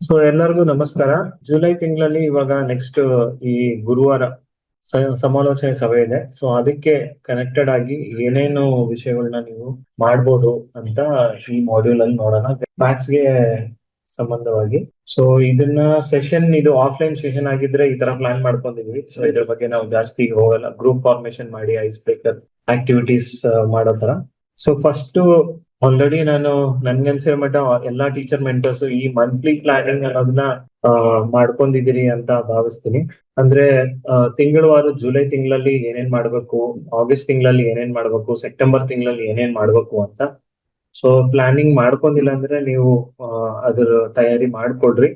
So ಎಲ್ಲರಿಗೂ ನಮಸ್ಕಾರ. July ತಿಂಗಳಲ್ಲಿ ಇವಾಗ ನೆಕ್ಸ್ಟ್ ಈ ಗುರುವಾರ ಸಮಾಲೋಚನೆ ಸಭೆ ಇದೆ. ಸೊ ಅದಕ್ಕೆ ಕನೆಕ್ಟೆಡ್ ಆಗಿ ಏನೇನು ವಿಷಯಗಳನ್ನ ನೀವು ಮಾಡ್ಬೋದು ಅಂತ ಈ ಮಾಡ್ಯೂಲ್ ಅಲ್ಲಿ ನೋಡೋಣ. ಮ್ಯಾಥ್ಸ್ಗೆ ಸಂಬಂಧವಾಗಿ. ಸೊ ಇದನ್ನ ಇದು ಆಫ್ಲೈನ್ ಸೆಷನ್ ಆಗಿದ್ರೆ ಈ ತರ ಪ್ಲಾನ್ ಮಾಡ್ಕೊಂಡಿದ್ವಿ. ಸೊ ಇದ್ರ ಬಗ್ಗೆ ನಾವು ಜಾಸ್ತಿ ಹೋಗಲ್ಲ, ಗ್ರೂಪ್ ಫಾರ್ಮೇಶನ್ ಮಾಡಿ ಐಸ್ ಬ್ರೇಕರ್ ಆಕ್ಟಿವಿಟೀಸ್ ಮಾಡೋ ತರ. ಸೊ ಫಸ್ಟ್ ಆಲ್ರೆಡಿ ನಾನು ನನ್ಗನ್ಸಿರೋ ಮಟ್ಟ ಎಲ್ಲಾ ಟೀಚರ್ ಮೆಂಟರ್ಸ್ ಈ ಮಂತ್ಲಿ ಪ್ಲಾನಿಂಗ್ ಅನ್ನೋದನ್ನ ಮಾಡ್ಕೊಂಡಿದೀರಿ ಅಂತ ಭಾವಿಸ್ತೀನಿ. ಅಂದ್ರೆ ತಿಂಗಳವಾರು ಜುಲೈ ತಿಂಗಳಲ್ಲಿ ಏನೇನ್ ಮಾಡ್ಬೇಕು, ಆಗಸ್ಟ್ ತಿಂಗಳಲ್ಲಿ ಏನೇನ್ ಮಾಡ್ಬೇಕು, ಸೆಪ್ಟೆಂಬರ್ ತಿಂಗಳಲ್ಲಿ ಏನೇನ್ ಮಾಡ್ಬೇಕು ಅಂತ. ಸೊ ಪ್ಲಾನಿಂಗ್ ಮಾಡ್ಕೊಂಡಿಲ್ಲ ಅಂದ್ರೆ ನೀವು ಅದ್ರ ತಯಾರಿ ಮಾಡ್ಕೊಡ್ರಿ.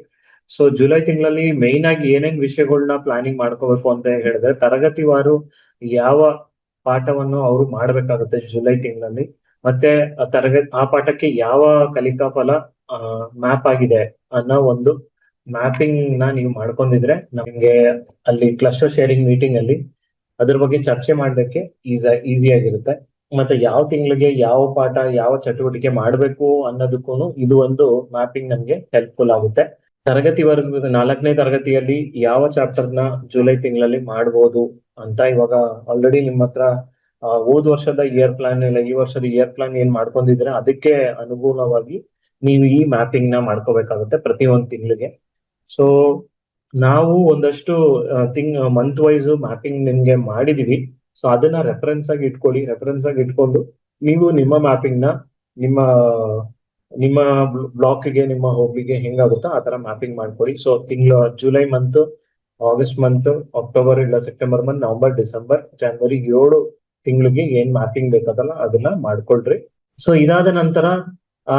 ಸೊ ಜುಲೈ ತಿಂಗಳಲ್ಲಿ ಮೇಯ್ನ್ ಆಗಿ ಏನೇನ್ ವಿಷಯಗಳನ್ನ ಪ್ಲಾನಿಂಗ್ ಮಾಡ್ಕೋಬೇಕು ಅಂತ ಹೇಳಿದ್ರೆ, ತರಗತಿವಾರು ಯಾವ ಪಾಠವನ್ನು ಅವರು ಮಾಡ್ಬೇಕಾಗುತ್ತೆ ಜುಲೈ ತಿಂಗಳಲ್ಲಿ, ಮತ್ತೆ ಆ ಪಾಠಕ್ಕೆ ಯಾವ ಕಲಿಕಾ ಫಲ ಮ್ಯಾಪ್ ಆಗಿದೆ ಅನ್ನೋ ಒಂದು ಮ್ಯಾಪಿಂಗ್ ನ ನೀವು ಮಾಡ್ಕೊಂಡಿದ್ರೆ ನಮ್ಗೆ ಅಲ್ಲಿ ಕ್ಲಸ್ಟರ್ ಶೇರಿಂಗ್ ಮೀಟಿಂಗ್ ಅಲ್ಲಿ ಅದ್ರ ಬಗ್ಗೆ ಚರ್ಚೆ ಮಾಡೋದಕ್ಕೆ ಈಸಿ ಆಗಿರುತ್ತೆ. ಮತ್ತೆ ಯಾವ ತಿಂಗಳಿಗೆ ಯಾವ ಪಾಠ ಯಾವ ಚಟುವಟಿಕೆ ಮಾಡ್ಬೇಕು ಅನ್ನೋದಕ್ಕೂ ಇದು ಒಂದು ಮ್ಯಾಪಿಂಗ್ ನಮ್ಗೆ ಹೆಲ್ಪ್ಫುಲ್ ಆಗುತ್ತೆ. ತರಗತಿ ವರ್ಗ 4ನೇ ತರಗತಿಯಲ್ಲಿ ಯಾವ ಚಾಪ್ಟರ್ ನ ಜುಲೈ ತಿಂಗಳಲ್ಲಿ ಮಾಡ್ಬೋದು ಅಂತ ಇವಾಗ ಆಲ್ರೆಡಿ ನಿಮ್ಮ ಹತ್ರ ಹೋದ ವರ್ಷದ ಇಯರ್ ಪ್ಲಾನ್ ಇಲ್ಲ ಈ ವರ್ಷದ ಇಯರ್ ಪ್ಲಾನ್ ಏನ್ ಮಾಡ್ಕೊಂಡಿದ್ರೆ ಅದಕ್ಕೆ ಅನುಗುಣವಾಗಿ ನೀವು ಈ ಮ್ಯಾಪಿಂಗ್ ನ ಮಾಡ್ಕೋಬೇಕಾಗುತ್ತೆ ಪ್ರತಿ ಒಂದ್ ತಿಂಗಳಿಗೆ. ಸೊ ನಾವು ಒಂದಷ್ಟು ಮಂತ್ ವೈಸ್ ಮ್ಯಾಪಿಂಗ್ ನಿಮ್ಗೆ ಮಾಡಿದೀವಿ. ಸೊ ಅದನ್ನ ರೆಫರೆನ್ಸ್ ಆಗಿ ಇಟ್ಕೊಳ್ಳಿ. ರೆಫರೆನ್ಸ್ ಆಗಿ ಇಟ್ಕೊಂಡು ನೀವು ನಿಮ್ಮ ಮ್ಯಾಪಿಂಗ್ ನ ನಿಮ್ಮ ನಿಮ್ಮ ಬ್ಲಾಕ್ಗೆ ನಿಮ್ಮ ಹೋಬ್ಳಿಗೆ ಹೆಂಗಾಗುತ್ತೋ ಆ ತರ ಮ್ಯಾಪಿಂಗ್ ಮಾಡ್ಕೊಳ್ಳಿ. So July month, August month, October ಇಲ್ಲ ಸೆಪ್ಟೆಂಬರ್ ಮಂತ್, ನವೆಂಬರ್, ಡಿಸೆಂಬರ್, ಜನವರಿ 7 ತಿಂಗಳಿಗೆ ಏನ್ ಮ್ಯಾಪಿಂಗ್ ಬೇಕಾದಲ್ಲ ಅದನ್ನ ಮಾಡ್ಕೊಳ್ರಿ. ಸೊ ಇದಾದ ನಂತರ ಆ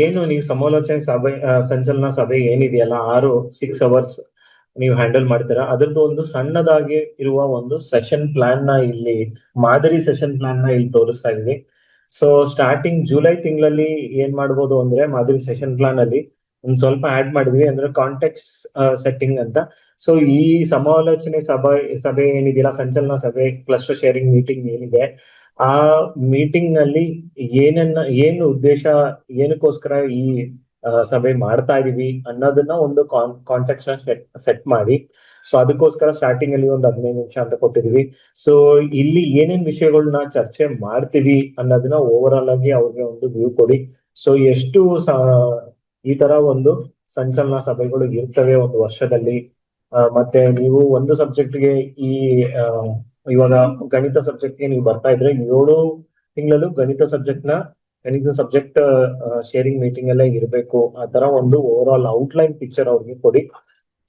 ಏನು ನೀವು ಸಮಾಲೋಚನೆ ಸಭೆ ಸಂಚಲನ ಸಭೆ ಏನಿದೆಯಲ್ಲ 6 ಅವರ್ಸ್ ನೀವು ಹ್ಯಾಂಡಲ್ ಮಾಡ್ತೀರಾ, ಅದ್ರದ್ದು ಒಂದು ಸಣ್ಣದಾಗಿ ಇರುವ ಒಂದು ಸೆಷನ್ ಪ್ಲಾನ್ ನ ಇಲ್ಲಿ ಮಾದರಿ ಸೆಷನ್ ಪ್ಲಾನ್ ನ ಇಲ್ಲಿ ತೋರಿಸ್ತಾ ಇದೀವಿ. ಸೊ ಸ್ಟಾರ್ಟಿಂಗ್ ಜುಲೈ ತಿಂಗಳಲ್ಲಿ ಏನ್ ಮಾಡ್ಬೋದು ಅಂದ್ರೆ ಮಾದರಿ ಸೆಷನ್ ಪ್ಲಾನ್ ಅಲ್ಲಿ ಒಂದ್ ಸ್ವಲ್ಪ ಆಡ್ ಮಾಡಿದ್ವಿ, ಅಂದ್ರೆ ಕಾಂಟೆಕ್ಸ್ಟ್ ಸೆಟ್ಟಿಂಗ್ ಅಂತ. ಸೊ ಈ ಸಮಾಲೋಚನೆ ಸಭೆ ಏನಿದೆಯಲ್ಲ, ಸಂಚಲನ ಸಭೆ, ಕ್ಲಸ್ಟರ್ ಶೇರಿಂಗ್ ಮೀಟಿಂಗ್ ಏನಿದೆ, ಆ ಮೀಟಿಂಗ್ ನಲ್ಲಿ ಏನು ಉದ್ದೇಶ, ಏನಕ್ಕೋಸ್ಕರ ಈ ಸಭೆ ಮಾಡ್ತಾ ಇದೀವಿ ಅನ್ನೋದನ್ನ ಒಂದು ಕಾಂಟೆಕ್ಸ್ಟ್ ಸೆಟ್ ಮಾಡಿ. ಸೊ ಅದಕ್ಕೋಸ್ಕರ ಸ್ಟಾರ್ಟಿಂಗ್ ಅಲ್ಲಿ ಒಂದು 15 ನಿಮಿಷ ಅಂತ ಕೊಟ್ಟಿದೀವಿ. ಸೊ ಇಲ್ಲಿ ಏನೇನ್ ವಿಷಯಗಳನ್ನ ಚರ್ಚೆ ಮಾಡ್ತೀವಿ ಅನ್ನೋದನ್ನ ಓವರ್ ಆಲ್ ಆಗಿ ಅವ್ರಿಗೆ ಒಂದು ವ್ಯೂ ಕೊಡಿ. ಸೊ ಎಷ್ಟು ಈ ತರ ಒಂದು ಸಂಚಲನ ಸಭೆಗಳು ಇರ್ತವೆ ಒಂದು ವರ್ಷದಲ್ಲಿ. ಮತ್ತೆ ನೀವು ಒಂದು ಸಬ್ಜೆಕ್ಟ್ಗೆ ಈ ಇವಾಗ ಗಣಿತ ಸಬ್ಜೆಕ್ಟ್ಗೆ ನೀವು ಬರ್ತಾ ಇದ್ರೆ 7 ತಿಂಗಳಲ್ಲೂ ಗಣಿತ ಸಬ್ಜೆಕ್ಟ್ ಶೇರಿಂಗ್ ಮೀಟಿಂಗ್ ಎಲ್ಲ ಇರಬೇಕು. ಆ ತರ ಒಂದು ಓವರ್ ಆಲ್ ಔಟ್ಲೈನ್ ಪಿಕ್ಚರ್ ಅವ್ರಿಗೆ ಕೊಡಿ.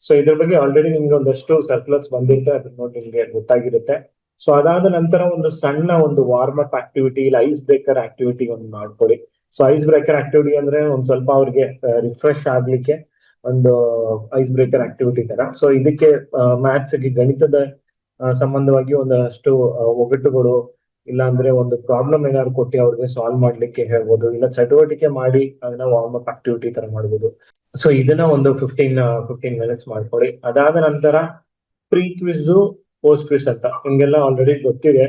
ಸೊ ಇದ್ರ ಬಗ್ಗೆ ಆಲ್ರೆಡಿ ನಿಮ್ಗೆ ಒಂದಷ್ಟು ಸರ್ಕ್ಯುಲರ್ಸ್ ಬಂದಿರುತ್ತೆ, ಅದನ್ನ ನೋಡಿ ನಿಮ್ಗೆ ಗೊತ್ತಾಗಿರುತ್ತೆ. ಸೊ ಅದಾದ ನಂತರ ಒಂದು ಸಣ್ಣ ಒಂದು ವಾರ್ಮ್ ಅಪ್ ಆಕ್ಟಿವಿಟಿ ಇಲ್ಲ ಐಸ್ ಬ್ರೇಕರ್ ಆಕ್ಟಿವಿಟಿ ಒಂದು ಮಾಡ್ಕೊಡಿ. ಸೊ ಐಸ್ ಬ್ರೇಕರ್ ಆಕ್ಟಿವಿಟಿ ಅಂದ್ರೆ ಒಂದ್ ಸ್ವಲ್ಪ ಅವ್ರಿಗೆ ರಿಫ್ರೆಶ್ ಆಗ್ಲಿಕ್ಕೆ ಒಂದು ಐಸ್ ಬ್ರೇಕರ್ ಆಕ್ಟಿವಿಟಿ ತರ. ಸೊ ಇದಕ್ಕೆ ಮ್ಯಾಥ್ಸ್ ಗೆ ಗಣಿತದ ಸಂಬಂಧವಾಗಿ ಒಂದಷ್ಟು ಒಗಟುಗಳು ಇಲ್ಲ ಅಂದ್ರೆ ಒಂದು ಪ್ರಾಬ್ಲಮ್ ಏನಾದ್ರು ಕೊಟ್ಟು ಅವ್ರಿಗೆ ಸಾಲ್ವ್ ಮಾಡ್ಲಿಕ್ಕೆ ಹೇಳ್ಬೋದು, ಇಲ್ಲ ಚಟುವಟಿಕೆ ಮಾಡಿ ಅದನ್ನ ವಾರ್ಮ್ ಅಪ್ ಆಕ್ಟಿವಿಟಿ ತರ ಮಾಡ್ಬೋದು. ಸೊ ಇದನ್ನ ಒಂದು 15 ಮಿನಿಟ್ಸ್ ಮಾಡ್ಕೊಳ್ಳಿ. ಅದಾದ ನಂತರ ಪ್ರೀ ಕ್ವಿಜ್, ಪೋಸ್ಟ್ ಕ್ವಿಜ್ ಅಂತ ನಿಮ್ಗೆಲ್ಲ ಆಲ್ರೆಡಿ ಗೊತ್ತಿದೆ.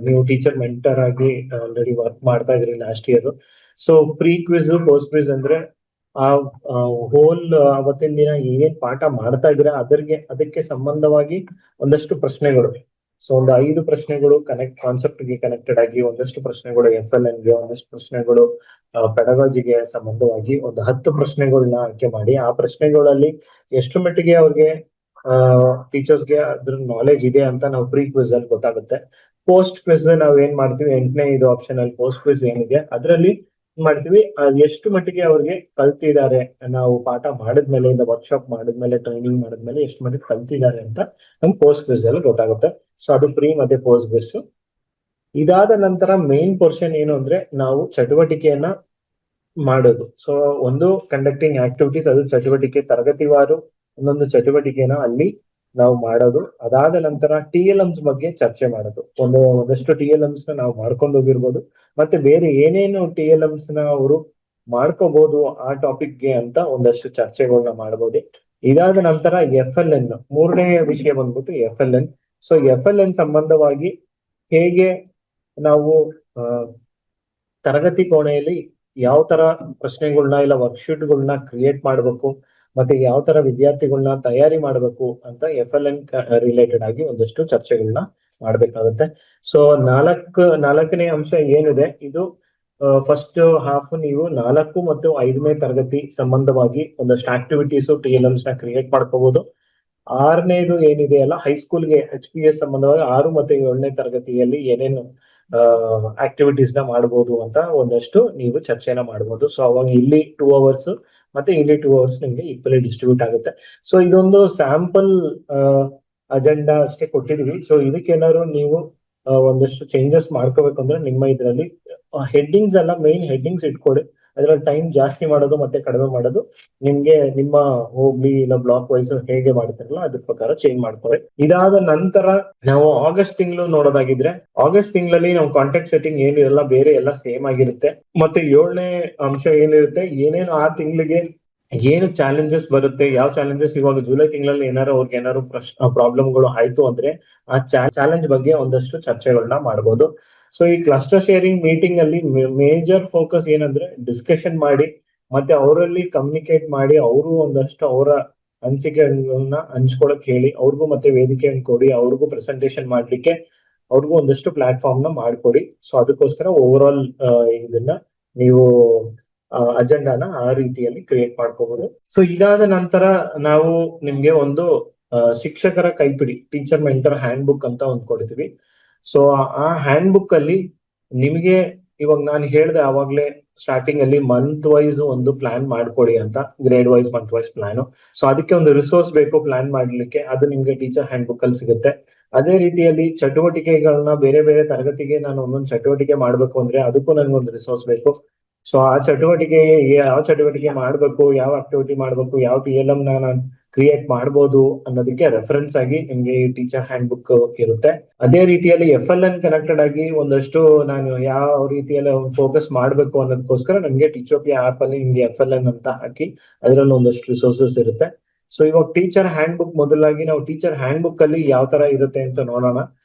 ನೀವು ಟೀಚರ್ ಮೆಂಟರ್ ಆಗಿ ಆಲ್ರೆಡಿ ವರ್ಕ್ ಮಾಡ್ತಾ ಇದ್ರಿ last year. So pre quiz, post quiz ಅಂದ್ರೆ ಆ ಹೋಲ್ ಅವತ್ತಿನ ದಿನ ಏನ್ ಪಾಠ ಮಾಡ್ತಾ ಇದ್ರೆ ಅದಕ್ಕೆ ಸಂಬಂಧವಾಗಿ ಒಂದಷ್ಟು ಪ್ರಶ್ನೆಗಳು. ಸೊ ಒಂದು 5 ಪ್ರಶ್ನೆಗಳು ಕಾನ್ಸೆಪ್ಟ್ ಗೆ ಕನೆಕ್ಟೆಡ್ ಆಗಿ, ಒಂದಷ್ಟು ಪ್ರಶ್ನೆಗಳು FLN ಗೆ, ಒಂದಷ್ಟು ಪ್ರಶ್ನೆಗಳು ಪೆಡಗಾಜಿಗೆ ಸಂಬಂಧವಾಗಿ, ಒಂದು 10 ಪ್ರಶ್ನೆಗಳನ್ನ ಆಯ್ಕೆ ಮಾಡಿ. ಆ ಪ್ರಶ್ನೆಗಳಲ್ಲಿ ಎಷ್ಟು ಮಟ್ಟಿಗೆ ಅವ್ರಿಗೆ ಟೀಚರ್ಸ್ಗೆ ಅದ್ರ ನಾಲೆಜ್ ಇದೆ ಅಂತ ನಾವು ಪ್ರೀ ಕ್ವಿಜ್ ಅಲ್ಲಿ ಗೊತ್ತಾಗುತ್ತೆ. ಪೋಸ್ಟ್ ಕ್ವಿಜ್ ನಾವ್ ಏನ್ ಮಾಡ್ತೀವಿ, 8ನೇ ಇದು ಆಪ್ಷನ್ ಅಲ್ಲಿ ಪೋಸ್ಟ್ ಕ್ವಿಜ್ ಏನಿದೆ ಅದರಲ್ಲಿ ಮಾಡ್ತೀವಿ ಎಷ್ಟು ಮಟ್ಟಿಗೆ ಅವ್ರಿಗೆ ಕಲ್ತಿದ್ದಾರೆ, ನಾವು ಪಾಠ ಮಾಡಿದ್ಮೇಲೆ, ವರ್ಕ್ಶಾಪ್ ಮಾಡಿದ್ಮೇಲೆ, ಟ್ರೈನಿಂಗ್ ಮಾಡಿದ್ಮೇಲೆ ಎಷ್ಟು ಮಟ್ಟಿಗೆ ಕಲ್ತಿದ್ದಾರೆ ಅಂತ ನಮ್ಗೆ ಪೋಸ್ಟ್ ಕ್ವಿಜ್ ಅಲ್ಲಿ ಗೊತ್ತಾಗುತ್ತೆ. ಸೊ ಅದು ಪ್ರೀ ಮತ್ತೆ ಪೋಸ್ಟ್ ಕ್ವಿಜ್. ಇದಾದ ನಂತರ ಮೇನ್ ಪೋರ್ಷನ್ ಏನು ಅಂದ್ರೆ ನಾವು ಚಟುವಟಿಕೆಯನ್ನ ಮಾಡೋದು. ಸೊ ಒಂದು ಕಂಡಕ್ಟಿಂಗ್ ಆಕ್ಟಿವಿಟೀಸ್, ಅದು ಚಟುವಟಿಕೆ ತರಗತಿವಾರು ಒಂದೊಂದು ಚಟುವಟಿಕೆನ ಅಲ್ಲಿ ನಾವು ಮಾಡೋದು. ಅದಾದ ನಂತರ TLMs ಬಗ್ಗೆ ಚರ್ಚೆ ಮಾಡೋದು. ಒಂದಷ್ಟು TLMs ನ ನಾವು ಮಾಡ್ಕೊಂಡು ಹೋಗಿರ್ಬೋದು, ಮತ್ತೆ ಬೇರೆ ಏನೇನು TLMs ನ ಅವರು ಮಾಡ್ಕೋಬಹುದು ಆ ಟಾಪಿಕ್ಗೆ ಅಂತ ಒಂದಷ್ಟು ಚರ್ಚೆಗಳನ್ನ ಮಾಡಬಹುದು. ಇದಾದ ನಂತರ FLN, 3ನೇ ವಿಷಯ ಬಂದ್ಬಿಟ್ಟು FLN. ಸೊ FLN ಸಂಬಂಧವಾಗಿ ಹೇಗೆ ನಾವು ತರಗತಿ ಕೋಣೆಯಲ್ಲಿ ಯಾವ ತರ ಪ್ರಶ್ನೆಗಳನ್ನ ಇಲ್ಲ ವರ್ಕ್ಶೀಟ್ಗಳನ್ನ ಕ್ರಿಯೇಟ್ ಮಾಡ್ಬೇಕು, ಮತ್ತೆ ಯಾವ ತರ ವಿದ್ಯಾರ್ಥಿಗಳನ್ನ ತಯಾರಿ ಮಾಡಬೇಕು ಅಂತ FLN ರಿಲೇಟೆಡ್ ಆಗಿ ಒಂದಷ್ಟು ಚರ್ಚೆಗಳನ್ನ ಮಾಡ್ಬೇಕಾಗುತ್ತೆ. ಸೊ ನಾಲ್ಕನೇ ಅಂಶ ಏನಿದೆ ಇದು ಫಸ್ಟ್ ಹಾಫ್ ನೀವು 4 ಮತ್ತು 5ನೇ ತರಗತಿ ಸಂಬಂಧವಾಗಿ ಒಂದಷ್ಟು ಆಕ್ಟಿವಿಟೀಸ್ TLMs ನ ಕ್ರಿಯೇಟ್ ಮಾಡ್ಕೋಬಹುದು. 6ನೇದು ಏನಿದೆಯಲ್ಲ ಹೈಸ್ಕೂಲ್ಗೆ HPS ಸಂಬಂಧವಾಗಿ 6 ಮತ್ತು 7ನೇ ತರಗತಿಯಲ್ಲಿ ಏನೇನು ಆಕ್ಟಿವಿಟೀಸ್ ನ ಮಾಡಬಹುದು ಅಂತ ಒಂದಷ್ಟು ನೀವು ಚರ್ಚೆನ ಮಾಡಬಹುದು. ಸೊ ಅವಾಗ ಇಲ್ಲಿ 2 ಅವರ್ಸ್ ಮತ್ತೆ ಇಲ್ಲಿ 2 ಅವರ್ಸ್ ನಿಮ್ಗೆ ಈಕ್ವಲಿ ಡಿಸ್ಟ್ರಿಬ್ಯೂಟ್ ಆಗುತ್ತೆ. ಸೊ ಇದೊಂದು ಸ್ಯಾಂಪಲ್ ಅಜೆಂಡಾ ಅಷ್ಟೇ ಕೊಟ್ಟಿದೀವಿ. ಸೊ ಇದಕ್ಕೇನಾದ್ರು ನೀವು ಒಂದಷ್ಟು ಚೇಂಜಸ್ ಮಾಡ್ಕೋಬೇಕಂದ್ರೆ ನಿಮ್ಮ ಇದರಲ್ಲಿ ಹೆಡ್ಡಿಂಗ್ಸ್ ಎಲ್ಲ ಮೇನ್ ಹೆಡ್ಡಿಂಗ್ಸ್ ಇಟ್ಕೊಳ್ಳಿ. ಅದ್ರಲ್ಲಿ ಟೈಮ್ ಜಾಸ್ತಿ ಮಾಡೋದು ಮತ್ತೆ ಕಡಿಮೆ ಮಾಡೋದು ನಿಮ್ಗೆ ನಿಮ್ಮ ಹೋಗ್ಲಿ ಇಲ್ಲ ಬ್ಲಾಕ್ ವೈಸ್ ಹೇಗೆ ಮಾಡ್ತಾರಲ್ಲ ಅದ್ರ ಪ್ರಕಾರ ಚೇಂಜ್ ಮಾಡ್ಕೊಳ್ಳಿ. ಇದಾದ ನಂತರ ನಾವು ಆಗಸ್ಟ್ ತಿಂಗಳು ನೋಡೋದಾಗಿದ್ರೆ ಆಗಸ್ಟ್ ತಿಂಗಳಲ್ಲಿ ನಾವು ಕಾಂಟ್ಯಾಕ್ಟ್ ಸೆಟ್ಟಿಂಗ್ ಏನಿರಲ್ಲ, ಬೇರೆ ಎಲ್ಲ ಸೇಮ್ ಆಗಿರುತ್ತೆ. ಮತ್ತೆ 7ನೇ ಅಂಶ ಏನಿರುತ್ತೆ, ಏನೇನು ಆ ತಿಂಗಳಿಗೆ ಏನು ಚಾಲೆಂಜಸ್ ಬರುತ್ತೆ, ಯಾವ ಚಾಲೆಂಜಸ್ ಇವಾಗ ಜುಲೈ ತಿಂಗಳಲ್ಲಿ ಏನಾರು ಅವ್ರಿಗೆ ಏನಾದ್ರು ಪ್ರಾಬ್ಲಮ್ಗಳು ಆಯ್ತು ಅಂದ್ರೆ ಆ ಚಾಲೆಂಜ್ ಬಗ್ಗೆ ಒಂದಷ್ಟು ಚರ್ಚೆಗಳನ್ನ ಮಾಡ್ಬೋದು. ಸೊ ಈ ಕ್ಲಸ್ಟರ್ ಶೇರಿಂಗ್ ಮೀಟಿಂಗ್ ಅಲ್ಲಿ ಮೇಜರ್ ಫೋಕಸ್ ಏನಂದ್ರೆ ಡಿಸ್ಕಷನ್ ಮಾಡಿ ಮತ್ತೆ ಅವರಲ್ಲಿ ಕಮ್ಯುನಿಕೇಟ್ ಮಾಡಿ ಅವರು ಒಂದಷ್ಟು ಅವರ ಅನಿಸಿಕೆಗಳನ್ನ ಹಂಚ್ಕೊಳಕ್ ಹೇಳಿ ಅವ್ರಿಗೂ ಮತ್ತೆ ವೇದಿಕೆಯನ್ನು ಕೊಡಿ, ಅವ್ರಿಗೂ ಪ್ರೆಸೆಂಟೇಶನ್ ಮಾಡ್ಲಿಕ್ಕೆ ಅವ್ರಿಗೂ ಒಂದಷ್ಟು ಪ್ಲಾಟ್ಫಾರ್ಮ್ ನ ಮಾಡ್ಕೊಡಿ. ಸೊ ಅದಕ್ಕೋಸ್ಕರ ಓವರ್ ಆಲ್ ಇದನ್ನ ನೀವು ಅಜೆಂಡಾನ ಆ ರೀತಿಯಲ್ಲಿ ಕ್ರಿಯೇಟ್ ಮಾಡ್ಕೋಬಹುದು. ಸೊ ಇದಾದ ನಂತರ ನಾವು ನಿಮ್ಗೆ ಒಂದು ಶಿಕ್ಷಕರ ಕೈಪಿಡಿ ಟೀಚರ್ ಮೆಂಟರ್ ಹ್ಯಾಂಡ್ ಬುಕ್ ಅಂತ ಒಂದು ಕೊಡ್ತೀವಿ. ಸೊ ಆ ಹ್ಯಾಂಡ್ ಬುಕ್ ಅಲ್ಲಿ ನಿಮಗೆ ಇವಾಗ ನಾನು ಹೇಳ್ದೆ ಆವಾಗ್ಲೇ ಸ್ಟಾರ್ಟಿಂಗ್ ಅಲ್ಲಿ ಮಂತ್ ವೈಸ್ ಒಂದು ಪ್ಲಾನ್ ಮಾಡ್ಕೊಡಿ ಅಂತ, grade wise month wise plan. So ಅದಕ್ಕೆ ಒಂದು ರಿಸೋರ್ಸ್ ಬೇಕು ಪ್ಲಾನ್ ಮಾಡ್ಲಿಕ್ಕೆ, ಅದು ನಿಮ್ಗೆ ಟೀಚರ್ ಹ್ಯಾಂಡ್ ಬುಕ್ ಅಲ್ಲಿ ಸಿಗುತ್ತೆ. ಅದೇ ರೀತಿಯಲ್ಲಿ ಚಟುವಟಿಕೆಗಳನ್ನ ಬೇರೆ ಬೇರೆ ತರಗತಿಗೆ ನಾನು ಒಂದೊಂದು ಚಟುವಟಿಕೆ ಮಾಡ್ಬೇಕು ಅಂದ್ರೆ ಅದಕ್ಕೂ ನನ್ಗೊಂದು ರಿಸೋರ್ಸ್ ಬೇಕು. ಸೊ ಆ ಚಟುವಟಿಕೆ ಯಾವ ಚಟುವಟಿಕೆ ಮಾಡ್ಬೇಕು, ಯಾವ ಆಕ್ಟಿವಿಟಿ ಮಾಡ್ಬೇಕು, ಯಾವ TLM ನಾನು ಕ್ರಿಯೇಟ್ ಮಾಡ್ಬೋದು ಅನ್ನೋದಕ್ಕೆ ರೆಫರೆನ್ಸ್ ಆಗಿ ನಿಮ್ಗೆ ಈ ಟೀಚರ್ ಹ್ಯಾಂಡ್ ಬುಕ್ ಇರುತ್ತೆ. ಅದೇ ರೀತಿಯಲ್ಲಿ FLN ಕನೆಕ್ಟೆಡ್ ಆಗಿ ಒಂದಷ್ಟು ನಾನು ಯಾವ ರೀತಿಯಲ್ಲಿ ಫೋಕಸ್ ಮಾಡ್ಬೇಕು ಅನ್ನೋದಕ್ಕೋಸ್ಕರ ನಮ್ಗೆ ಟೀಚೋಪಿಯಾ ಆಪ್ ಅಲ್ಲಿ ನಿಮ್ಗೆ FLN ಅಂತ ಹಾಕಿ ಅದರಲ್ಲಿ ಒಂದಷ್ಟು ರಿಸೋರ್ಸಸ್ ಇರುತ್ತೆ. ಸೊ ಇವಾಗ ಟೀಚರ್ ಹ್ಯಾಂಡ್ ಬುಕ್ ಮೊದಲಾಗಿ ನಾವು ಟೀಚರ್ ಹ್ಯಾಂಡ್ ಬುಕ್ ಅಲ್ಲಿ ಯಾವ ತರ ಇರುತ್ತೆ ಅಂತ ನೋಡೋಣ.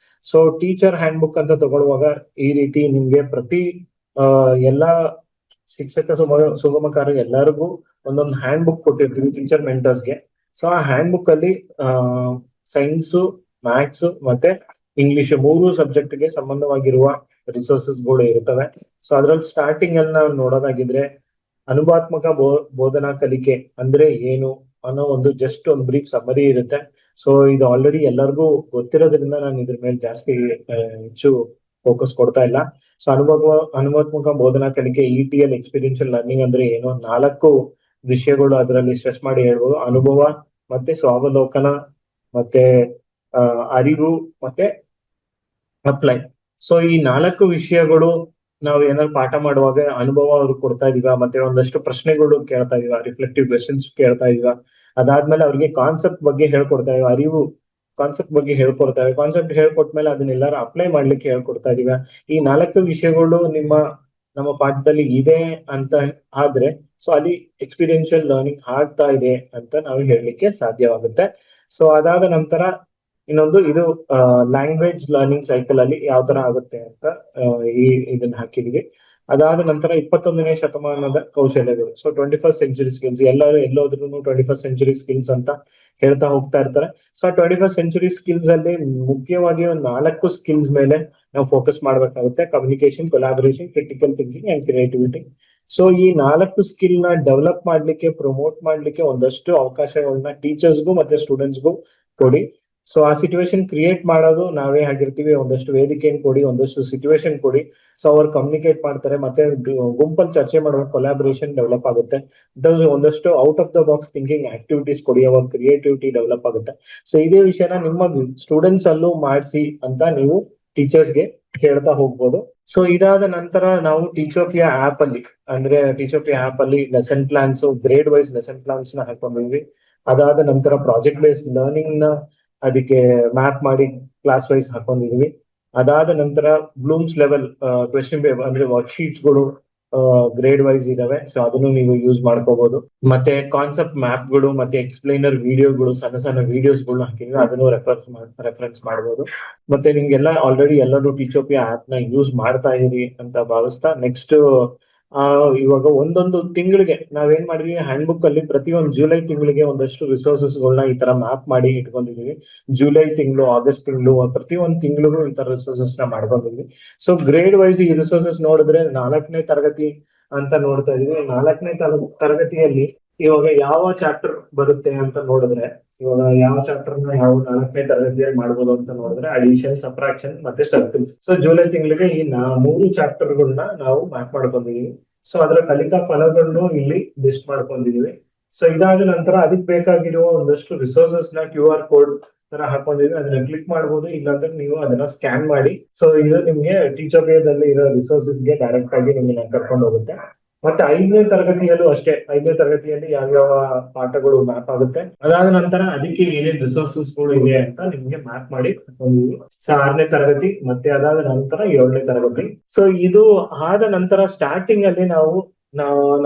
ಸೊ ಟೀಚರ್ ಹ್ಯಾಂಡ್ ಬುಕ್ ಅಂತ ತಗೊಳ್ಳುವಾಗ ಈ ರೀತಿ ನಿಮ್ಗೆ ಪ್ರತಿ ಎಲ್ಲಾ ಶಿಕ್ಷಕ ಸುಗಮಕಾರ ಎಲ್ಲರಿಗೂ ಒಂದೊಂದು ಹ್ಯಾಂಡ್ ಬುಕ್ ಕೊಟ್ಟಿರ್ತೀವಿ ಟೀಚರ್ ಮೆಂಟರ್ಸ್ಗೆ. ಸೊ ಆ ಹ್ಯಾಂಡ್ ಬುಕ್ ಅಲ್ಲಿ ಸೈನ್ಸ್, ಮ್ಯಾಥ್ಸ್ ಮತ್ತೆ ಇಂಗ್ಲಿಷ್ 3 ಸಬ್ಜೆಕ್ಟ್ಗೆ ಸಂಬಂಧವಾಗಿರುವ ರಿಸೋರ್ಸಸ್ ಗಳು ಇರ್ತವೆ. ಸೊ ಅದ್ರಲ್ಲಿ ಸ್ಟಾರ್ಟಿಂಗ್ ಅಲ್ಲಿ ನಾವು ನೋಡೋದಾಗಿದ್ರೆ ಅನುಭಾತ್ಮಕ ಬೋಧನಾ ಕಲಿಕೆ ಅಂದ್ರೆ ಏನು ಅನ್ನೋ ಒಂದು ಜಸ್ಟ್ ಒಂದು ಬ್ರೀಫ್ ಸಮರಿ ಇರುತ್ತೆ. ಸೊ ಇದು ಆಲ್ರೆಡಿ ಎಲ್ಲರಿಗೂ ಗೊತ್ತಿರೋದ್ರಿಂದ ನಾನು ಇದ್ರ ಮೇಲೆ ಜಾಸ್ತಿ ಹೆಚ್ಚು ಫೋಕಸ್ ಕೊಡ್ತಾ ಇಲ್ಲ. ಸೊ ಅನುಭವಾತ್ಮಕ ಬೋಧನಾ ಕಲಿಕೆ ETL ಎಕ್ಸ್ಪೀರಿಯನ್ಷಿಯಲ್ ಲರ್ನಿಂಗ್ ಅಂದ್ರೆ ಏನು, 4 ವಿಷಯಗಳು ಅದರಲ್ಲಿ ಸ್ಟ್ರೆಸ್ ಮಾಡಿ ಹೇಳ್ಬೋದು. ಅನುಭವ ಮತ್ತೆ ಸ್ವಾವಲೋಕನ ಮತ್ತೆ ಅರಿವು ಮತ್ತೆ ಅಪ್ಲೈ. ಸೊ ಈ 4 ವಿಷಯಗಳು ನಾವು ಏನಾದ್ರು ಪಾಠ ಮಾಡುವಾಗ ಅನುಭವ ಅವ್ರು ಕೊಡ್ತಾ ಇದೀವ, ಮತ್ತೆ ಒಂದಷ್ಟು ಪ್ರಶ್ನೆಗಳು ಕೇಳ್ತಾ ಇದೀವ, ರಿಫ್ಲೆಕ್ಟಿವ್ ಕ್ವೆಶನ್ಸ್ ಕೇಳ್ತಾ ಇದೀವ. ಅದಾದ್ಮೇಲೆ ಅವ್ರಿಗೆ ಕಾನ್ಸೆಪ್ಟ್ ಬಗ್ಗೆ ಹೇಳ್ಕೊಡ್ತಾ ಇದೀವ, ಅರಿವು ಕಾನ್ಸೆಪ್ಟ್ ಬಗ್ಗೆ ಹೇಳ್ಕೊಡ್ತಾರೆ. ಕಾನ್ಸೆಪ್ಟ್ ಹೇಳ್ಕೊಟ್ಮೇಲೆ ಅದನ್ನೆಲ್ಲರೂ ಅಪ್ಲೈ ಮಾಡ್ಲಿಕ್ಕೆ ಹೇಳ್ಕೊಡ್ತಾ ಇದೀವ. ಈ 4 ವಿಷಯಗಳು ನಮ್ಮ ಪಾಠದಲ್ಲಿ ಇದೆ ಅಂತ ಆದ್ರೆ ಸೊ ಅಲ್ಲಿ ಎಕ್ಸ್ಪೀರಿಯನ್ಷಿಯಲ್ ಲರ್ನಿಂಗ್ ಆಗ್ತಾ ಇದೆ ಅಂತ ನಾವು ಹೇಳಲಿಕ್ಕೆ ಸಾಧ್ಯವಾಗುತ್ತೆ. ಸೊ ಅದಾದ ನಂತರ ಇನ್ನೊಂದು ಇದು ಲ್ಯಾಂಗ್ವೇಜ್ ಲರ್ನಿಂಗ್ ಸೈಕಲ್ ಅಲ್ಲಿ ಯಾವ ತರ ಆಗುತ್ತೆ ಅಂತ ಇದನ್ನ ಹಾಕಿದೀವಿ. ಅದಾದ ನಂತರ 21ನೇ ಶತಮಾನದ ಕೌಶಲ್ಯಗಳು. ಸೊ 21st ಸೆಂಚುರಿ ಸ್ಕಿಲ್ಸ್, ಎಲ್ಲೋದ್ರೂ 21st ಸೆಂಚುರಿ ಸ್ಕಿಲ್ಸ್ ಅಂತ ಹೇಳ್ತಾ ಹೋಗ್ತಾ ಇರ್ತಾರೆ. ಸೊ 21st ಸೆಂಚುರಿ ಸ್ಕಿಲ್ಸ್ ಅಲ್ಲಿ ಮುಖ್ಯವಾಗಿ ಒಂದು 4 ಸ್ಕಿಲ್ಸ್ ಮೇಲೆ ನಾವು ಫೋಕಸ್ ಮಾಡ್ಬೇಕಾಗುತ್ತೆ: communication, collaboration, critical thinking and creativity. So ಈ 4 ಸ್ಕಿಲ್ ನ ಡೆವಲಪ್ ಮಾಡ್ಲಿಕ್ಕೆ, ಪ್ರಮೋಟ್ ಮಾಡ್ಲಿಕ್ಕೆ ಒಂದಷ್ಟು ಅವಕಾಶಗಳನ್ನ ಟೀಚರ್ಸ್ಗೂ ಮತ್ತೆ ಸ್ಟೂಡೆಂಟ್ಸ್ಗೂ ಕೊಡಿ. ಸೊ ಆ ಸಿಚುವೇಶನ್ ಕ್ರಿಯೇಟ್ ಮಾಡೋದು ನಾವೇ ಆಗಿರ್ತೀವಿ. ಒಂದಷ್ಟು ವೇದಿಕೆಯನ್ನು ಕೊಡಿ, ಒಂದಷ್ಟು ಸಿಚುವೇಶನ್ ಕೊಡಿ. ಸೊ ಅವ್ರು ಕಮ್ಯುನಿಕೇಟ್ ಮಾಡ್ತಾರೆ, ಮತ್ತೆ ಗುಂಪಲ್ಲಿ ಚರ್ಚೆ ಮಾಡುವ ಕೊಲಾಬರೇಷನ್ ಡೆವಲಪ್ ಆಗುತ್ತೆ. ಒಂದಷ್ಟು out of the box thinking activities ಕೊಡಿ, ಅವಾಗ ಕ್ರಿಯೇಟಿವಿಟಿ ಡೆವಲಪ್ ಆಗುತ್ತೆ. ಸೊ ಇದೇ ವಿಷಯನ ನಿಮ್ಮ ಸ್ಟೂಡೆಂಟ್ಸ್ ಅಲ್ಲೂ ಮಾಡಿಸಿ ಅಂತ ನೀವು ಟೀಚರ್ಸ್ಗೆ ಹೇಳ್ತಾ ಹೋಗ್ಬೋದು. ಸೊ ಇದಾದ ನಂತರ ನಾವು ಟೀಚೋಪಿಯಾ ಆಪ್ ಅಲ್ಲಿ lesson plans, grade wise lesson plans ನ ಹಾಕೊಂಡಿದ್ವಿ. ಅದಾದ ನಂತರ ಪ್ರಾಜೆಕ್ಟ್ ಬೇಸ್ಡ್ ಲರ್ನಿಂಗ್ ನ ಅದಕ್ಕೆ ಮ್ಯಾಪ್ ಮಾಡಿ ಕ್ಲಾಸ್ ವೈಸ್ ಹಾಕೊಂಡಿದೀವಿ. ಅದಾದ ನಂತರ ಬ್ಲೂಮ್ಸ್ ಲೆವೆಲ್ ಕ್ವೆಶ್ಚನ್ ಅಂದ್ರೆ ವರ್ಕ್ ಶೀಟ್ಸ್ ಗಳು ಗ್ರೇಡ್ ವೈಸ್ ಇದಾವೆ. ಸೊ ಅದನ್ನು ನೀವು ಯೂಸ್ ಮಾಡ್ಕೋಬಹುದು. ಮತ್ತೆ ಕಾನ್ಸೆಪ್ಟ್ ಮ್ಯಾಪ್ ಗಳು ಮತ್ತೆ ಎಕ್ಸ್ಪ್ಲೈನರ್ ವಿಡಿಯೋಗಳು, ಸಣ್ಣ ಸಣ್ಣ ವಿಡಿಯೋಸ್ ಗಳು ಹಾಕಿದ್ರೆ ಅದನ್ನು ರೆಫರೆನ್ಸ್ ಮಾಡಬಹುದು. ಮತ್ತೆ ನಿಮ್ಗೆಲ್ಲ ಆಲ್ರೆಡಿ ಎಲ್ಲರೂ ಟೀಚೋಪಿಯಾ ಆಪ್ ನ ಯೂಸ್ ಮಾಡ್ತಾ ಇದೀರಿ ಅಂತ ಭಾವಿಸ್ತಾ ನೆಕ್ಸ್ಟ್ ಇವಾಗ ಒಂದೊಂದು ತಿಂಗಳಿಗೆ ನಾವೇನ್ ಮಾಡಿದ್ವಿ, ಹ್ಯಾಂಡ್ ಬುಕ್ ಅಲ್ಲಿ ಪ್ರತಿಯೊಂದು ಜುಲೈ ತಿಂಗಳಿಗೆ ಒಂದಷ್ಟು ರಿಸೋರ್ಸಸ್ ಗಳನ್ನ ಈ ತರ ಮ್ಯಾಪ್ ಮಾಡಿ ಇಟ್ಕೊಂಡಿದೀವಿ. ಜುಲೈ ತಿಂಗಳು, ಆಗಸ್ಟ್ ತಿಂಗಳು, ಪ್ರತಿಯೊಂದು ತಿಂಗಳಿಗೂ ಈ ತರ ರಿಸೋರ್ಸಸ್ ನ ಮಾಡ್ಕೊಂಡಿದ್ವಿ. ಸೊ ಗ್ರೇಡ್ ವೈಸ್ ಈ ರಿಸೋರ್ಸಸ್ ನೋಡಿದ್ರೆ 4ನೇ ತರಗತಿ ಅಂತ ನೋಡ್ತಾ ಇದೀವಿ. 4ನೇ ತರಗತಿಯಲ್ಲಿ ಇವಾಗ ಯಾವ ಚಾಪ್ಟರ್ ಬರುತ್ತೆ ಅಂತ ನೋಡಿದ್ರೆ, ಇವಾಗ ಯಾವ ಚಾಪ್ಟರ್ ನ ಯಾವ 4ನೇ ತರಗತಿಯಲ್ಲಿ ಮಾಡ್ಬೋದು ಅಂತ ನೋಡಿದ್ರೆ ಅಡಿಷನ್, ಸಬ್ಟ್ರಾಕ್ಷನ್ ಮತ್ತೆ ಸರ್ಕಲ್ಸ್. ಸೊ ಜುಲೈ ತಿಂಗಳಿಗೆ ಈ 3 ಚಾಪ್ಟರ್ ಗಳನ್ನ ನಾವು ಮ್ಯಾಪ್ ಮಾಡ್ಕೊಂಡಿದೀವಿ. ಸೊ ಅದರ ಕಲಿಕಾ ಫಲಗಳನ್ನು ಇಲ್ಲಿ ಲಿಸ್ಟ್ ಮಾಡ್ಕೊಂಡಿದೀವಿ. ಸೊ ಇದಾದ ನಂತರ ಅದಕ್ಕೆ ಬೇಕಾಗಿರುವ ಒಂದಷ್ಟು ರಿಸೋರ್ಸಸ್ ನ QR ಕೋಡ್ ತರ ಹಾಕೊಂಡಿದೀವಿ. ಅದನ್ನ ಕ್ಲಿಕ್ ಮಾಡಬಹುದು, ಇಲ್ಲಾಂದ್ರೆ ನೀವು ಅದನ್ನ ಸ್ಕ್ಯಾನ್ ಮಾಡಿ. ಸೊ ಇದು ನಿಮ್ಗೆ ಟೀಚರ್ ದಲ್ಲಿ ಇರೋ ರಿಸೋರ್ಸಸ್ ಗೆ ಡೈರೆಕ್ಟ್ ಆಗಿ ನಿಮ್ಮನ್ನ ಕರ್ಕೊಂಡು ಹೋಗುತ್ತೆ. ಮತ್ತೆ 5ನೇ ತರಗತಿಯಲ್ಲೂ ಅಷ್ಟೇ, 5ನೇ ತರಗತಿಯಲ್ಲಿ ಯಾವ್ಯಾವ ಪಾಠಗಳು ಮ್ಯಾಪ್ ಆಗುತ್ತೆ, ಅದಾದ ನಂತರ ಅದಕ್ಕೆ ಏನೇನ್ ರಿಸೋರ್ಸಸ್ ಗಳು ಇದೆ ಅಂತ ನಿಮ್ಗೆ ಮ್ಯಾಪ್ ಮಾಡಿ ಹಾಕೊಂಡಿದೀವಿ. ಸೊ 6ನೇ ತರಗತಿ ಮತ್ತೆ ಅದಾದ ನಂತರ 7ನೇ ತರಗತಿ. ಸೊ ಇದು ಆದ ನಂತರ ಸ್ಟಾರ್ಟಿಂಗ್ ಅಲ್ಲಿ ನಾವು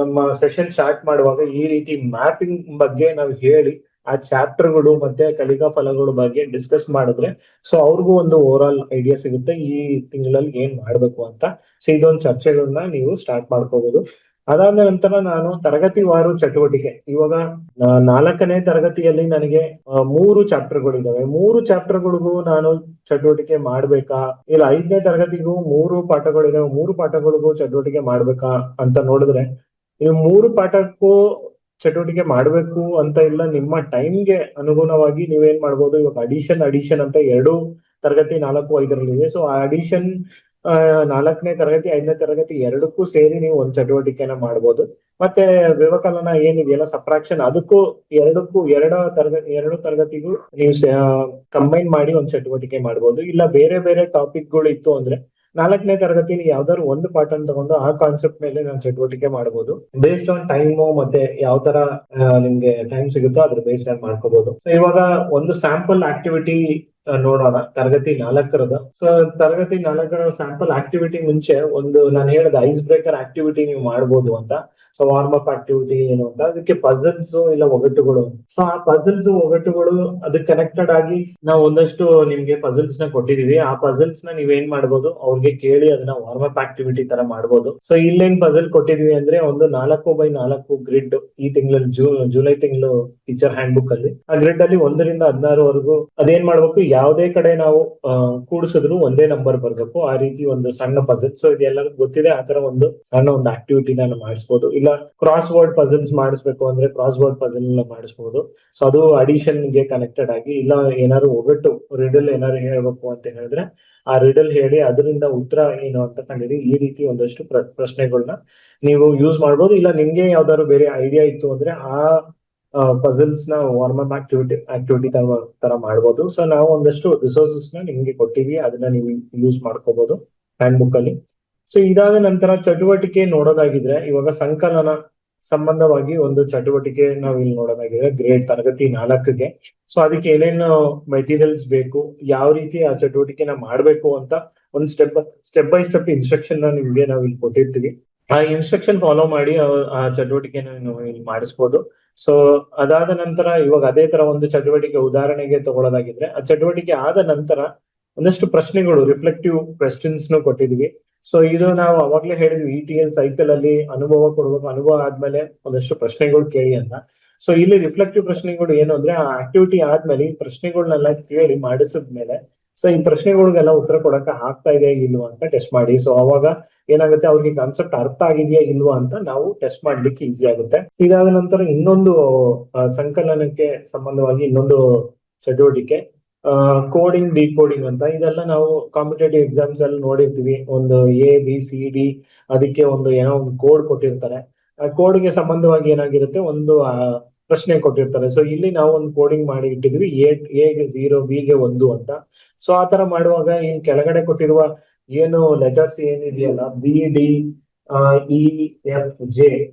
ನಮ್ಮ ಸೆಷನ್ ಸ್ಟಾರ್ಟ್ ಮಾಡುವಾಗ ಈ ರೀತಿ ಮ್ಯಾಪಿಂಗ್ ಬಗ್ಗೆ ನಾವು ಹೇಳಿ ಆ ಚಾಪ್ಟರ್ಗಳು ಮತ್ತೆ ಕಲಿಕಾ ಫಲಗಳ ಬಗ್ಗೆ ಡಿಸ್ಕಸ್ ಮಾಡಿದ್ರೆ ಸೊ ಅವ್ರಿಗೂ ಒಂದು ಓವರ್ ಆಲ್ ಐಡಿಯಾ ಸಿಗುತ್ತೆ ಈ ತಿಂಗಳಲ್ಲಿ ಏನ್ ಮಾಡ್ಬೇಕು ಅಂತ. ಸೊ ಇದೊಂದು ಚರ್ಚೆಗಳನ್ನ ನೀವು ಸ್ಟಾರ್ಟ್ ಮಾಡ್ಕೋಬಹುದು. ಅದಾದ ನಂತರ ನಾನು ತರಗತಿವಾರು ಚಟುವಟಿಕೆ, ಇವಾಗ 4ನೇ ತರಗತಿಯಲ್ಲಿ ನನಗೆ 3 ಚಾಪ್ಟರ್ಗಳಿದಾವೆ. 3 ಚಾಪ್ಟರ್ಗಳಿಗೂ ನಾನು ಚಟುವಟಿಕೆ ಮಾಡ್ಬೇಕಾ, ಇಲ್ಲ 5ನೇ ತರಗತಿಗೂ 3 ಪಾಠಗಳಿದಾವೆ, 3 ಪಾಠಗಳಿಗೂ ಚಟುವಟಿಕೆ ಮಾಡ್ಬೇಕಾ ಅಂತ ನೋಡಿದ್ರೆ, ನೀವು 3 ಪಾಠಕ್ಕೂ ಚಟುವಟಿಕೆ ಮಾಡ್ಬೇಕು ಅಂತ ಇಲ್ಲ. ನಿಮ್ಮ ಟೈಮ್ಗೆ ಅನುಗುಣವಾಗಿ ನೀವೇನ್ ಮಾಡ್ಬೋದು, ಇವಾಗ ಅಡಿಷನ್ ಅಂತ 2 ತರಗತಿ 4, 5ರಲ್ಲಿ ಇದೆ. ಸೊ ಆ ಅಡಿಷನ್ 4ನೇ ತರಗತಿ 5ನೇ ತರಗತಿ ಎರಡಕ್ಕೂ ಸೇರಿ ನೀವು ಒಂದ್ ಚಟುವಟಿಕೆನ ಮಾಡ್ಬೋದು. ಮತ್ತೆ ವ್ಯವಕಲನ ಏನಿದೆಯಲ್ಲ, ಸಬ್ಟ್ರಾಕ್ಷನ್, ಅದಕ್ಕೂ ಎರಡು ತರಗತಿಗೂ ನೀವು ಕಂಬೈನ್ ಮಾಡಿ ಒಂದ್ ಚಟುವಟಿಕೆ ಮಾಡ್ಬೋದು. ಇಲ್ಲ ಬೇರೆ ಬೇರೆ ಟಾಪಿಕ್ಗಳು ಇತ್ತು ಅಂದ್ರೆ 4ನೇ ತರಗತಿಲಿ ಯಾವ್ದಾದ್ರು ಒಂದು ಪಾಠನ ತಗೊಂಡು ಆ ಕಾನ್ಸೆಪ್ಟ್ ಮೇಲೆ ನಾವು ಚಟುವಟಿಕೆ ಮಾಡಬಹುದು. ಬೇಸ್ಡ್ ಆನ್ ಟೈಮು ಮತ್ತೆ ಯಾವ ತರ ನಿಮ್ಗೆ ಟೈಮ್ ಸಿಗುತ್ತೋ ಅದ್ರ ಬೇಸ್ಡ್ ಆನ್ ಮಾಡ್ಕೋಬಹುದು. ಸೊ ಇವಾಗ ಒಂದು ಸ್ಯಾಂಪಲ್ ಆಕ್ಟಿವಿಟಿ ನೋಡೋಣ ತರಗತಿ 4ರದ. ಸೊ ತರಗತಿ 4ರ ಸ್ಯಾಂಪಲ್ ಆಕ್ಟಿವಿಟಿ ಮುಂಚೆ ನಾನು ಹೇಳಿದ ಐಸ್ ಬ್ರೇಕರ್ ಆಕ್ಟಿವಿಟಿ ನೀವು ಮಾಡ್ಬೋದು ಅಂತ. ಸೊ ವಾರ್ಮ್ ಅಪ್ ಆಕ್ಟಿವಿಟಿ ಏನು ಅಂತ, ಅದಕ್ಕೆ ಪಜಲ್ಸ್ ಇಲ್ಲ ಒಗಟುಗಳು. ಸೊ ಆ ಪಜಲ್ಸ್ ಒಗಟುಗಳು ಅದಕ್ಕೆ ಕನೆಕ್ಟೆಡ್ ಆಗಿ ನಾವು ಒಂದಷ್ಟು ನಿಮ್ಗೆ ಪಜಲ್ಸ್ ನ ಕೊಟ್ಟಿದೀವಿ. ಆ ಪಜಲ್ಸ್ ನ ನೀವೇನ್ ಮಾಡ್ಬೋದು, ಅವ್ರಿಗೆ ಕೇಳಿ ಅದನ್ನ ವಾರ್ಮ್ ಅಪ್ ಆಕ್ಟಿವಿಟಿ ತರ ಮಾಡ್ಬೋದು. ಸೊ ಇಲ್ಲೇನ್ ಪಜಲ್ ಕೊಟ್ಟಿದೀವಿ ಅಂದ್ರೆ ಒಂದು 4x4 ಗ್ರಿಡ್ ಈ ತಿಂಗಳಲ್ಲಿ ಜುಲೈ ತಿಂಗಳು ಟೀಚರ್ ಹ್ಯಾಂಡ್ ಬುಕ್ ಅಲ್ಲಿ ಆ ಗ್ರಿಡ್ ಅಲ್ಲಿ 1ರಿಂದ 16ವರೆಗೂ ಅದೇನ್ ಮಾಡ್ಬೇಕು, ಯಾವುದೇ ಕಡೆ ನಾವು ಕೂಡಿಸಿದ್ರು ಒಂದೇ ನಂಬರ್ ಬರ್ಬೇಕು, ಆ ರೀತಿ ಒಂದು ಸಣ್ಣ ಪಜಲ್. ಸೊ ಇದೆಲ್ಲರಿಗೂ ಗೊತ್ತಿದೆ, ಆತರ ಒಂದು ಸಣ್ಣ ಒಂದು ಆಕ್ಟಿವಿಟಿ ನಾನು ಮಾಡಿಸ್ಬೋದು. ಇಲ್ಲ ಕ್ರಾಸ್ ವರ್ಡ್ ಪಜಲ್ಸ್ ಮಾಡಿಸ್ಬೇಕು ಅಂದ್ರೆ ಕ್ರಾಸ್ ವರ್ಡ್ ಪಜಲ್ ಮಾಡಿಸ್ಬೋದು. ಸೊ ಅದು ಅಡಿಷನ್ ಗೆ ಕನೆಕ್ಟೆಡ್ ಆಗಿ, ಇಲ್ಲ ಏನಾದ್ರು ಒಗಟು ರಿಡಲ್ ಏನಾದ್ರು ಹೇಳ್ಬೇಕು ಅಂತ ಹೇಳಿದ್ರೆ ಆ ರಿಡಲ್ ಹೇಳಿ ಅದರಿಂದ ಉತ್ತರ ಏನು ಅಂತ ಕಂಡಿಡಿ. ಈ ರೀತಿ ಒಂದಷ್ಟು ಪ್ರಶ್ನೆಗಳನ್ನ ನೀವು ಯೂಸ್ ಮಾಡ್ಬೋದು. ಇಲ್ಲ ನಿಮ್ಗೆ ಯಾವ್ದಾದ್ರು ಬೇರೆ ಐಡಿಯಾ ಇತ್ತು ಅಂದ್ರೆ ಆ ಪಜಲ್ಸ್ ನ ವಾರ್ಮ್ ಅಪ್ ಆಕ್ಟಿವಿಟಿ ತರ ಮಾಡ್ಬೋದು. ಸೊ ನಾವು ಒಂದಷ್ಟು ರಿಸೋರ್ಸಸ್ ನ ನಿಮ್ಗೆ ಕೊಟ್ಟಿವಿ, ಅದನ್ನ ನೀವು ಯೂಸ್ ಮಾಡ್ಕೋಬಹುದು ಹ್ಯಾಂಡ್ ಬುಕ್ ಅಲ್ಲಿ. ಸೊ ಇದಾದ ನಂತರ ಚಟುವಟಿಕೆ ನೋಡೋದಾಗಿದ್ರೆ, ಇವಾಗ ಸಂಕಲನ ಸಂಬಂಧವಾಗಿ ಒಂದು ಚಟುವಟಿಕೆ ನಾವು ಇಲ್ಲಿ ನೋಡೋದಾಗಿದೆ ಗ್ರೇಡ್ ತರಗತಿ 4ಗೆ. ಸೊ ಅದಕ್ಕೆ ಏನೇನು ಮೆಟೀರಿಯಲ್ಸ್ ಬೇಕು, ಯಾವ ರೀತಿ ಆ ಚಟುವಟಿಕೆನ ಮಾಡ್ಬೇಕು ಅಂತ ಒಂದು ಸ್ಟೆಪ್ ಬೈ ಸ್ಟೆಪ್ ಇನ್ಸ್ಟ್ರಕ್ಷನ್ ನಿಮ್ಗೆ ನಾವು ಇಲ್ಲಿ ಕೊಟ್ಟಿರ್ತೀವಿ. ಆ ಇನ್ಸ್ಟ್ರಕ್ಷನ್ ಫಾಲೋ ಮಾಡಿ ಆ ಚಟುವಟಿಕೆನ ನಾವು ಇಲ್ಲಿ ಮಾಡಿಸ್ಬೋದು. ಸೊ ಅದಾದ ನಂತರ ಇವಾಗ ಅದೇ ತರ ಒಂದು ಚಟುವಟಿಕೆ ಉದಾಹರಣೆಗೆ ತಗೊಳ್ಳೋದಾಗಿದ್ರೆ, ಆ ಚಟುವಟಿಕೆ ಆದ ನಂತರ ಒಂದಷ್ಟು ಪ್ರಶ್ನೆಗಳು, ರಿಫ್ಲೆಕ್ಟಿವ್ ಕ್ವೆಶ್ಚನ್ಸ್ ಕೊಟ್ಟಿದೀವಿ. ಸೊ ಇದು ನಾವು ಅವಾಗ್ಲೇ ಹೇಳಿದ್ವಿ ETL ಸೈಕಲ್ ಅಲ್ಲಿ ಅನುಭವ ಕೊಡ್ಬೇಕು, ಅನುಭವ ಆದ್ಮೇಲೆ ಒಂದಷ್ಟು ಪ್ರಶ್ನೆಗಳು ಕೇಳಿ ಅಂತ. ಸೊ ಇಲ್ಲಿ ರಿಫ್ಲೆಕ್ಟಿವ್ ಪ್ರಶ್ನೆಗಳು ಏನು ಅಂದ್ರೆ, ಆ ಆಕ್ಟಿವಿಟಿ ಆದ್ಮೇಲೆ ಈ ಪ್ರಶ್ನೆಗಳನ್ನೆಲ್ಲ ಕೇಳಿ ಮಾಡಿಸಿದ್ಮೇಲೆ ಸೊ ಈ ಪ್ರಶ್ನೆಗಳಿಗೆಲ್ಲ ಉತ್ತರ ಕೊಡಕ ಆಗ್ತಾ ಇದೆ ಇಲ್ವಾ ಅಂತ ಟೆಸ್ಟ್ ಮಾಡಿ. ಸೊ ಅವಾಗ ಏನಾಗುತ್ತೆ, ಅವ್ರಿಗೆ ಕಾನ್ಸೆಪ್ಟ್ ಅರ್ಥ ಆಗಿದೆಯಾ ಇಲ್ವಾ ಅಂತ ನಾವು ಟೆಸ್ಟ್ ಮಾಡ್ಲಿಕ್ಕೆ ಈಸಿ ಆಗುತ್ತೆ. ಇದಾದ ನಂತರ ಇನ್ನೊಂದು ಸಂಕಲನಕ್ಕೆ ಸಂಬಂಧವಾಗಿ ಇನ್ನೊಂದು ಚಟುವಟಿಕೆ ಕೋಡಿಂಗ್, ಡಿಕೋಡಿಂಗ್ ಅಂತ. ಇದೆಲ್ಲ ನಾವು ಕಾಂಪಿಟೇಟಿವ್ ಎಕ್ಸಾಮ್ಸ್ ಅಲ್ಲಿ ನೋಡಿರ್ತೀವಿ. ಒಂದು ABCD ಅದಕ್ಕೆ ಏನೋ ಒಂದು ಕೋಡ್ ಕೊಟ್ಟಿರ್ತಾರೆ. ಆ ಕೋಡ್ಗೆ ಸಂಬಂಧವಾಗಿ ಏನಾಗಿರುತ್ತೆ, ಒಂದು ಪ್ರಶ್ನೆ ಕೊಟ್ಟಿರ್ತಾರೆ. ಸೊ ಇಲ್ಲಿ ನಾವು ಒಂದು ಕೋಡಿಂಗ್ ಮಾಡಿ ಇಟ್ಟಿದ್ವಿ, A ಗೆ 0, B ಗೆ 1 ಅಂತ. ಸೊ ಆತರ ಮಾಡುವಾಗ ಈ ಕೆಳಗಡೆ ಕೊಟ್ಟಿರುವ ಏನು ಲೆಟರ್ಸ್ ಏನಿದೆಯಲ್ಲ BDEFJ,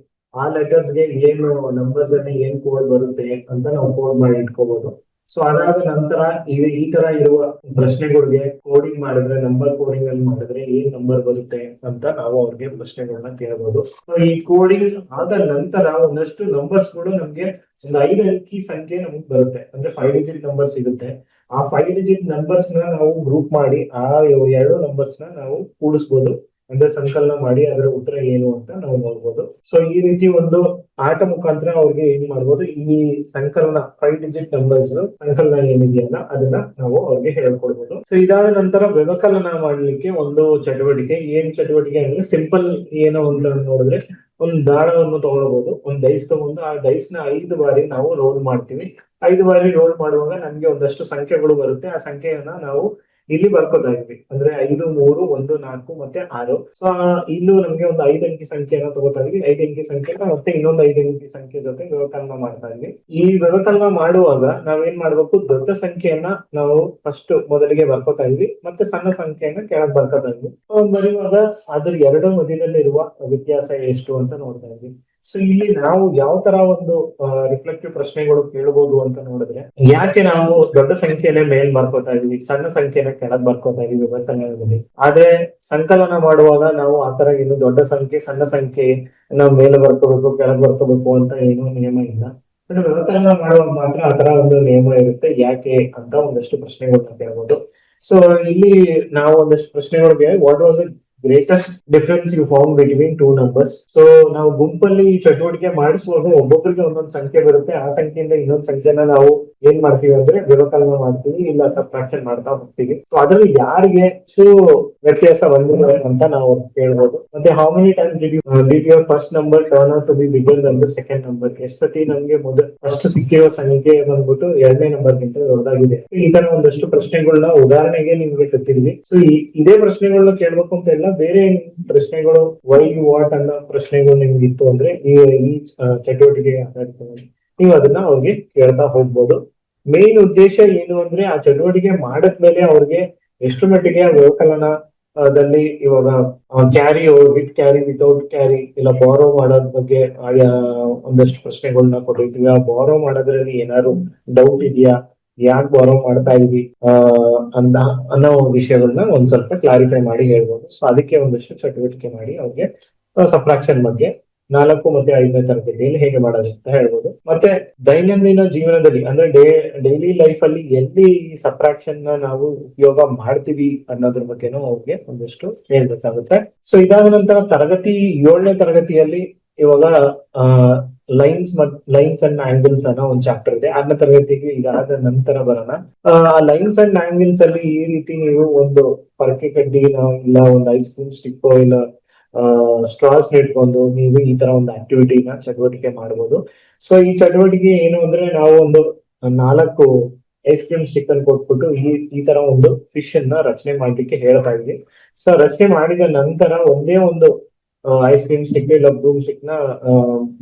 ಆ ಲೆಟರ್ಸ್ ಗೆ ಏನು ನಂಬರ್ಸ್ ಅಲ್ಲಿ ಏನ್ ಕೋಡ್ ಬರುತ್ತೆ ಅಂತ ನಾವು ಕೋಡ್ ಮಾಡಿ ಇಟ್ಕೋಬಹುದು. ಸೊ ಅದಾದ ನಂತರ ಈ ತರ ಇರುವ ಪ್ರಶ್ನೆಗಳಿಗೆ ಕೋಡಿಂಗ್ ಮಾಡಿದ್ರೆ, ನಂಬರ್ ಕೋಡಿಂಗ್ ಅಲ್ಲಿ ಮಾಡಿದ್ರೆ ಏನ್ ನಂಬರ್ ಬರುತ್ತೆ ಅಂತ ನಾವು ಅವ್ರಿಗೆ ಪ್ರಶ್ನೆಗಳನ್ನ ಕೇಳಬಹುದು. ಸೊ ಈ ಕೋಡಿಂಗ್ ಆದ ನಂತರ ಒಂದಷ್ಟು ನಂಬರ್ಸ್ ಗಳು ನಮ್ಗೆ ಒಂದು 5 ಅಂಕಿ ಸಂಖ್ಯೆ ನಮ್ಗೆ ಬರುತ್ತೆ, ಅಂದ್ರೆ 5 ಡಿಜಿಟ್ ನಂಬರ್ ಸಿಗುತ್ತೆ. ಆ 5 ಡಿಜಿಟ್ ನಂಬರ್ಸ್ ನ ನಾವು ಗ್ರೂಪ್ ಮಾಡಿ ಆ 2 ನಂಬರ್ಸ್ ನ ನಾವು ಕೂಡಿಸ್ಬೋದು. ಅಂದ್ರೆ ಸಂಕಲನ ಮಾಡಿ ಅದರ ಉತ್ತರ ಏನು ಅಂತ ನಾವು ನೋಡ್ಬೋದು. ಸೊ ಈ ರೀತಿ ಒಂದು ಆಟ ಮುಖಾಂತರ ಅವ್ರಿಗೆ ಏನ್ ಮಾಡ್ಬೋದು, ಈ ಸಂಕಲನ 5 ಡಿಜಿಟ್ ನಂಬರ್ಸ್ ಸಂಕಲನ ಏನಿದೆಯಲ್ಲ ಅದನ್ನ ನಾವು ಅವ್ರಿಗೆ ಹೇಳ್ಕೊಡ್ಬೋದು. ಸೊ ಇದಾದ ನಂತರ ವ್ಯವಕಲನ ಮಾಡ್ಲಿಕ್ಕೆ ಒಂದು ಚಟುವಟಿಕೆ, ಏನ್ ಚಟುವಟಿಕೆ ಅಂದ್ರೆ ಸಿಂಪಲ್ ಏನು ಅಂತ ನೋಡಿದ್ರೆ, ಒಂದು ದಾಳವನ್ನು ತಗೊಳ್ಬಹುದು, ಒಂದು ಡೈಸ್ ತಗೊಂಡು ಆ ಡೈಸ್ ನ 5 ಬಾರಿ ನಾವು ರೋಲ್ ಮಾಡ್ತೀವಿ. 5 ಬಾರಿ ರೋಲ್ ಮಾಡುವಾಗ ನಮ್ಗೆ ಒಂದಷ್ಟು ಸಂಖ್ಯೆಗಳು ಬರುತ್ತೆ. ಆ ಸಂಖ್ಯೆಯನ್ನ ನಾವು ಇಲ್ಲಿ ಬರ್ಕೋತಾ ಇದ್ವಿ, ಅಂದ್ರೆ 5, 3, 1, 4 ಮತ್ತೆ 6. ಸೊ ಇಲ್ಲೂ ನಮ್ಗೆ ಒಂದು 5 ಅಂಕಿ ಸಂಖ್ಯೆಯನ್ನ ತಗೋತಾ ಇದ್ವಿ. 5 ಅಂಕಿ ಸಂಖ್ಯೆನ ಮತ್ತೆ ಇನ್ನೊಂದು 5 ಅಂಕಿ ಸಂಖ್ಯೆ ಜೊತೆ ವ್ಯವಕಲನ ಮಾಡ್ತಾ ಇದ್ವಿ. ಈ ವ್ಯವಕಲನ ಮಾಡುವಾಗ ನಾವೇನ್ ಮಾಡ್ಬೇಕು, ದೊಡ್ಡ ಸಂಖ್ಯೆಯನ್ನ ನಾವು ಫಸ್ಟ್ ಮೊದಲಿಗೆ ಬರ್ಕೋತಾ ಇದ್ವಿ, ಮತ್ತೆ ಸಣ್ಣ ಸಂಖ್ಯೆಯನ್ನ ಕೆಳಗ್ ಬರ್ಕೋತಾ ಇದ್ವಿ. ಬರೆಯುವಾಗ ಅದ್ರ ಎರಡು ಮಧ್ಯದಲ್ಲಿರುವ ವ್ಯತ್ಯಾಸ ಎಷ್ಟು ಅಂತ ನೋಡ್ತಾ ಇದ್ವಿ. ಸೊ ಇಲ್ಲಿ ನಾವು ಯಾವ ತರ ಒಂದು ರಿಫ್ಲೆಕ್ಟಿವ್ ಪ್ರಶ್ನೆಗಳು ಕೇಳಬಹುದು ಅಂತ ನೋಡಿದ್ರೆ, ಯಾಕೆ ನಾವು ದೊಡ್ಡ ಸಂಖ್ಯೆನೇ ಮೇಲ್ ಬರ್ಕೋತಾ ಇದೀವಿ, ಸಣ್ಣ ಸಂಖ್ಯೆನ ಕೆಳಗ್ ಬರ್ಕೋತಾ ಇದೀವಿ ವ್ಯವಕಲನದಲ್ಲಿ. ಆದ್ರೆ ಸಂಕಲನ ಮಾಡುವಾಗ ನಾವು ಆತರ ಏನು ದೊಡ್ಡ ಸಂಖ್ಯೆ ಸಣ್ಣ ಸಂಖ್ಯೆ ನಾವು ಮೇಲೆ ಬರ್ಕೋಬೇಕು ಕೆಳಗ್ ಬರ್ಕೋಬೇಕು ಅಂತ ಏನೂ ನಿಯಮ ಇಲ್ಲ. ವ್ಯವಕಲನ ಮಾಡುವಾಗ ಮಾತ್ರ ಆತರ ಒಂದು ನಿಯಮ ಇರುತ್ತೆ. ಯಾಕೆ ಅಂತ ಒಂದಷ್ಟು ಪ್ರಶ್ನೆಗಳನ್ನ ಕೇಳ್ಬೋದು. ಸೊ ಇಲ್ಲಿ ನಾವು ಒಂದಷ್ಟು ಪ್ರಶ್ನೆಗಳಿಗೆ, what was greatest difference you found between 2 numbers. So ನಾವು ಗುಂಪಲ್ಲಿ ಈ ಚಟುವಟಿಕೆ ಮಾಡಿಸುವಾಗ ಒಬ್ಬೊಬ್ಬರಿಗೆ ಒಂದೊಂದು ಸಂಖ್ಯೆ ಬರುತ್ತೆ. ಆ ಸಂಖ್ಯೆಯಿಂದ ಇನ್ನೊಂದು ಸಂಖ್ಯೆನ ನಾವು ಏನ್ ಮಾಡ್ತೀವಿ ಅಂದ್ರೆ ವ್ಯವಕಲನ ಮಾಡ್ತೀವಿ, ಇಲ್ಲ ಸಬ್ಟ್ರಾಕ್ಷನ್ ಮಾಡ್ತಾ ಹೋಗ್ತೀವಿ. ಸೊ ಅದ್ರಲ್ಲಿ ಯಾರಿಗೆ ಹೆಚ್ಚು ವ್ಯತ್ಯಾಸ ಬಂದಿದೆ ಅಂತ ನಾವು ಕೇಳ್ಬೋದು. ಮತ್ತೆ how many times did your first number turn out to be bigger than the second number. ಎಷ್ಟು ಸತಿ ನಮ್ಗೆ ಫಸ್ಟ್ ಸಿಕ್ಕಿರೋ ಸಂಖ್ಯೆ ಬಂದ್ಬಿಟ್ಟು 2ನೇ ನಂಬರ್ಗಿಂತ ದೊಡ್ಡದಾಗಿದೆ. ಈ ತರ ಒಂದಷ್ಟು ಪ್ರಶ್ನೆಗಳನ್ನ ಉದಾಹರಣೆಗೆ ನಿಮ್ಗೆ ಕೊಟ್ಟಿದ್ವಿ. ಸೊ ಇದೇ ಪ್ರಶ್ನೆಗಳನ್ನ ಕೇಳ್ಬೇಕು ಅಂತ ಇಲ್ಲ, ಬೇರೆ ಪ್ರಶ್ನೆಗಳು ವೈ ವಾಟ್ ಅನ್ನೋ ಪ್ರಶ್ನೆಗಳು ನಿಮ್ಗೆ ಇತ್ತು ಅಂದ್ರೆ ಈ ಚಟುವಟಿಕೆ ಆಧಾರಿತವಾಗಿ ನೀವು ಅದನ್ನ ಅವ್ರಿಗೆ ಕೇಳ್ತಾ ಹೋಗ್ಬೋದು. ಮೇನ್ ಉದ್ದೇಶ ಏನು ಅಂದ್ರೆ ಆ ಚಟುವಟಿಕೆ ಮಾಡದ್ಮೇಲೆ ಅವ್ರಿಗೆ ಎಷ್ಟು ಮಟ್ಟಿಗೆ ವ್ಯವಕಲನದಲ್ಲಿ ಇವಾಗ carry with carry, without carry, ಇಲ್ಲ ಬಾರೋ ಮಾಡೋದ್ ಬಗ್ಗೆ ಒಂದಷ್ಟು ಪ್ರಶ್ನೆಗಳನ್ನ ಕೊಟ್ಟಿರ್ತೀವಿ. ಆ ಬಾರೋ ಮಾಡೋದ್ರಲ್ಲಿ ಏನಾದ್ರು ಡೌಟ್ ಇದೆಯಾ, ಯಾಕೆ ಬಾರೋ ಮಾಡ್ತಾ ಇದೀವಿ ಅನ್ನೋ ವಿಷಯಗಳನ್ನ ಒಂದ್ ಸ್ವಲ್ಪ ಕ್ಲಾರಿಫೈ ಮಾಡಿ ಹೇಳ್ಬೋದು. ಸೊ ಅದಕ್ಕೆ ಒಂದಷ್ಟು ಚಟುವಟಿಕೆ ಮಾಡಿ ಅವ್ರಿಗೆ ಸಬ್ಟ್ರಾಕ್ಷನ್ ಬಗ್ಗೆ 4 ಮತ್ತೆ 5ನೇ ತರಗತಿಯಲ್ಲಿ ಹೇಗೆ ಮಾಡೋದು ಅಂತ ಹೇಳ್ಬೋದು. ಮತ್ತೆ ದೈನಂದಿನ ಜೀವನದಲ್ಲಿ ಅಂದ್ರೆ ಡೈಲಿ ಲೈಫ್ ಅಲ್ಲಿ ಎಲ್ಲಿ ಈ ಸಬ್ಟ್ರಾಕ್ಷನ್ ನ ನಾವು ಉಪಯೋಗ ಮಾಡ್ತೀವಿ ಅನ್ನೋದ್ರ ಬಗ್ಗೆನೂ ಅವ್ರಿಗೆ ಒಂದಷ್ಟು ಹೇಳ್ಬೇಕಾಗುತ್ತೆ. ಸೊ ಇದಾದ ನಂತರ 7ನೇ ತರಗತಿಯಲ್ಲಿ ಇವಾಗ ಲೈನ್ಸ್ ಅಂಡ್ ಆಂಗಲ್ಸ್ ಅನ್ನೋ ಒಂದು ಚಾಪ್ಟರ್ ಇದೆ. 6ನೇ ತರಗತಿಗೆ ಇದಾದ ನಂತರ ಬರೋಣ. ಲೈನ್ಸ್ ಅಂಡ್ ಆಂಗಲ್ಸ್ ಅಲ್ಲಿ ಈ ರೀತಿ ನೀವು ಒಂದು ಪರಕೆ ಕಡ್ಡಿನ ಇಲ್ಲ ಒಂದು ಐಸ್ ಕ್ರೀಮ್ ಸ್ಟಿಕ್ ಇಲ್ಲ ಸ್ಟ್ರಾಸ್ ಇಟ್ಕೊಂಡು ನೀವು ಈ ತರ ಒಂದು ಆಕ್ಟಿವಿಟಿನ ಚಟುವಟಿಕೆ ಮಾಡಬಹುದು. ಸೊ ಈ ಚಟುವಟಿಕೆ ಏನು ಅಂದ್ರೆ, ನಾವು ಒಂದು 4 ಐಸ್ ಕ್ರೀಮ್ ಸ್ಟಿಕ್ ಅನ್ನು ಕೊಟ್ಬಿಟ್ಟು ಈ ತರ ಒಂದು ಫಿಶ್ ಅನ್ನ ರಚನೆ ಮಾಡ್ಲಿಕ್ಕೆ ಹೇಳ್ತಾ ಇದ್ವಿ. ಸೊ ರಚನೆ ಮಾಡಿದ ನಂತರ ಒಂದೇ ಒಂದು ಐಸ್ ಕ್ರೀಮ್ ಸ್ಟಿಕ್ ಇಲ್ಲ ಬ್ರೂಮ್ ಸ್ಟಿಕ್ ನ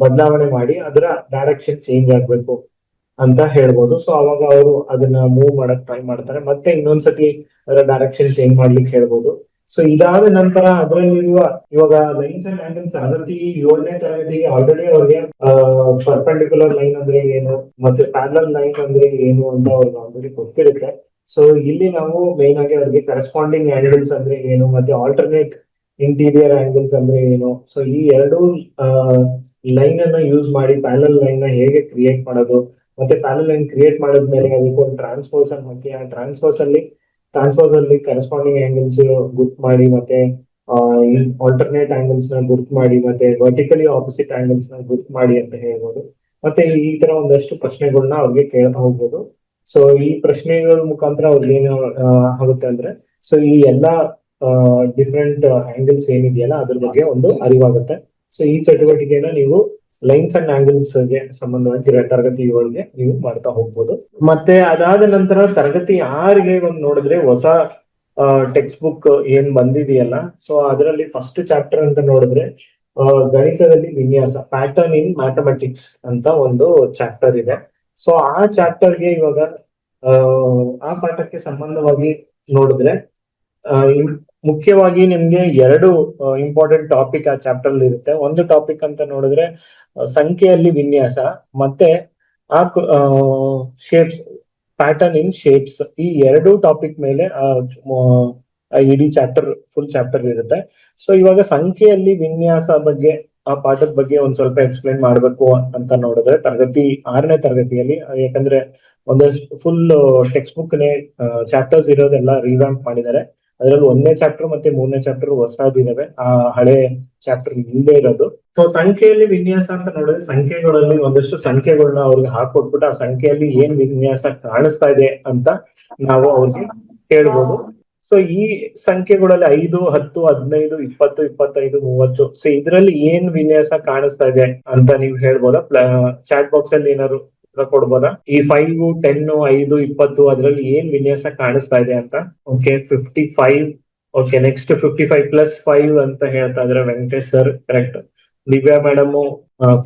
ಬದಲಾವಣೆ ಮಾಡಿ ಅದರ ಡೈರೆಕ್ಷನ್ ಚೇಂಜ್ ಆಗ್ಬೇಕು ಅಂತ ಹೇಳ್ಬೋದು. ಸೊ ಅವಾಗ ಅವರು ಅದನ್ನ ಮೂವ್ ಮಾಡಕ್ ಟ್ರೈ ಮಾಡ್ತಾರೆ, ಮತ್ತೆ ಇನ್ನೊಂದ್ಸತಿ ಅದರ ಡೈರೆಕ್ಷನ್ ಚೇಂಜ್ ಮಾಡ್ಲಿಕ್ಕೆ ಹೇಳ್ಬೋದು. ಸೊ ಇದಾದ ನಂತರ ಅದರಲ್ಲಿರುವ ಇವಾಗ ಲೈನ್ಸ್ ಅಂಡ್ ಆಂಗಲ್ಸ್ 7ನೇ ತರಗತಿಗೆ ಆಲ್ರೆಡಿ ಅವ್ರಿಗೆ ಪರ್ಪೆಂಡಿಕ್ಯುಲರ್ ಲೈನ್ ಅಂದ್ರೆ ಏನು ಮತ್ತೆ ಪ್ಯಾರಲಲ್ ಲೈನ್ ಅಂದ್ರೆ ಏನು ಅಂತ ಅವ್ರಿಗೆ ಆಲ್ರೆಡಿ ಗೊತ್ತಿರುತ್ತೆ. ಸೊ ಇಲ್ಲಿ ನಾವು ಮೇನ್ ಆಗಿ ಅವ್ರಿಗೆ ಕರೆಸ್ಪಾಂಡಿಂಗ್ ಆಂಗಲ್ಸ್ ಅಂದ್ರೆ ಏನು ಮತ್ತೆ ಆಲ್ಟರ್ನೇಟ್ ಇಂಟೀರಿಯರ್ ಆಂಗಲ್ಸ್ ಅಂದ್ರೆ ಏನು, ಸೊ ಈ ಎರಡು ಲೈನ್ ಅನ್ನ ಯೂಸ್ ಮಾಡಿ ಪ್ಯಾರಲಲ್ ಲೈನ್ ನ ಹೇಗೆ ಕ್ರಿಯೇಟ್ ಮಾಡೋದು, ಮತ್ತೆ ಪ್ಯಾರಲಲ್ ಲೈನ್ ಕ್ರಿಯೇಟ್ ಮಾಡಿದ್ಮೇಲೆ ಅದಕ್ಕೊಂದು ಟ್ರಾನ್ಸ್ಪೋಸ್ ಅನ್ನು ಹಾಕಿ ಆ ಟ್ರಾನ್ಸ್ಪೋಸ್ ಅಲ್ಲಿ ಕರೆಸ್ಪಾಂಡಿಂಗ್ ಆಂಗಲ್ಸ್ ಗುರ್ತ್ ಮಾಡಿ, ಮತ್ತೆ ಆಲ್ಟರ್ನೇಟ್ ಆಂಗಲ್ಸ್ ನ ಗುರ್ತ್ ಮಾಡಿ, ಮತ್ತೆ ವರ್ಟಿಕಲಿ ಆಪೋಸಿಟ್ ಆಂಗಲ್ಸ್ ನ ಗುರ್ತ್ ಮಾಡಿ ಅಂತ ಹೇಳ್ಬೋದು. ಮತ್ತೆ ಈ ತರ ಒಂದಷ್ಟು ಪ್ರಶ್ನೆಗಳನ್ನ ಅವ್ರಿಗೆ ಕೇಳ್ತಾ ಹೋಗ್ಬೋದು. ಸೊ ಈ ಪ್ರಶ್ನೆಗಳ ಮುಖಾಂತರ ಅವ್ರಿಗೆ ಏನು ಆಗುತ್ತೆ ಅಂದ್ರೆ, ಸೊ ಈ ಎಲ್ಲಾ ಡಿಫ್ರೆಂಟ್ ಆಂಗಲ್ಸ್ ಏನಿದೆಯಲ್ಲ ಅದ್ರ ಬಗ್ಗೆ ಒಂದು ಅರಿವಾಗುತ್ತೆ. ಸೊ ಈ ಚಟುವಟಿಕೆನ ನೀವು ಲೈನ್ಸ್ ಅಂಡ್ ಆಂಗಲ್ಸ್ ಗೆ ಸಂಬಂಧವಾಗಿ ತರಗತಿ 7ಗೆ ನೀವು ಮಾಡ್ತಾ ಹೋಗ್ಬೋದು. ಮತ್ತೆ ಅದಾದ ನಂತರ ತರಗತಿ 6ಗೆ ಒಂದು ನೋಡಿದ್ರೆ ಹೊಸ ಟೆಕ್ಸ್ಟ್ ಬುಕ್ ಏನ್ ಬಂದಿದೆಯಲ್ಲ, ಸೊ ಅದರಲ್ಲಿ ಫಸ್ಟ್ ಚಾಪ್ಟರ್ ಅಂತ ನೋಡಿದ್ರೆ ಗಣಿತದಲ್ಲಿ ವಿನ್ಯಾಸ, ಪ್ಯಾಟರ್ನ್ ಇನ್ ಮ್ಯಾಥಮೆಟಿಕ್ಸ್ ಅಂತ ಒಂದು ಚಾಪ್ಟರ್ ಇದೆ. ಸೊ ಆ ಚಾಪ್ಟರ್ಗೆ ಇವಾಗ ಆ ಪಾಠಕ್ಕೆ ಸಂಬಂಧವಾಗಿ ನೋಡಿದ್ರೆ ಮುಖ್ಯವಾಗಿ ನಿಮ್ಗೆ 2 ಇಂಪಾರ್ಟೆಂಟ್ ಟಾಪಿಕ್ ಆ ಚಾಪ್ಟರ್ ಅಲ್ಲಿ ಇರುತ್ತೆ. ಒಂದು ಟಾಪಿಕ್ ಅಂತ ನೋಡಿದ್ರೆ ಸಂಖ್ಯೆಯಲ್ಲಿ ವಿನ್ಯಾಸ, ಮತ್ತೆ ಆ ಶೇಪ್ಸ್, ಪ್ಯಾಟರ್ನ್ ಇನ್ ಶೇಪ್ಸ್. ಈ 2 ಟಾಪಿಕ್ ಮೇಲೆ ಇಡೀ ಫುಲ್ ಚಾಪ್ಟರ್ ಇರುತ್ತೆ. ಸೊ ಇವಾಗ ಸಂಖ್ಯೆಯಲ್ಲಿ ವಿನ್ಯಾಸ ಬಗ್ಗೆ ಆ ಪಾಠದ ಬಗ್ಗೆ ಒಂದ್ ಸ್ವಲ್ಪ ಎಕ್ಸ್ಪ್ಲೈನ್ ಮಾಡ್ಬೇಕು ಅಂತ ನೋಡಿದ್ರೆ 6ನೇ ತರಗತಿಯಲ್ಲಿ, ಯಾಕಂದ್ರೆ ಒಂದಷ್ಟು ಫುಲ್ ಟೆಕ್ಸ್ಟ್ ಬುಕ್ ಚಾಪ್ಟರ್ಸ್ ಇರೋದೆಲ್ಲ ರಿವ್ಯಾಂಪ್ ಮಾಡಿದ್ದಾರೆ. ಅದ್ರಲ್ಲಿ 1ನೇ ಚಾಪ್ಟರ್ ಮತ್ತೆ 3ನೇ ಚಾಪ್ಟರ್ ಹೊಸದಿದಾವೆ, ಆ ಹಳೆ ಚಾಪ್ಟರ್ ಹಿಂದೆ ಇರೋದು. ಸೊ ಸಂಖ್ಯೆಯಲ್ಲಿ ವಿನ್ಯಾಸ ಅಂತ ನೋಡಿದ್ರೆ ಸಂಖ್ಯೆಗಳಲ್ಲಿ ಒಂದಷ್ಟು ಸಂಖ್ಯೆಗಳನ್ನ ಅವ್ರಿಗೆ ಹಾಕೊಟ್ಬಿಟ್ಟು ಆ ಸಂಖ್ಯೆಯಲ್ಲಿ ಏನ್ ವಿನ್ಯಾಸ ಕಾಣಿಸ್ತಾ ಇದೆ ಅಂತ ನಾವು ಅವ್ರಿಗೆ ಹೇಳ್ಬೋದು. ಸೊ ಈ ಸಂಖ್ಯೆಗಳಲ್ಲಿ 5, 10, 15, 20, 25, 30, ಸೊ ಇದ್ರಲ್ಲಿ ಏನ್ ವಿನ್ಯಾಸ ಕಾಣಿಸ್ತಾ ಇದೆ ಅಂತ ನೀವು ಹೇಳ್ಬೋದಾ? ಚಾಟ್ ಬಾಕ್ಸ್ ಅಲ್ಲಿ ಏನಾದ್ರು ಕೊಡ್ಬೋದಾ? ಈ 5, 10, 5, 20 ಅದ್ರಲ್ಲಿ ಏನ್ ವಿನ್ಯಾಸ ಕಾಣಿಸ್ತಾ ಇದೆ ಅಂತ. ಓಕೆ, 55. ಓಕೆ, ನೆಕ್ಸ್ಟ್ 55 +5 ಅಂತ ಹೇಳ್ತಾ ಇದಾರೆ Venkatesh sir, correct. Divya madam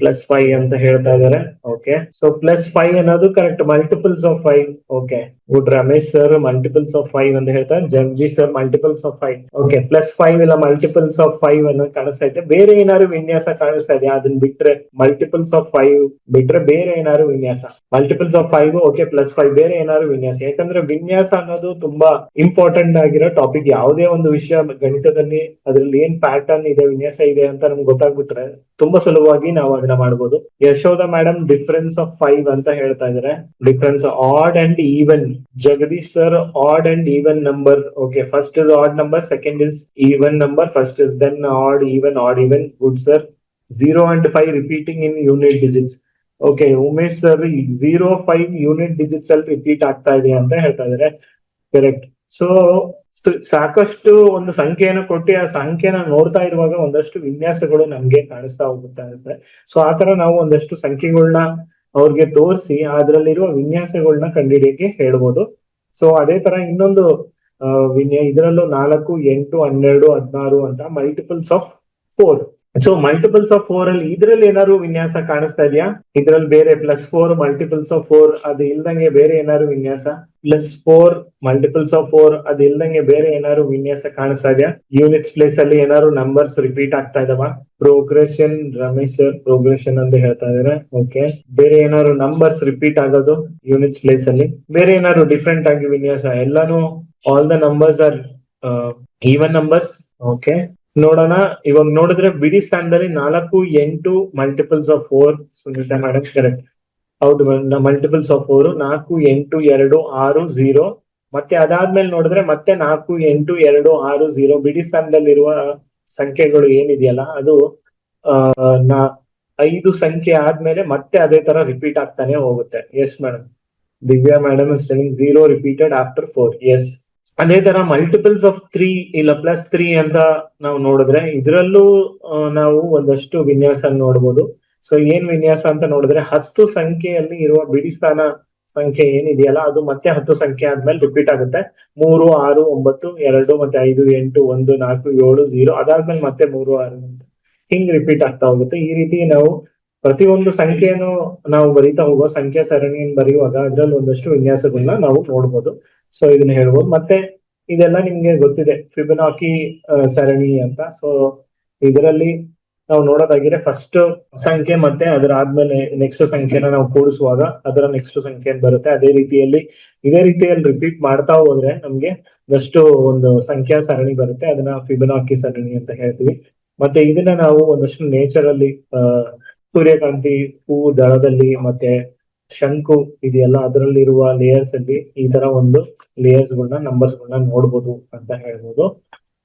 +5 ಅಂತ ಹೇಳ್ತಾ ಇದಾರೆ. ಓಕೆ, ಸೊ +5 ಅನ್ನೋದು correct, multiples of 5. Okay good. Ramesh sir multiples of 5 ಅಂತ ಹೇಳ್ತಾರೆ. Jagadish sir multiples of 5. Okay, +5 ಇಲ್ಲ ಮಲ್ಟಿಪಲ್ಸ್ ಆಫ್ 5 ಅನ್ನೋದು ಕಾಣಿಸ್ತಾ ಇದೆ. ಬೇರೆ ಏನಾದ್ರು ವಿನ್ಯಾಸ ಕಾಣಿಸ್ತಾ ಇದೆಯಾ? ಅದನ್ನ ಬಿಟ್ರೆ, ಮಲ್ಟಿಪಲ್ಸ್ ಆಫ್ 5 ಬಿಟ್ರೆ ಬೇರೆ ಏನಾದ್ರು ವಿನ್ಯಾಸ? ಮಲ್ಟಿಪಲ್ಸ್ ಆಫ್ 5, ಓಕೆ, +5, ಬೇರೆ ಏನಾದ್ರು ವಿನ್ಯಾಸ? ಯಾಕಂದ್ರೆ ವಿನ್ಯಾಸ ಅನ್ನೋದು ತುಂಬಾ ಇಂಪಾರ್ಟೆಂಟ್ ಆಗಿರೋ ಟಾಪಿಕ್. ಯಾವುದೇ ಒಂದು ವಿಷಯ ಗಣಿತದಲ್ಲಿ ಅದ್ರಲ್ಲಿ ಏನ್ ಪ್ಯಾಟರ್ನ್ ಇದೆ, ವಿನ್ಯಾಸ ಇದೆ ಅಂತ ನಮ್ಗೆ ಗೊತ್ತಾಗ್ಬಿಟ್ರೆ ತುಂಬಾ ಸುಲಭವಾಗಿ ನಾವು ಅದನ್ನ ಮಾಡ್ಬೋದು. ಯಶೋಧ ಮೇಡಮ್ ಡಿಫರೆನ್ಸ್ ಆಫ್ 5 ಅಂತ ಹೇಳ್ತಾ ಇದಾರೆ. Difference odd and even. Jagdish sir odd and even number. Okay, first is odd number, second is even number, first is then odd even, odd even. Good sir. 0 and 5 repeating in unit digits. Okay, Umesh sir 0, 5 unit digits ಅಲ್ಲಿ repeat ಆಗ್ತಾ ಇದೆ ಅಂತ ಹೇಳ್ತಾ ಇದಾರೆ. Correct. So ಸಾಕಷ್ಟು ಒಂದು ಸಂಖ್ಯೆಯನ್ನು ಕೊಟ್ಟು ಆ ಸಂಖ್ಯೆನ ನೋಡ್ತಾ ಇರುವಾಗ ಒಂದಷ್ಟು ವಿನ್ಯಾಸಗಳು ನಮ್ಗೆ ಕಾಣಿಸ್ತಾ ಹೋಗ್ತಾ ಇರುತ್ತೆ. ಸೊ ಆತರ ನಾವು ಒಂದಷ್ಟು ಸಂಖ್ಯೆಗಳನ್ನ ಅವ್ರಿಗೆ ತೋರಿಸಿ ಅದ್ರಲ್ಲಿರುವ ವಿನ್ಯಾಸಗಳನ್ನ ಕಂಡುಹಿಡಿಯಕ್ಕೆ ಹೇಳ್ಬೋದು. ಸೊ ಅದೇ ತರ ಇನ್ನೊಂದು ಇದರಲ್ಲೂ 4, 8, 12, 16 ಅಂತ multiples of 4. So multiples of 4 ಅಲ್ಲಿ ಇದ್ರಲ್ಲಿ ಏನಾದ್ರು ವಿನ್ಯಾಸ ಕಾಣಿಸ್ತಾ ಇದೆಯಾ? ಇದ್ರಲ್ಲಿ ಬೇರೆ +4 ಮಲ್ಟಿಪಲ್ಸ್ ಆಫ್ 4 ಅದು ಇಲ್ದಂಗೆ ಬೇರೆ ಏನಾದ್ರು ವಿನ್ಯಾಸ? +4 ಮಲ್ಟಿಪಲ್ಸ್ ಆಫ್ 4 ಅದು ಇಲ್ದಂಗೆ ಬೇರೆ ಏನಾದ್ರು ವಿನ್ಯಾಸ ಕಾಣಿಸ್ತಾ ಇದೆಯಾ? ಯೂನಿಟ್ಸ್ ಪ್ಲೇಸ್ ಅಲ್ಲಿ ಏನಾದ್ರು ನಂಬರ್ಸ್ ರಿಪೀಟ್ ಆಗ್ತಾ ಇದಾವ? ಪ್ರೋಗ್ರೆಷನ್, ರಮೇಶ್ ಸರ್ ಪ್ರೋಗ್ರೆಷನ್ ಅಂತ ಹೇಳ್ತಾ ಇದಾರೆ. ಓಕೆ, ಬೇರೆ ಏನಾದ್ರು ನಂಬರ್ಸ್ ರಿಪೀಟ್ ಆಗೋದು ಯೂನಿಟ್ಸ್ ಪ್ಲೇಸ್ ಅಲ್ಲಿ? ಬೇರೆ ಏನಾದ್ರು ಡಿಫ್ರೆಂಟ್ ಆಗಿ ವಿನ್ಯಾಸ? ಎಲ್ಲಾನು all the numbers are even numbers. Okay, ನೋಡೋಣ. ಇವಾಗ ನೋಡಿದ್ರೆ ಬಿಡಿ ಸ್ಥಾನದಲ್ಲಿ 4, 8 multiples of 4. Sunita madam correct. ಹೌದು, ಮಲ್ಟಿಪಲ್ಸ್ ಆಫ್ 4 4, 8, 2, 6, 0. ಮತ್ತೆ ಅದಾದ್ಮೇಲೆ ನೋಡಿದ್ರೆ ಮತ್ತೆ 4, 8, 2, 6, 0 ಬಿಡಿ ಸ್ಥಾನದಲ್ಲಿರುವ ಸಂಖ್ಯೆಗಳು ಏನಿದೆಯಲ್ಲ ಅದು 5 ಸಂಖ್ಯೆ ಆದ್ಮೇಲೆ ಮತ್ತೆ ಅದೇ ತರ ರಿಪೀಟ್ ಆಗ್ತಾನೆ ಹೋಗುತ್ತೆ. Yes madam. Divya madam is telling 0 repeated after 4. Yes. ಅದೇ ತರ ಮಲ್ಟಿಪಲ್ಸ್ ಆಫ್ 3 ಇಲ್ಲ +3 ಅಂತ ನಾವು ನೋಡಿದ್ರೆ ಇದ್ರಲ್ಲೂ ನಾವು ಒಂದಷ್ಟು ವಿನ್ಯಾಸ ನೋಡ್ಬೋದು. ಸೊ ಏನ್ ವಿನ್ಯಾಸ ಅಂತ ನೋಡಿದ್ರೆ 10 ಸಂಖ್ಯೆಯಲ್ಲಿ ಇರುವ ಬಿಡಿ ಸ್ಥಾನ ಸಂಖ್ಯೆ ಏನಿದೆಯಲ್ಲ ಅದು ಮತ್ತೆ 10 ಸಂಖ್ಯೆ ಆದ್ಮೇಲೆ ರಿಪೀಟ್ ಆಗುತ್ತೆ. 3, 6, 9, 2 ಮತ್ತೆ 5, 8, 1, 4, 7, 0 ಅದಾದ್ಮೇಲೆ ಮತ್ತೆ 3, 6 ಅಂತ ಹಿಂಗ್ ರಿಪೀಟ್ ಆಗ್ತಾ ಹೋಗುತ್ತೆ. ಈ ರೀತಿ ನಾವು ಪ್ರತಿಯೊಂದು ಸಂಖ್ಯೆಯನ್ನು ನಾವು ಬರೀತಾ ಹೋಗುವ ಸಂಖ್ಯಾ ಸರಣಿಯನ್ನು ಬರೆಯುವಾಗ ಅದ್ರಲ್ಲಿ ಒಂದಷ್ಟು ವಿನ್ಯಾಸಗಳನ್ನ ನಾವು ನೋಡ್ಬೋದು. ಸೊ ಇದನ್ನ ಹೇಳ್ಬೋದು. ಮತ್ತೆ ಇದೆಲ್ಲ ನಿಮ್ಗೆ ಗೊತ್ತಿದೆ, ಫಿಬೊನಾಕಿ ಸರಣಿ ಅಂತ. ಸೊ ಇದರಲ್ಲಿ ನಾವು ನೋಡೋದಾಗಿದ್ರೆ ಫಸ್ಟ್ ಸಂಖ್ಯೆ ಮತ್ತೆ ಅದರ ಆದ್ಮೇಲೆ ನೆಕ್ಸ್ಟ್ ಸಂಖ್ಯೆನ ನಾವು ಕೂಡಿಸುವಾಗ ಅದರ ನೆಕ್ಸ್ಟ್ ಸಂಖ್ಯೆ ಬರುತ್ತೆ. ಇದೇ ರೀತಿಯಲ್ಲಿ ರಿಪೀಟ್ ಮಾಡ್ತಾ ಹೋದ್ರೆ ನಮ್ಗೆ ಒಂದಷ್ಟು ಒಂದು ಸಂಖ್ಯಾ ಸರಣಿ ಬರುತ್ತೆ. ಅದನ್ನ ಫಿಬೊನಾಕಿ ಸರಣಿ ಅಂತ ಹೇಳ್ತೀವಿ. ಮತ್ತೆ ಇದನ್ನ ನಾವು ಒಂದಷ್ಟು ನೇಚರ್ ಅಲ್ಲಿ ಸೂರ್ಯಕಾಂತಿ ಹೂ ದಳದಲ್ಲಿ ಮತ್ತೆ ಶಂಕು ಇದೆಯಲ್ಲ ಅದರಲ್ಲಿರುವ ಲೇಯರ್ಸ್ ಅಲ್ಲಿ ಈ ತರ ಒಂದು ಲೇಯರ್ಸ್ ಗಳನ್ನ ನಂಬರ್ಸ್ ಗಳನ್ನ ನೋಡ್ಬೋದು ಅಂತ ಹೇಳ್ಬೋದು.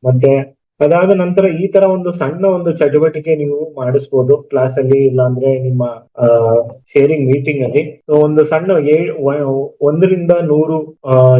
ಮತ್ತೆ ಅದಾದ ನಂತರ ಈ ತರ ಒಂದು ಸಣ್ಣ ಒಂದು ಚಟುವಟಿಕೆ ನೀವು ಮಾಡಿಸ್ಬೋದು ಕ್ಲಾಸ್ ಅಲ್ಲಿ, ಇಲ್ಲಾಂದ್ರೆ ನಿಮ್ಮ ಶೇರಿಂಗ್ ಮೀಟಿಂಗ್ ಅಲ್ಲಿ. ಒಂದು ಸಣ್ಣ 1ರಿಂದ 100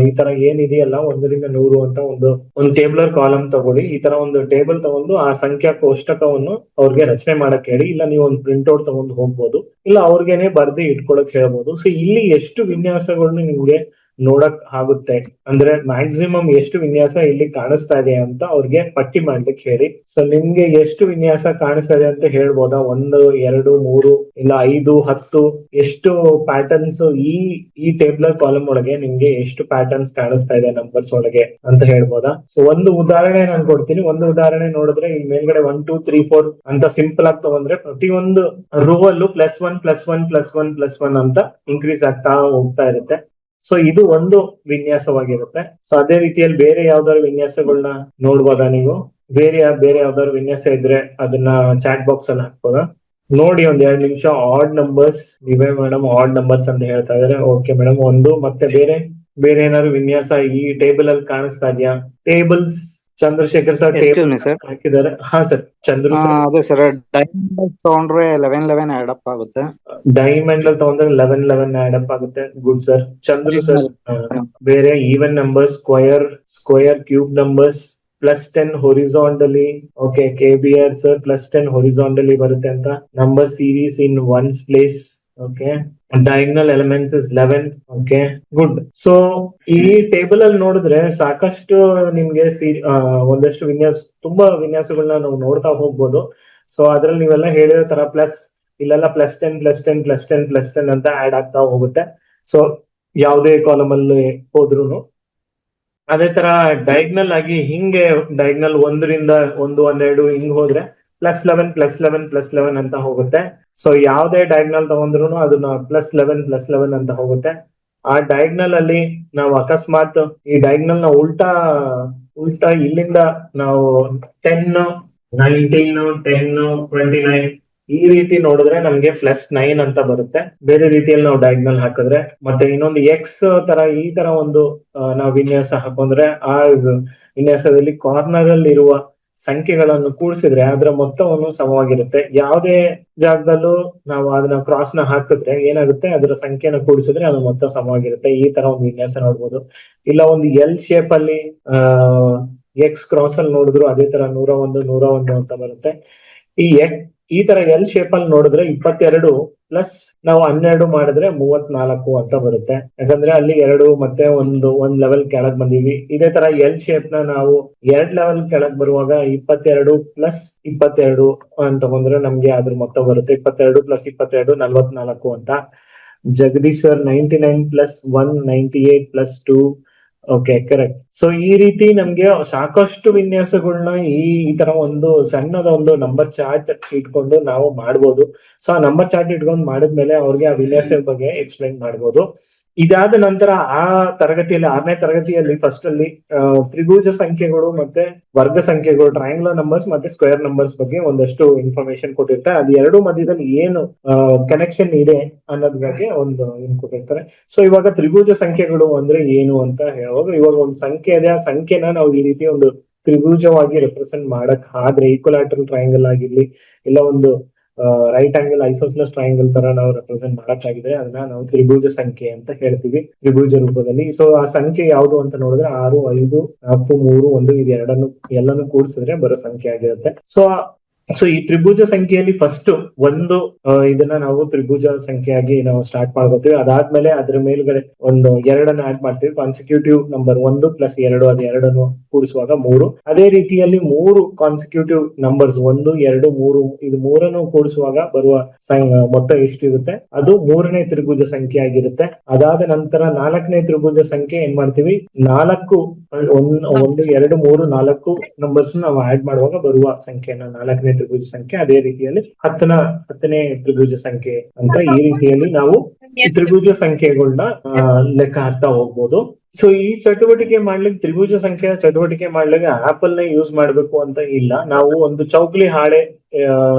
ಈ ತರ ಏನಿದೆಯಲ್ಲ 1ರಿಂದ 100 ಅಂತ ಒಂದು ಟೇಬಲರ್ ಕಾಲಮ್ ತಗೊಳ್ಳಿ. ಈ ತರ ಒಂದು ಟೇಬಲ್ ತಗೊಂಡು ಆ ಸಂಖ್ಯಾ ಕೋಷ್ಟಕವನ್ನು ಅವ್ರಿಗೆ ರಚನೆ ಮಾಡಕ್ ಹೇಳಿ, ಇಲ್ಲ ನೀವು ಒಂದು ಪ್ರಿಂಟ್ಔಟ್ ತಗೊಂಡು ಹೋಗ್ಬೋದು, ಇಲ್ಲ ಅವ್ರಿಗೇನೆ ಬರ್ದು ಇಟ್ಕೊಳಕ್ ಹೇಳ್ಬೋದು. ಸೊ ಇಲ್ಲಿ ಎಷ್ಟು ವಿನ್ಯಾಸಗಳನ್ನ ನಿಮ್ಗೆ ನೋಡಕ್ ಆಗುತ್ತೆ ಅಂದ್ರೆ ಮ್ಯಾಕ್ಸಿಮಮ್ ಎಷ್ಟು ವಿನ್ಯಾಸ ಇಲ್ಲಿ ಕಾಣಿಸ್ತಾ ಇದೆ ಅಂತ ಅವ್ರಿಗೆ ಪಟ್ಟಿ ಮಾಡ್ಲಿಕ್ಕೆ ಹೇಳಿ. ಸೊ ನಿಮ್ಗೆ ಎಷ್ಟು ವಿನ್ಯಾಸ ಕಾಣಿಸ್ತಾ ಇದೆ ಅಂತ ಹೇಳ್ಬೋದಾ? 1, 2, 3 ಇಲ್ಲ 5, 10 ಎಷ್ಟು ಪ್ಯಾಟರ್ನ್ಸ್ ಈ ಟೇಬಲರ್ ಕಾಲಮ್ ಒಳಗೆ ನಿಮ್ಗೆ ಎಷ್ಟು ಪ್ಯಾಟರ್ನ್ಸ್ ಕಾಣಿಸ್ತಾ ಇದೆ ನಂಬರ್ಸ್ ಒಳಗೆ ಅಂತ ಹೇಳ್ಬೋದಾ? ಸೊ ಒಂದು ಉದಾಹರಣೆ ನಾನು ಕೊಡ್ತೀನಿ. ಒಂದು ಉದಾಹರಣೆ ನೋಡಿದ್ರೆ ಈ ಮೇಲ್ಗಡೆ 1, 2, 3, 4 ಅಂತ ಸಿಂಪಲ್ ಆಗಿ ತಗೊಂಡ್ರೆ ಪ್ರತಿಯೊಂದು ರೋ ಅಲ್ಲೂ +1, +1, +1, +1 ಅಂತ ಇನ್ಕ್ರೀಸ್ ಆಗ್ತಾ ಹೋಗ್ತಾ ಇರುತ್ತೆ. ಸೊ ಇದು ಒಂದು ವಿನ್ಯಾಸವಾಗಿರುತ್ತೆ. ಸೊ ಅದೇ ರೀತಿಯಲ್ಲಿ ಬೇರೆ ಯಾವ್ದಾದ್ರು ವಿನ್ಯಾಸಗಳನ್ನ ನೋಡ್ಬೋದಾ ನೀವು? ಬೇರೆ ಯಾವ್ದಾದ್ರು ವಿನ್ಯಾಸ ಇದ್ರೆ ಅದನ್ನ ಚಾಟ್ ಬಾಕ್ಸ್ ಅಲ್ಲಿ ಹಾಕ್ಬೋದಾ? ನೋಡಿ ಒಂದ್ 2 ನಿಮಿಷ. Add numbers, Divya madam add numbers ಅಂತ ಹೇಳ್ತಾ ಇದಾರೆ. Okay madam. ಒಂದು ಮತ್ತೆ ಬೇರೆ ಬೇರೆ ಏನಾದ್ರು ವಿನ್ಯಾಸ ಈ ಟೇಬಲ್ ಅಲ್ಲಿ ಕಾಣಿಸ್ತಾ ಇದೆಯಾ? Tables Chandrashekhar sir excuse table me sir. ಹಾಕಿದ್ದಾರೆ. ಹಾ ಸರ್, ಚಂದ್ರು ಸರ್. ಅದೇ ಸರ್, ಡೈಮಂಡ್ ತಗೊಂಡ್ರೆ 11 ಆಡ್ ಅಪ್ ಆಗುತ್ತೆ. ಡೈಮಂಡ್ ಅಲ್ಲಿ ತಗೊಂಡ್ರೆ 11 ಆಡ್ ಅಪ್ ಆಗುತ್ತೆ. Good sir. ಚಂದ್ರು ಸರ್ ಬೇರೆ even numbers, square cube numbers +10 horizontally. Okay, KBR sir +10 horizontally ಬರುತ್ತೆ ಅಂತ. Number series in ones place. Okay, diagonal elements is 11. Okay, good. So ಈ table ಅಲ್ಲಿ ನೋಡಿದ್ರೆ ಸಾಕಷ್ಟು ನಿಮ್ಗೆ ಒಂದಷ್ಟು ತುಂಬಾ ವಿನ್ಯಾಸಗಳನ್ನ ನಾವು ನೋಡ್ತಾ ಹೋಗ್ಬೋದು. ಸೊ ಅದ್ರಲ್ಲಿ ನೀವೆಲ್ಲ ಹೇಳಿರೋ ತರ ಇಲ್ಲೆಲ್ಲ +10 ಅಂತ ಆಡ್ ಆಗ್ತಾ ಹೋಗುತ್ತೆ. ಸೊ ಯಾವುದೇ ಕಾಲಮ್ ಅಲ್ಲಿ ಹೋದ್ರು ಅದೇ ತರ ಡಯಾಗ್ನಲ್ ಆಗಿ ಹಿಂಗೆ ಡಯಾಗ್ನಲ್ 1ರಿಂದ 1, 12 ಹಿಂಗ್ ಹೋದ್ರೆ +11 ಅಂತ ಹೋಗುತ್ತೆ. ಸೊ ಯಾವ್ದೇ ಡಯಾಗ್ನಲ್ ತಗೊಂಡ್ರು ಅದನ್ನ +11 ಅಂತ ಹೋಗುತ್ತೆ. ಆ ಡಯಾಗ್ನಲ್ ಅಲ್ಲಿ ನಾವು ಅಕಸ್ಮಾತ್ ಈ ಡಯಾಗ್ನಲ್ ನ ಉಲ್ಟಾ ಇಲ್ಲಿಂದ ನಾವು 10, 19, 10, 29 ಈ ರೀತಿ ನೋಡಿದ್ರೆ ನಮ್ಗೆ +9 ಅಂತ ಬರುತ್ತೆ. ಬೇರೆ ರೀತಿಯಲ್ಲಿ ನಾವು ಡಯಾಗ್ನಲ್ ಹಾಕಿದ್ರೆ, ಮತ್ತೆ ಇನ್ನೊಂದು ಎಕ್ಸ್ ತರ ಈ ತರ ಒಂದು ನಾವು ವಿನ್ಯಾಸ ಹಾಕೊಂಡ್ರೆ ಆ ವಿನ್ಯಾಸದಲ್ಲಿ ಕಾರ್ನರ್ ಅಲ್ಲಿ ಇರುವ ಸಂಖ್ಯೆಗಳನ್ನು ಕೂಡಿಸಿದ್ರೆ ಅದರ ಮೊತ್ತವನ್ನು ಸಮವಾಗಿರುತ್ತೆ. ಯಾವುದೇ ಜಾಗದಲ್ಲೂ ನಾವು ಅದನ್ನ ಕ್ರಾಸ್ ನ ಹಾಕಿದ್ರೆ ಏನಾಗುತ್ತೆ, ಅದರ ಸಂಖ್ಯೆನ ಕೂಡಿಸಿದ್ರೆ ಅದು ಮೊತ್ತ ಸಮವಾಗಿರುತ್ತೆ. ಈ ತರ ಒಂದು ವಿನ್ಯಾಸ ನೋಡ್ಬೋದು. ಇಲ್ಲ ಒಂದು ಎಲ್ ಶೇಪ್ ಅಲ್ಲಿ ಎಕ್ಸ್ ಕ್ರಾಸ್ ಅಲ್ಲಿ ನೋಡಿದ್ರು ಅದೇ ತರ 101 ಅಂತ ಬರುತ್ತೆ. ಈ ತರ ಎಲ್ ಶೇಪ್ ಅಲ್ಲಿ ನೋಡಿದ್ರೆ 22 ಪ್ಲಸ್ ನಾವು 12 ಮಾಡಿದ್ರೆ 34 ಅಂತ ಬರುತ್ತೆ. ಯಾಕಂದ್ರೆ ಅಲ್ಲಿ 2 ಮತ್ತೆ ಒಂದ್ ಲೆವೆಲ್ ಕೆಳಗ್ ಬಂದೀವಿ. ಇದೇ ತರ ಎಲ್ ಶೇಪ್ ನ ನಾವು 2 ಲೆವೆಲ್ ಕೆಳಗ್ ಬರುವಾಗ 22 + 22 ಅಂತ ಬಂದ್ರೆ ನಮ್ಗೆ ಅದ್ರ ಮೊತ್ತ ಬರುತ್ತೆ 22 + 22 44 ಅಂತ. Jagadish sir 99 + 1 98 + 2. Okay, correct. So ಈ ರೀತಿ ನಮ್ಗೆ ಸಾಕಷ್ಟು ವಿನ್ಯಾಸಗಳನ್ನ ಈ ತರ ಒಂದು ಸಣ್ಣದ ಒಂದು ನಂಬರ್ ಚಾರ್ಟ್ ಇಟ್ಕೊಂಡು ನಾವು ಮಾಡ್ಬೋದು. ಸೊ ಆ ನಂಬರ್ ಚಾರ್ಟ್ ಇಟ್ಕೊಂಡು ಮಾಡಿದ್ಮೇಲೆ ಅವ್ರಿಗೆ ಆ ವಿನ್ಯಾಸದ ಬಗ್ಗೆ ಎಕ್ಸ್ಪ್ಲೈನ್ ಮಾಡ್ಬೋದು. ಇದಾದ ನಂತರ ಆ ತರಗತಿಯಲ್ಲಿ 6ನೇ ತರಗತಿಯಲ್ಲಿ ಫಸ್ಟ್ ಅಲ್ಲಿ ತ್ರಿಭುಜ ಸಂಖ್ಯೆಗಳು ಮತ್ತೆ ವರ್ಗ ಸಂಖ್ಯೆಗಳು, ಟ್ರಯಾಂಗ್ಯುಲರ್ ನಂಬರ್ಸ್ ಮತ್ತೆ ಸ್ಕ್ವೇರ್ ನಂಬರ್ಸ್ ಬಗ್ಗೆ ಒಂದಷ್ಟು ಇನ್ಫಾರ್ಮೇಶನ್ ಕೊಟ್ಟಿರ್ತಾರೆ. ಅದು ಎರಡು ಮಧ್ಯದಲ್ಲಿ ಏನು ಕನೆಕ್ಷನ್ ಇದೆ ಅನ್ನೋದ್ ಬಗ್ಗೆ ಒಂದು ಕೊಟ್ಟಿರ್ತಾರೆ. ಸೊ ಇವಾಗ ತ್ರಿಭುಜ ಸಂಖ್ಯೆಗಳು ಅಂದ್ರೆ ಏನು ಅಂತ ಹೇಳುವಾಗ, ಇವಾಗ ಒಂದು ಸಂಖ್ಯೆ ಇದೆ, ಆ ಸಂಖ್ಯೆನ ನಾವು ಈ ರೀತಿ ಒಂದು ತ್ರಿಭುಜವಾಗಿ ರೆಪ್ರೆಸೆಂಟ್ ಮಾಡಕ್ ಆದ್ರೆ ಈಕ್ವಲಾಟ್ರಲ್ ಟ್ರಯಾಂಗಲ್ ಆಗಿರ್ಲಿ, ಇಲ್ಲ ಒಂದು ರೈಟ್ ಆಂಗಲ್ ಐಸೋಸ್ಲೆಸ್ ಟ್ರಯಾಂಗಲ್ ತರ ನಾವು ರೆಪ್ರೆಸೆಂಟ್ ಮಾಡಕ್ಕಾಗಿದ್ರೆ ಅದನ್ನ ನಾವು ತ್ರಿಭುಜ ಸಂಖ್ಯೆ ಅಂತ ಹೇಳ್ತೀವಿ, ತ್ರಿಭುಜ ರೂಪದಲ್ಲಿ. ಸೊ ಆ ಸಂಖ್ಯೆ ಯಾವುದು ಅಂತ ನೋಡಿದ್ರೆ 6, 5, 4, 3, 1 ಇದು ಎಲ್ಲಾನು ಕೂಡಿಸಿದ್ರೆ ಬರೋ ಸಂಖ್ಯೆ ಆಗಿರುತ್ತೆ. ಸೊ ಈ ತ್ರಿಭುಜ ಸಂಖ್ಯೆಯಲ್ಲಿ ಫಸ್ಟ್ ಒಂದು ಇದನ್ನ ನಾವು ತ್ರಿಭುಜ ಸಂಖ್ಯೆಯಾಗಿ ನಾವು ಸ್ಟಾರ್ಟ್ ಮಾಡ್ಕೋತೀವಿ. ಅದಾದ್ಮೇಲೆ ಅದ್ರ ಮೇಲ್ಗಡೆ ಒಂದು 2 ಆಡ್ ಮಾಡ್ತೀವಿ. ಕಾನ್ಸಿಕ್ಯೂಟಿವ್ ನಂಬರ್ 1 + 2 ಅದು 2 ಕೂಡಿಸುವಾಗ 3. ಅದೇ ರೀತಿಯಲ್ಲಿ 3 ಕಾನ್ಸಿಕ್ಯೂಟಿವ್ ನಂಬರ್ಸ್ 1, 2, 3 ಇದು 3 ಕೂಡಿಸುವಾಗ ಬರುವ ಮೊತ್ತ ಎಷ್ಟಿರುತ್ತೆ ಅದು 3ನೇ ತ್ರಿಭುಜ ಸಂಖ್ಯೆ ಆಗಿರುತ್ತೆ. ಅದಾದ ನಂತರ 4ನೇ ತ್ರಿಭುಜ ಸಂಖ್ಯೆ ಏನ್ ಮಾಡ್ತೀವಿ, 4 1 2 3 4 ನಂಬರ್ಸ್ ನಾವು ಆಡ್ ಮಾಡುವಾಗ ಬರುವ ಸಂಖ್ಯೆನ 4ನೇ ತ್ರಿಭುಜ ಸಂಖ್ಯೆ. ಅದೇ ರೀತಿಯಲ್ಲಿ 10ನೇ ತ್ರಿಭುಜ ಸಂಖ್ಯೆ ಅಂತ ಈ ರೀತಿಯಲ್ಲಿ ನಾವು ತ್ರಿಭುಜ ಸಂಖ್ಯೆಗಳನ್ನ ಲೆಕ್ಕ ಹಾಕ್ತಾ ಹೋಗ್ಬೋದು. ಸೊ ಈ ಚಟುವಟಿಕೆ ಮಾಡ್ಲಿಕ್ಕೆ, ತ್ರಿಭುಜ ಸಂಖ್ಯೆ ಚಟುವಟಿಕೆ ಮಾಡ್ಲಿಕ್ಕೆ ಆಪಲ್ ನ ಯೂಸ್ ಮಾಡ್ಬೇಕು ಅಂತ ಇಲ್ಲ. ನಾವು ಒಂದು ಚೌಕಲಿ ಹಾಳೆ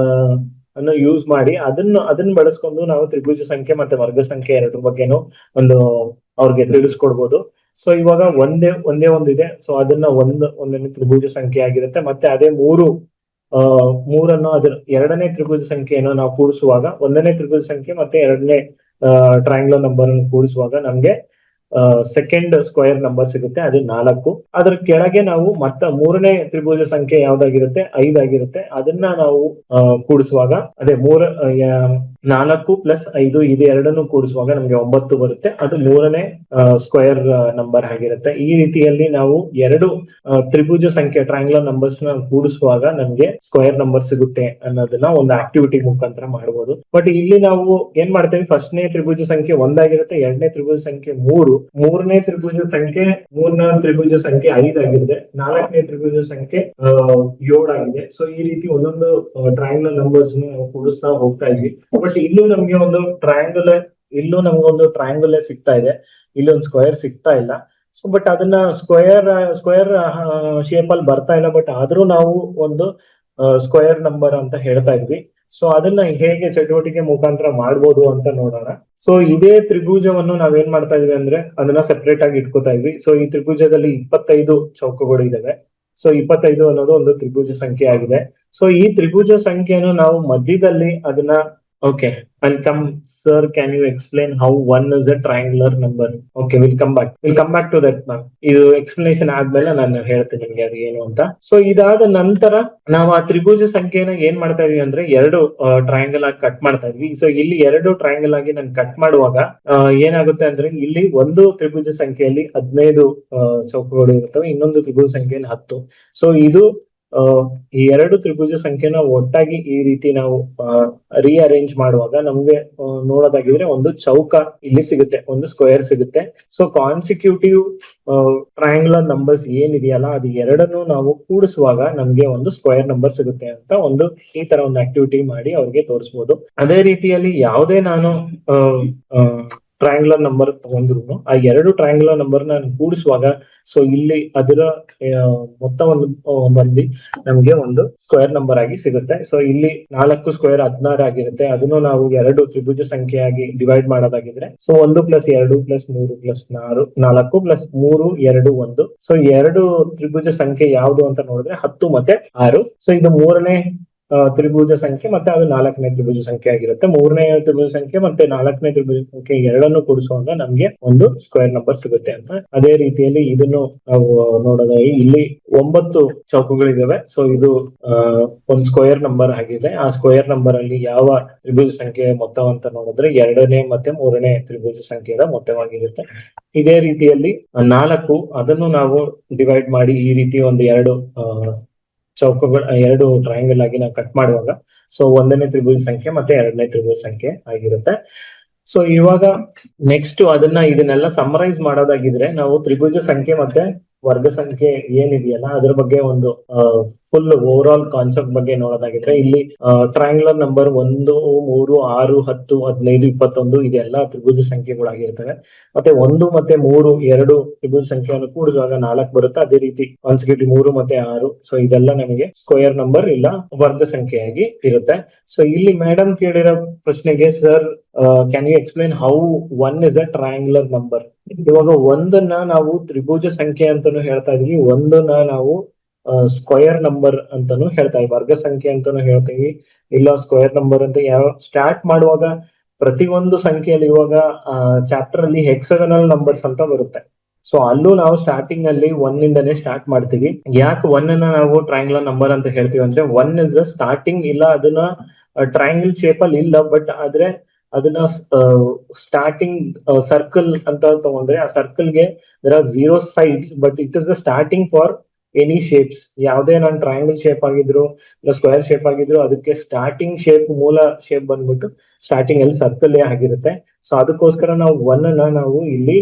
ಅನ್ನು ಯೂಸ್ ಮಾಡಿ ಅದನ್ನ ಬಳಸ್ಕೊಂಡು ನಾವು ತ್ರಿಭುಜ ಸಂಖ್ಯೆ ಮತ್ತೆ ವರ್ಗ ಸಂಖ್ಯೆ ಎರಡರ ಬಗ್ಗೆನೂ ಒಂದು ಅವ್ರಿಗೆ ತಿಳಿಸ್ಕೊಡ್ಬೋದು. ಸೊ ಇವಾಗ ಒಂದೇ ಒಂದಿದೆ. ಸೊ ಅದನ್ನ ಒಂದನೇ ತ್ರಿಭುಜ ಸಂಖ್ಯೆ ಆಗಿರುತ್ತೆ. ಮತ್ತೆ ಅದೇ ಮೂರನ್ನು ಅದ್ರ 2ನೇ ತ್ರಿಭುಜ ಸಂಖ್ಯೆಯನ್ನು ನಾವು ಕೂಡಿಸುವಾಗ 1ನೇ ತ್ರಿಭುಜ ಸಂಖ್ಯೆ ಮತ್ತೆ 2ನೇ ಟ್ರಯಾಂಗ್ಯುಲರ್ ನಂಬರ್ ಅನ್ನು ಕೂಡಿಸುವಾಗ ನಮ್ಗೆ ಸೆಕೆಂಡ್ ಸ್ಕ್ವೇರ್ ನಂಬರ್ ಸಿಗುತ್ತೆ, ಅದು 4. ಅದ್ರ ಕೆಳಗೆ ನಾವು 3ನೇ ತ್ರಿಭುಜ ಸಂಖ್ಯೆ ಯಾವ್ದಾಗಿರುತ್ತೆ 5 ಆಗಿರುತ್ತೆ. ಅದನ್ನ ನಾವು ಕೂಡಿಸುವಾಗ ಅದೇ 4 + 5 ಇದು 2 ಕೂಡಿಸುವಾಗ ನಮ್ಗೆ 9 ಬರುತ್ತೆ. ಅದು 3ನೇ ಸ್ಕ್ವೇರ್ ನಂಬರ್ ಆಗಿರುತ್ತೆ. ಈ ರೀತಿಯಲ್ಲಿ ನಾವು 2 ತ್ರಿಭುಜ ಸಂಖ್ಯೆ ಟ್ರಯಾಂಗ್ಯುಲರ್ ನಂಬರ್ಸ್ ನ ಕೂಡಿಸುವಾಗ ನಮ್ಗೆ ಸ್ಕ್ವೇರ್ ನಂಬರ್ ಸಿಗುತ್ತೆ ಅನ್ನೋದನ್ನ ಒಂದು ಆಕ್ಟಿವಿಟಿ ಮುಖಾಂತರ ಮಾಡಬಹುದು. ಬಟ್ ಇಲ್ಲಿ ನಾವು ಏನ್ ಮಾಡ್ತೇವೆ, ಫಸ್ಟ್ನೇ ತ್ರಿಭುಜ ಸಂಖ್ಯೆ 1 ಆಗಿರುತ್ತೆ, 2ನೇ ತ್ರಿಭುಜ ಸಂಖ್ಯೆ 3, 3ನೇ ತ್ರಿಭುಜ ಸಂಖ್ಯೆ 5 ಆಗಿದೆ, 4ನೇ ತ್ರಿಭುಜ ಸಂಖ್ಯೆ 7 ಆಗಿದೆ. ಸೊ ಈ ರೀತಿ ಒಂದೊಂದು ಟ್ರಯಾಂಗ್ಯುಲರ್ ನಂಬರ್ಸ್ ಕೂಡಿಸ್ತಾ ಹೋಗ್ತಾ ಇದ್ವಿ. ಬಟ್ ಇಲ್ಲೂ ನಮ್ಗೆ ಒಂದು ಟ್ರಯಾಂಗಲ್ ಸಿಗ್ತಾ ಇದೆ, ಇಲ್ಲಿ ಒಂದು ಸ್ಕ್ವೇರ್ ಸಿಗ್ತಾ ಇಲ್ಲ. ಸೊ ಬಟ್ ಅದನ್ನ ಸ್ಕ್ವೇರ್ ಶೇಪ್ ಅಲ್ಲಿ ಬರ್ತಾ ಇಲ್ಲ. ಬಟ್ ಆದ್ರೂ ನಾವು ಒಂದು ಸ್ಕ್ವೇರ್ ನಂಬರ್ ಅಂತ ಹೇಳ್ತಾ ಇದ್ವಿ. ಸೊ ಅದನ್ನ ಹೇಗೆ ಚಟುವಟಿಕೆ ಮುಖಾಂತರ ಮಾಡ್ಬೋದು ಅಂತ ನೋಡೋಣ. ಸೊ ಇದೇ ತ್ರಿಭುಜವನ್ನು ನಾವೇನ್ ಮಾಡ್ತಾ ಇದೀವಿ ಅಂದ್ರೆ ಅದನ್ನ ಸೆಪರೇಟ್ ಆಗಿ ಇಟ್ಕೋತಾ ಇದ್ವಿ. ಸೊ ಈ ತ್ರಿಭುಜದಲ್ಲಿ 25 ಚೌಕಗಳು ಇದಾವೆ. ಸೊ 25 ಅನ್ನೋದು ಒಂದು ತ್ರಿಭುಜ ಸಂಖ್ಯೆ ಆಗಿದೆ. ಸೊ ಈ ತ್ರಿಭುಜ ಸಂಖ್ಯೆಯನ್ನು ನಾವು ಮಧ್ಯದಲ್ಲಿ ಅದನ್ನ okay welcome sir, can you explain how one is a triangular number? Okay, will come back to that ma'am. ಇದು ಎಕ್ಸ್ಪ್ಲನೇಷನ್ ಆದ್ಮೇಲೆ ನಾನು ಹೇಳ್ತೀನಿ ನಿಮ್ಗೆ ಅದು ಏನು ಅಂತ. ಸೊ ಇದಾದ ನಂತರ ನಾವು ಆ ತ್ರಿಭುಜ ಸಂಖ್ಯೆನ ಏನ್ ಮಾಡ್ತಾ ಇದೀವಿ ಅಂದ್ರೆ ಎರಡು ಟ್ರಯಾಂಗಲ್ ಆಗಿ ಕಟ್ ಮಾಡ್ತಾ ಇದ್ವಿ. ಸೊ ಇಲ್ಲಿ ಎರಡು ಟ್ರಯಾಂಗಲ್ ಆಗಿ ನಾನು ಕಟ್ ಮಾಡುವಾಗ ಏನಾಗುತ್ತೆ ಅಂದ್ರೆ ಇಲ್ಲಿ ಒಂದು ತ್ರಿಭುಜ ಸಂಖ್ಯೆಯಲ್ಲಿ 15 ಚೌಕಗಳು ಇರ್ತವೆ, ಇನ್ನೊಂದು ತ್ರಿಭುಜ ಸಂಖ್ಯೆಯಲ್ಲಿ 10. ಸೊ ಇದು ಈ ಎರಡು ತ್ರಿಭುಜ ಸಂಖ್ಯೆನ ಒಟ್ಟಾಗಿ ಈ ರೀತಿ ನಾವು ರೀಅರೇಂಜ್ ಮಾಡುವಾಗ ನಮ್ಗೆ ನೋಡೋದಾಗಿದ್ರೆ ಒಂದು ಚೌಕ ಇಲ್ಲಿ ಸಿಗುತ್ತೆ, ಒಂದು ಸ್ಕ್ವೇರ್ ಸಿಗುತ್ತೆ. ಸೊ ಕಾನ್ಸಿಕ್ಯೂಟಿವ್ ಟ್ರಯಾಂಗುಲರ್ ನಂಬರ್ಸ್ ಏನಿದೆಯಲ್ಲ ಅದು ಎರಡನ್ನು ನಾವು ಕೂಡಿಸುವಾಗ ನಮ್ಗೆ ಒಂದು ಸ್ಕ್ವೇರ್ ನಂಬರ್ ಸಿಗುತ್ತೆ ಅಂತ ಒಂದು ಈ ತರ ಒಂದು ಆಕ್ಟಿವಿಟಿ ಮಾಡಿ ಅವ್ರಿಗೆ ತೋರಿಸಬಹುದು. ಅದೇ ರೀತಿಯಲ್ಲಿ ಯಾವುದೇ ನಾನು ಟ್ರಯಾಂಗುಲರ್ ನಂಬರ್ ತಗೊಂಡ್ರು ಆ ಎರಡು ಟ್ರಯಾಂಗುಲರ್ ನಂಬರ್ ನಾನು ಕೂಡಿಸುವಾಗ ಸೊ ಇಲ್ಲಿ ಅದರ ಮೊತ್ತವನ್ನು ಬಂದು ನಮ್ಗೆ ಒಂದು ಸ್ಕ್ವೇರ್ ನಂಬರ್ ಆಗಿ ಸಿಗುತ್ತೆ. ಸೊ ಇಲ್ಲಿ 4 ಸ್ಕ್ವೇರ್ 16 ಆಗಿರುತ್ತೆ. ಅದನ್ನು ನಾವು ಎರಡು ತ್ರಿಭುಜ ಸಂಖ್ಯೆಯಾಗಿ ಡಿವೈಡ್ ಮಾಡೋದಾಗಿದ್ರೆ ಸೊ 1 + 2 + 3 + 4 + 3 2 1. ಸೊ ಎರಡು ತ್ರಿಭುಜ ಸಂಖ್ಯೆ ಯಾವುದು ಅಂತ ನೋಡಿದ್ರೆ 10 ಮತ್ತೆ 6. ಸೊ ಇದು ಮೂರನೇ ತ್ರಿಭುಜ ಸಂಖ್ಯೆ ಮತ್ತೆ ಅದು 4ನೇ ತ್ರಿಭುಜ ಸಂಖ್ಯೆ ಆಗಿರುತ್ತೆ. 3ನೇ ತ್ರಿಭುಜ ಸಂಖ್ಯೆ ಮತ್ತೆ 4ನೇ ತ್ರಿಭುಜ ಸಂಖ್ಯೆ ಎರಡನ್ನು ಕೂಡಿಸುವಾಗ ನಮ್ಗೆ ಒಂದು ಸ್ಕ್ವೇರ್ ನಂಬರ್ ಸಿಗುತ್ತೆ ಅಂತ. ಅದೇ ರೀತಿಯಲ್ಲಿ ಇದನ್ನು ನಾವು ನೋಡೋದಾಗಿ ಇಲ್ಲಿ 9 ಚೌಕಗಳಿದಾವೆ. ಸೊ ಇದು ಒಂದು ಸ್ಕ್ವೇರ್ ನಂಬರ್ ಆಗಿದೆ. ಆ ಸ್ಕ್ವೇರ್ ನಂಬರ್ ಅಲ್ಲಿ ಯಾವ ತ್ರಿಭುಜ ಸಂಖ್ಯೆ ಮೊತ್ತವಂತ ನೋಡಿದ್ರೆ 2ನೇ ಮತ್ತೆ 3ನೇ ತ್ರಿಭುಜ ಸಂಖ್ಯೆಯ ಮೊತ್ತವಾಗಿರುತ್ತೆ. ಇದೇ ರೀತಿಯಲ್ಲಿ 4 ಅದನ್ನು ನಾವು ಡಿವೈಡ್ ಮಾಡಿ ಈ ರೀತಿ ಒಂದು ಎರಡು ಟ್ರಯಾಂಗಲ್ ಆಗಿ ನಾವು ಕಟ್ ಮಾಡುವಾಗ ಸೊ 1ನೇ ತ್ರಿಭುಜ ಸಂಖ್ಯೆ ಮತ್ತೆ 2ನೇ ತ್ರಿಭುಜ ಸಂಖ್ಯೆ ಆಗಿರುತ್ತೆ. ಸೊ ಇವಾಗ ನೆಕ್ಸ್ಟ್ ಇದನ್ನೆಲ್ಲ ಸಮರೈಸ್ ಮಾಡೋದಾಗಿದ್ರೆ ನಾವು ತ್ರಿಭುಜ ಸಂಖ್ಯೆ ಮತ್ತೆ ವರ್ಗ ಸಂಖ್ಯೆ ಏನಿದೆಯಲ್ಲ ಅದ್ರ ಬಗ್ಗೆ ಒಂದು ಫುಲ್ ಓವರ್ ಆಲ್ ಕಾನ್ಸೆಪ್ಟ್ ಬಗ್ಗೆ ನೋಡೋದಾಗಿದ್ರೆ ಇಲ್ಲಿ ಟ್ರಯಾಂಗುಲರ್ ನಂಬರ್ 1 3 6 10 15 21 ಇದೆಲ್ಲ ತ್ರಿಭುಜ ಸಂಖ್ಯೆಗಳಾಗಿರ್ತವೆ. ಮತ್ತೆ 1 ಮತ್ತೆ 3 ಎರಡು ತ್ರಿಭುಜ ಸಂಖ್ಯೆಯನ್ನು ಕೂಡಿಸುವಾಗ 4 ಬರುತ್ತೆ. ಅದೇ ರೀತಿ ಕಾನ್ಸಿಕ್ಯೂಟಿವ್ 3 ಮತ್ತೆ 6. ಸೊ ಇದೆಲ್ಲ ನಮಗೆ ಸ್ಕ್ವೇರ್ ನಂಬರ್ ಇಲ್ಲ ವರ್ಗ ಸಂಖ್ಯೆಯಾಗಿ ಇರುತ್ತೆ. ಸೊ ಇಲ್ಲಿ ಮೇಡಮ್ ಕೇಳಿರೋ ಪ್ರಶ್ನೆಗೆ sir can you explain how one is a triangular number? ಇವಾಗ ಒಂದನ್ನ ನಾವು ತ್ರಿಭುಜ ಸಂಖ್ಯೆ ಅಂತಾನು ಹೇಳ್ತಾ ಇದೀವಿ, ಒಂದನ್ನ ನಾವು ಸ್ಕ್ವೇರ್ ನಂಬರ್ ಅಂತಾನು ಹೇಳ್ತಾ ಇದೀವಿ, ವರ್ಗ ಸಂಖ್ಯೆ ಅಂತಾನು ಹೇಳ್ತೀವಿ, ಇಲ್ಲ ಸ್ಕ್ವೇರ್ ನಂಬರ್ ಅಂತ. ಸ್ಟಾರ್ಟ್ ಮಾಡುವಾಗ ಪ್ರತಿಯೊಂದು ಸಂಖ್ಯೆಯಲ್ಲಿ ಇವಾಗ ಚಾಪ್ಟರ್ ಅಲ್ಲಿ ಹೆಕ್ಸಾಗನಲ್ ನಂಬರ್ಸ್ ಅಂತ ಬರುತ್ತೆ. ಸೊ ಅಲ್ಲೂ ನಾವು ಸ್ಟಾರ್ಟಿಂಗ್ ಅಲ್ಲಿ 1 ಇಂದನೇ ಸ್ಟಾರ್ಟ್ ಮಾಡ್ತೀವಿ. ಯಾಕೆ 1 ಅನ್ನ ನಾವು ಟ್ರಯಾಂಗುಲರ್ ನಂಬರ್ ಅಂತ ಹೇಳ್ತೀವಿ ಅಂದ್ರೆ 1 ಇಸ್ ದ ಸ್ಟಾರ್ಟಿಂಗ್. ಇಲ್ಲ ಅದನ್ನ ಟ್ರಯಾಂಗಲ್ ಶೇಪ್ ಅಲ್ಲಿ ಇಲ್ಲ, ಬಟ್ ಆದ್ರೆ ಅದನ್ನ ಸ್ಟಾರ್ಟಿಂಗ್ ಸರ್ಕಲ್ ಅಂತ ತಗೊಂಡ್ರೆ ಆ ಸರ್ಕಲ್ಗೆ there are 0 sides, but it is the starting for any shapes. ಯಾವುದೇ ನಾನು ಟ್ರಯಾಂಗಲ್ ಶೇಪ್ ಆಗಿದ್ರು ಇಲ್ಲ ಸ್ಕ್ವೇರ್ ಶೇಪ್ ಆಗಿದ್ರು ಅದಕ್ಕೆ ಸ್ಟಾರ್ಟಿಂಗ್ ಶೇಪ್ ಮೂಲ ಶೇಪ್ ಬಂದ್ಬಿಟ್ಟು ಸ್ಟಾರ್ಟಿಂಗ್ ಅಲ್ಲಿ ಸರ್ಕಲ್ ಆಗಿರುತ್ತೆ. ಸೊ ಅದಕ್ಕೋಸ್ಕರ ನಾವು 1 ಅನ್ನ ನಾವು ಇಲ್ಲಿ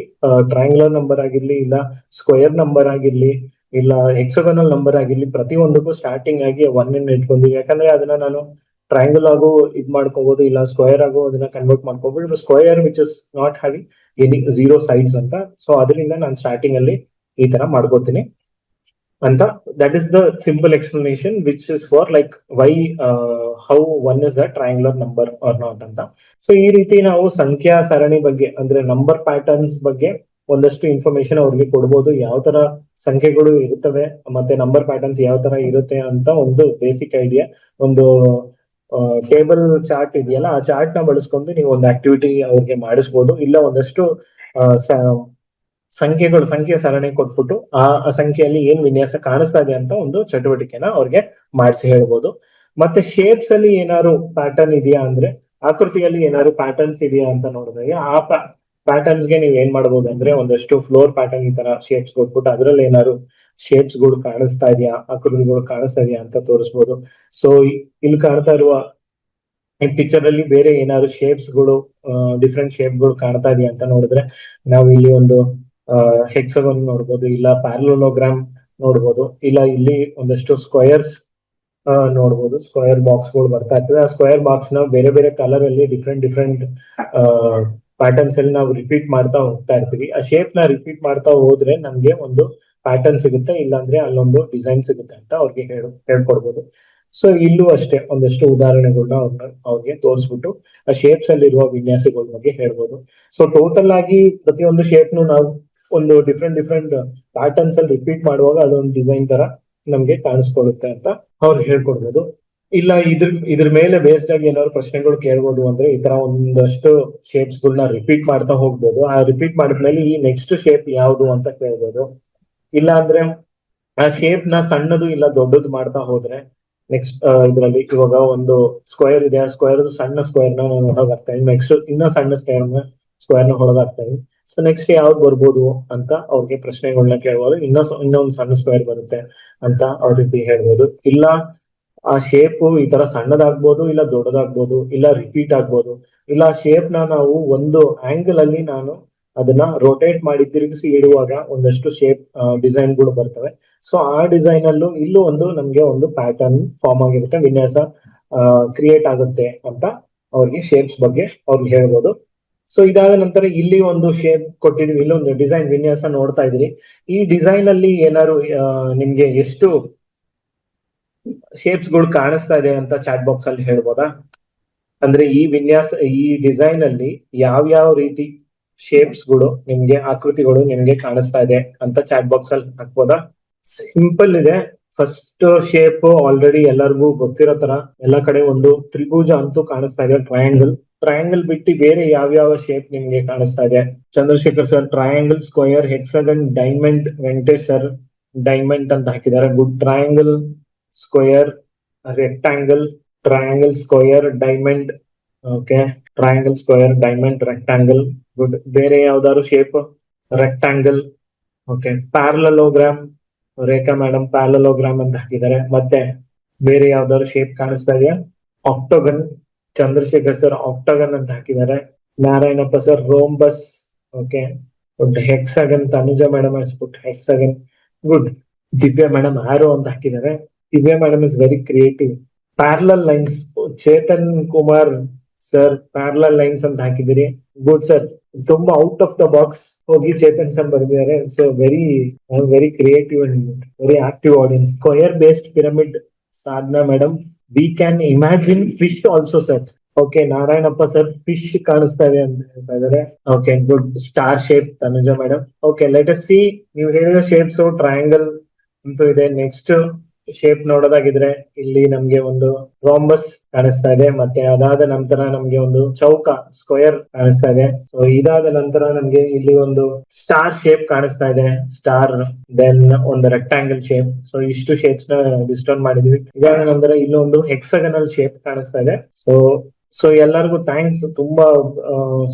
ಟ್ರಯಾಂಗುಲರ್ ನಂಬರ್ ಆಗಿರ್ಲಿ ಇಲ್ಲ ಸ್ಕ್ವೇರ್ ನಂಬರ್ ಆಗಿರ್ಲಿ ಇಲ್ಲ ಹೆಕ್ಸಾಗನಲ್ ನಂಬರ್ ಆಗಿರ್ಲಿ ಪ್ರತಿಯೊಂದಕ್ಕೂ ಸ್ಟಾರ್ಟಿಂಗ್ ಆಗಿ 1 ಅನ್ನ ಇಟ್ಕೊಂಡಿವಿ. ಯಾಕಂದ್ರೆ ಅದನ್ನ ನಾನು ಟ್ರಯಾಂಗಲ್ ಆಗು ಇದ್ ಮಾಡ್ಕೋಬಹುದು, ಇಲ್ಲ ಸ್ಕ್ವೇರ್ ಆಗು ಅದನ್ನ ಕನ್ವರ್ಟ್ ಮಾಡ್ಕೋಬಹುದು. Square which is not having any 0 sides ಅಂತ. ಸೊ ಅದರಿಂದ ನಾನು ಸ್ಟಾರ್ಟಿಂಗ್ ಅಲ್ಲಿ ಈ ತರ ಮಾಡ್ಕೋತೀನಿ ಅಂತ. That is the simple explanation which is for like why how one is a triangular number are not ಅಂತ. ಸೊ ಈ ರೀತಿ ನಾವು ಸಂಖ್ಯಾ ಸರಣಿ ಬಗ್ಗೆ ಅಂದ್ರೆ ನಂಬರ್ ಪ್ಯಾಟರ್ನ್ಸ್ ಬಗ್ಗೆ ಒಂದಷ್ಟು ಇನ್ಫಾರ್ಮೇಶನ್ ಅವ್ರಿಗೆ ಕೊಡ್ಬೋದು. ಯಾವ ತರ ಸಂಖ್ಯೆಗಳು ಇರುತ್ತವೆ ಮತ್ತೆ ನಂಬರ್ ಪ್ಯಾಟರ್ನ್ಸ್ ಯಾವ ತರ ಇರುತ್ತೆ ಅಂತ ಒಂದು ಬೇಸಿಕ್ ಐಡಿಯಾ, ಒಂದು ಟೇಬಲ್ ಚಾರ್ಟ್ ಇದೆಯಲ್ಲ ಆ ಚಾರ್ಟ್ ನ ಬಳಸ್ಕೊಂಡು ನೀವು ಒಂದು ಆಕ್ಟಿವಿಟಿ ಅವ್ರಿಗೆ ಮಾಡಿಸ್ಬೋದು. ಇಲ್ಲ ಒಂದಷ್ಟು ಸಂಖ್ಯೆ ಸರಣಿ ಕೊಟ್ಬಿಟ್ಟು ಆ ಸಂಖ್ಯೆಯಲ್ಲಿ ಏನ್ ವಿನ್ಯಾಸ ಕಾಣಿಸ್ತಾ ಇದೆ ಅಂತ ಒಂದು ಚಟುವಟಿಕೆನ ಅವ್ರಿಗೆ ಮಾಡಿಸಿ ಹೇಳ್ಬೋದು. ಮತ್ತೆ ಶೇಪ್ಸ್ ಅಲ್ಲಿ ಏನಾದ್ರು ಪ್ಯಾಟರ್ನ್ ಇದೆಯಾ ಅಂದ್ರೆ ಆಕೃತಿಯಲ್ಲಿ ಏನಾದ್ರು ಪ್ಯಾಟರ್ನ್ಸ್ ಇದೆಯಾ ಅಂತ ನೋಡಿದಾಗ ಆ ಪ್ಯಾಟರ್ನ್ಸ್ ಗೆ ನೀವು ಏನ್ ಮಾಡ್ಬೋದು ಅಂದ್ರೆ ಒಂದಷ್ಟು ಫ್ಲೋರ್ ಪ್ಯಾಟರ್ನ್ ಈ ತರ ಶೇಪ್ಸ್ ಕೊಟ್ಬಿಟ್ಟು ಅದ್ರಲ್ಲಿ ಏನಾದ್ರು ಶೇಪ್ಸ್ ಗಳು ಕಾಣಿಸ್ತಾ ಇದೆಯಾ, ಆಕೃತಿಗಳು ಕಾಣಿಸ್ತಾ ಇದೆಯಾ ಅಂತ ತೋರಿಸ್ಬೋದು. ಸೊ ಇಲ್ಲಿ ಕಾಣ್ತಾ ಇರುವ ಈ ಪಿಕ್ಚರ್ ಅಲ್ಲಿ ಬೇರೆ ಏನಾದ್ರು ಶೇಪ್ಸ್ ಗಳು ಡಿಫ್ರೆಂಟ್ ಶೇಪ್ ಗಳು ಕಾಣ್ತಾ ಇದೆಯಾ ಅಂತ ನೋಡಿದ್ರೆ ನಾವು ಇಲ್ಲಿ ಒಂದು ಹೆಕ್ಸಾಗನ್ ನೋಡ್ಬೋದು, ಇಲ್ಲ ಪ್ಯಾರಲೋಗ್ರಾಮ್ ನೋಡ್ಬೋದು, ಇಲ್ಲ ಇಲ್ಲಿ ಒಂದಷ್ಟು ಸ್ಕ್ವೇರ್ಸ್ ನೋಡ್ಬೋದು. ಸ್ಕ್ವೇರ್ ಬಾಕ್ಸ್ ಗಳು ಬರ್ತಾ ಇರ್ತದೆ. ಆ ಸ್ಕ್ವೇರ್ ಬಾಕ್ಸ್ ನ ಬೇರೆ ಬೇರೆ ಕಲರ್ ಅಲ್ಲಿ ಡಿಫ್ರೆಂಟ್ ಪ್ಯಾಟರ್ನ್ಸ್ ಅಲ್ಲಿ ನಾವು ರಿಪೀಟ್ ಮಾಡ್ತಾ ಹೋಗ್ತಾ ಇರ್ತೀವಿ. ಆ ಶೇಪ್ ನ ರಿಪೀಟ್ ಮಾಡ್ತಾ ಹೋದ್ರೆ ನಮ್ಗೆ ಒಂದು ಪ್ಯಾಟರ್ನ್ ಸಿಗುತ್ತೆ, ಇಲ್ಲಾಂದ್ರೆ ಅಲ್ಲೊಂದು ಡಿಸೈನ್ ಸಿಗುತ್ತೆ ಅಂತ ಅವ್ರಿಗೆ ಹೇಳ್ಕೊಡ್ಬೋದು. ಸೊ ಇಲ್ಲೂ ಅಷ್ಟೇ ಒಂದಷ್ಟು ಉದಾಹರಣೆಗಳನ್ನ ಅವ್ರಿಗೆ ತೋರಿಸ್ಬಿಟ್ಟು ಆ ಶೇಪ್ಸ್ ಅಲ್ಲಿ ಇರುವ ವಿನ್ಯಾಸಗಳ ಬಗ್ಗೆ ಹೇಳ್ಬೋದು. ಸೊ ಟೋಟಲ್ ಆಗಿ ಪ್ರತಿಯೊಂದು ಶೇಪ್ ನಾವು ಒಂದು ಡಿಫ್ರೆಂಟ್ ಪ್ಯಾಟರ್ನ್ಸ್ ಅಲ್ಲಿ ರಿಪೀಟ್ ಮಾಡುವಾಗ ಅದೊಂದು ಡಿಸೈನ್ ತರ ನಮ್ಗೆ ಕಾಣಿಸ್ಕೊಳ್ಳುತ್ತೆ ಅಂತ ಅವ್ರು ಹೇಳ್ಕೊಡ್ಬೋದು. ಇಲ್ಲ ಇದ್ರ ಮೇಲೆ ಬೇಸ್ಡ್ ಆಗಿ ಏನಾದ್ರು ಪ್ರಶ್ನೆಗಳು ಕೇಳ್ಬೋದು ಅಂದ್ರೆ ಈ ತರ ಒಂದಷ್ಟು ಶೇಪ್ಸ್ ಗಳನ್ನ ರಿಪೀಟ್ ಮಾಡ್ತಾ ಹೋಗ್ಬೋದು. ಆ ರಿಪೀಟ್ ಮಾಡಿದ್ಮೇಲೆ ಈ ನೆಕ್ಸ್ಟ್ ಶೇಪ್ ಯಾವುದು ಅಂತ ಕೇಳ್ಬೋದು. ಇಲ್ಲ ಅಂದ್ರೆ ಆ ಶೇಪ್ ನ ಸಣ್ಣದು ಇಲ್ಲ ದೊಡ್ಡದು ಮಾಡ್ತಾ ಹೋದ್ರೆ ನೆಕ್ಸ್ಟ್ ಇದ್ರಲ್ಲಿ ಇವಾಗ ಒಂದು ಸ್ಕ್ವೇರ್ ಇದೆ, ಆ ಸ್ಕ್ವೇರ್ ಸಣ್ಣ ಸ್ಕ್ವೇರ್ ನ ನಾನು ಹೊರಗಾಗ್ತಾ ಇದ್ದೀನಿ, ನೆಕ್ಸ್ಟ್ ಇನ್ನೂ ಸಣ್ಣ ಸ್ಕ್ವೇರ್ ನ ಹೊರಗಾಗ್ತಾ ಇದ್ದೀನಿ. ಸೊ ನೆಕ್ಸ್ಟ್ ಯಾವ್ದು ಬರ್ಬೋದು ಅಂತ ಅವ್ರಿಗೆ ಪ್ರಶ್ನೆಗಳನ್ನ ಕೇಳ್ಬೋದು. ಇನ್ನೊಂದು ಸಣ್ಣ ಸ್ಕ್ವೇರ್ ಬರುತ್ತೆ ಅಂತ ಅವ್ರಿಗೆ ಹೇಳ್ಬೋದು. ಇಲ್ಲ ಆ ಶೇಪ್ ಈ ತರ ಸಣ್ಣದಾಗ್ಬೋದು, ಇಲ್ಲ ದೊಡ್ಡದಾಗ್ಬೋದು, ಇಲ್ಲ ರಿಪೀಟ್ ಆಗ್ಬೋದು, ಇಲ್ಲ ಆ ಶೇಪ್ ನಾವು ಒಂದು ಆಂಗಲ್ ಅಲ್ಲಿ ನಾನು ಅದನ್ನ ರೊಟೇಟ್ ಮಾಡಿ ತಿರುಗಿಸಿ ಇಡುವಾಗ ಒಂದಷ್ಟು ಶೇಪ್ ಡಿಸೈನ್ಗಳು ಬರ್ತವೆ. ಸೊ ಆ ಡಿಸೈನ್ ಅಲ್ಲೂ ಇಲ್ಲೂ ನಮ್ಗೆ ಒಂದು ಪ್ಯಾಟರ್ನ್ ಫಾರ್ಮ್ ಆಗಿರುತ್ತೆ, ವಿನ್ಯಾಸ ಕ್ರಿಯೇಟ್ ಆಗುತ್ತೆ ಅಂತ ಅವ್ರಿಗೆ ಶೇಪ್ಸ್ ಬಗ್ಗೆ ಅವ್ರಿಗೆ ಹೇಳ್ಬೋದು. ಸೊ ಇದಾದ ನಂತರ ಇಲ್ಲಿ ಒಂದು ಶೇಪ್ ಕೊಟ್ಟಿದೀವಿ, ಇಲ್ಲೊಂದು ಡಿಸೈನ್ ವಿನ್ಯಾಸ ನೋಡ್ತಾ ಇದ್ರಿ. ಈ ಡಿಸೈನ್ ಅಲ್ಲಿ ಏನಾದ್ರು ನಿಮ್ಗೆ ಎಷ್ಟು ಶೇಪ್ಸ್ ಗಳು ಕಾಣಿಸ್ತಾ ಇದೆ ಅಂತ ಚಾಟ್ ಬಾಕ್ಸ್ ಅಲ್ಲಿ ಹೇಳ್ಬೋದಾ? ಅಂದ್ರೆ ಈ ವಿನ್ಯಾಸ ಈ ಡಿಸೈನ್ ಅಲ್ಲಿ ಯಾವ ರೀತಿ ಶೇಪ್ಸ್ ಗಳು ನಿಮ್ಗೆ ಆಕೃತಿಗಳು ನಿಮ್ಗೆ ಕಾಣಿಸ್ತಾ ಇದೆ ಅಂತ ಚಾಟ್ ಬಾಕ್ಸ್ ಅಲ್ಲಿ ಹಾಕ್ಬೋದಾ? ಸಿಂಪಲ್ ಇದೆ. ಫಸ್ಟ್ ಶೇಪ್ ಆಲ್ರೆಡಿ ಎಲ್ಲರಿಗೂ ಗೊತ್ತಿರೋ ತರ ಎಲ್ಲಾ ಕಡೆ ಒಂದು ತ್ರಿಭುಜ ಅಂತೂ ಕಾಣಿಸ್ತಾ ಇದೆ, ಟ್ರಯಾಂಗಲ್ ಬಿಟ್ಟು ಬೇರೆ ಯಾವ ಶೇಪ್ ನಿಮ್ಗೆ ಕಾಣಿಸ್ತಾ ಇದೆ? Chandrashekhar sir triangle, square, hexagon, diamond, Venkatesh sir diamond ಅಂತ ಹಾಕಿದ್ದಾರೆ. Good. Triangle, square, rectangle, triangle, square, diamond. Okay, triangle, square, diamond, rectangle. Good. ಬೇರೆ ಯಾವ್ದಾದ್ರು shape? Rectangle. Okay. Parallelogram, Rekha madam parallelogram ಅಂತ ಹಾಕಿದ್ದಾರೆ. ಮತ್ತೆ ಬೇರೆ ಯಾವ್ದಾದ್ರು ಶೇಪ್ ಕಾಣಿಸ್ತಾ ಇದೆಯಾ? ಆಕ್ಟೋಗನ್, ಚಂದ್ರಶೇಖರ್ ಸರ್ ಆಕ್ಟೋಗನ್ ಅಂತ ಹಾಕಿದ್ದಾರೆ. Narayanappa sir rhombus. Okay. Good. Hexagon, Tanuja madam put hexagon. Good. Divya madam arrow ಅಂತ ಹಾಕಿದ್ದಾರೆ. Divya madam is very creative. Parallel lines, Chetan Kumar sir parallel lines ಅಂತ ಹಾಕಿದಿರಿ. Good sir. ತುಂಬಾ ಔಟ್ ಆಫ್ ದ ಬಾಕ್ಸ್ ಹೋಗಿ ಚೇತನ್ ಸರ್ ಬರೆದಿದ್ದಾರೆ. So very creative and very active audience. Square based pyramid, Sadhana madam. We can imagine fish also sir. Okay. Narayanappa sir fish ಕಾಣಿಸ್ತಾ ಇದೆ ಅಂತ ಹೇಳ್ತಾ ಇದ್ದಾರೆ. Okay. Good. Star shape, Tanuja madam. Okay. Let us see. ನೀವು ಹೇಳಿದ shapes triangle ಅಂತೂ ಇದೆ. Next shape ನೋಡೋದಾಗಿದ್ರೆ ಇಲ್ಲಿ ನಮ್ಗೆ ಒಂದು ರಾಂಬಸ್ ಕಾಣಿಸ್ತಾ ಇದೆ. ಮತ್ತೆ ಅದಾದ ನಂತರ ನಮ್ಗೆ ಒಂದು ಚೌಕ, ಸ್ಕ್ವಯರ್ ಕಾಣಿಸ್ತಾ ಇದೆ. ಸೊ ಇದಾದ ನಂತರ ನಮ್ಗೆ ಇಲ್ಲಿ ಒಂದು ಸ್ಟಾರ್ ಶೇಪ್ ಕಾಣಿಸ್ತಾ ಇದೆ, ಸ್ಟಾರ್. ದೆನ್ ಒಂದು ರೆಕ್ಟಾಂಗಲ್ ಶೇಪ್. ಸೊ ಇಷ್ಟು ಶೇಪ್ಸ್ ನ ಲಿಸ್ಟ್ ಔಟ್ ಮಾಡಿದ್ವಿ. ಇದಾದ ನಂತರ ಇಲ್ಲಿ ಒಂದು ಹೆಕ್ಸಗನಲ್ ಶೇಪ್ ಕಾಣಿಸ್ತಾ ಇದೆ. ಸೊ ಎಲ್ಲರಿಗೂ ಥ್ಯಾಂಕ್ಸ್. ತುಂಬಾ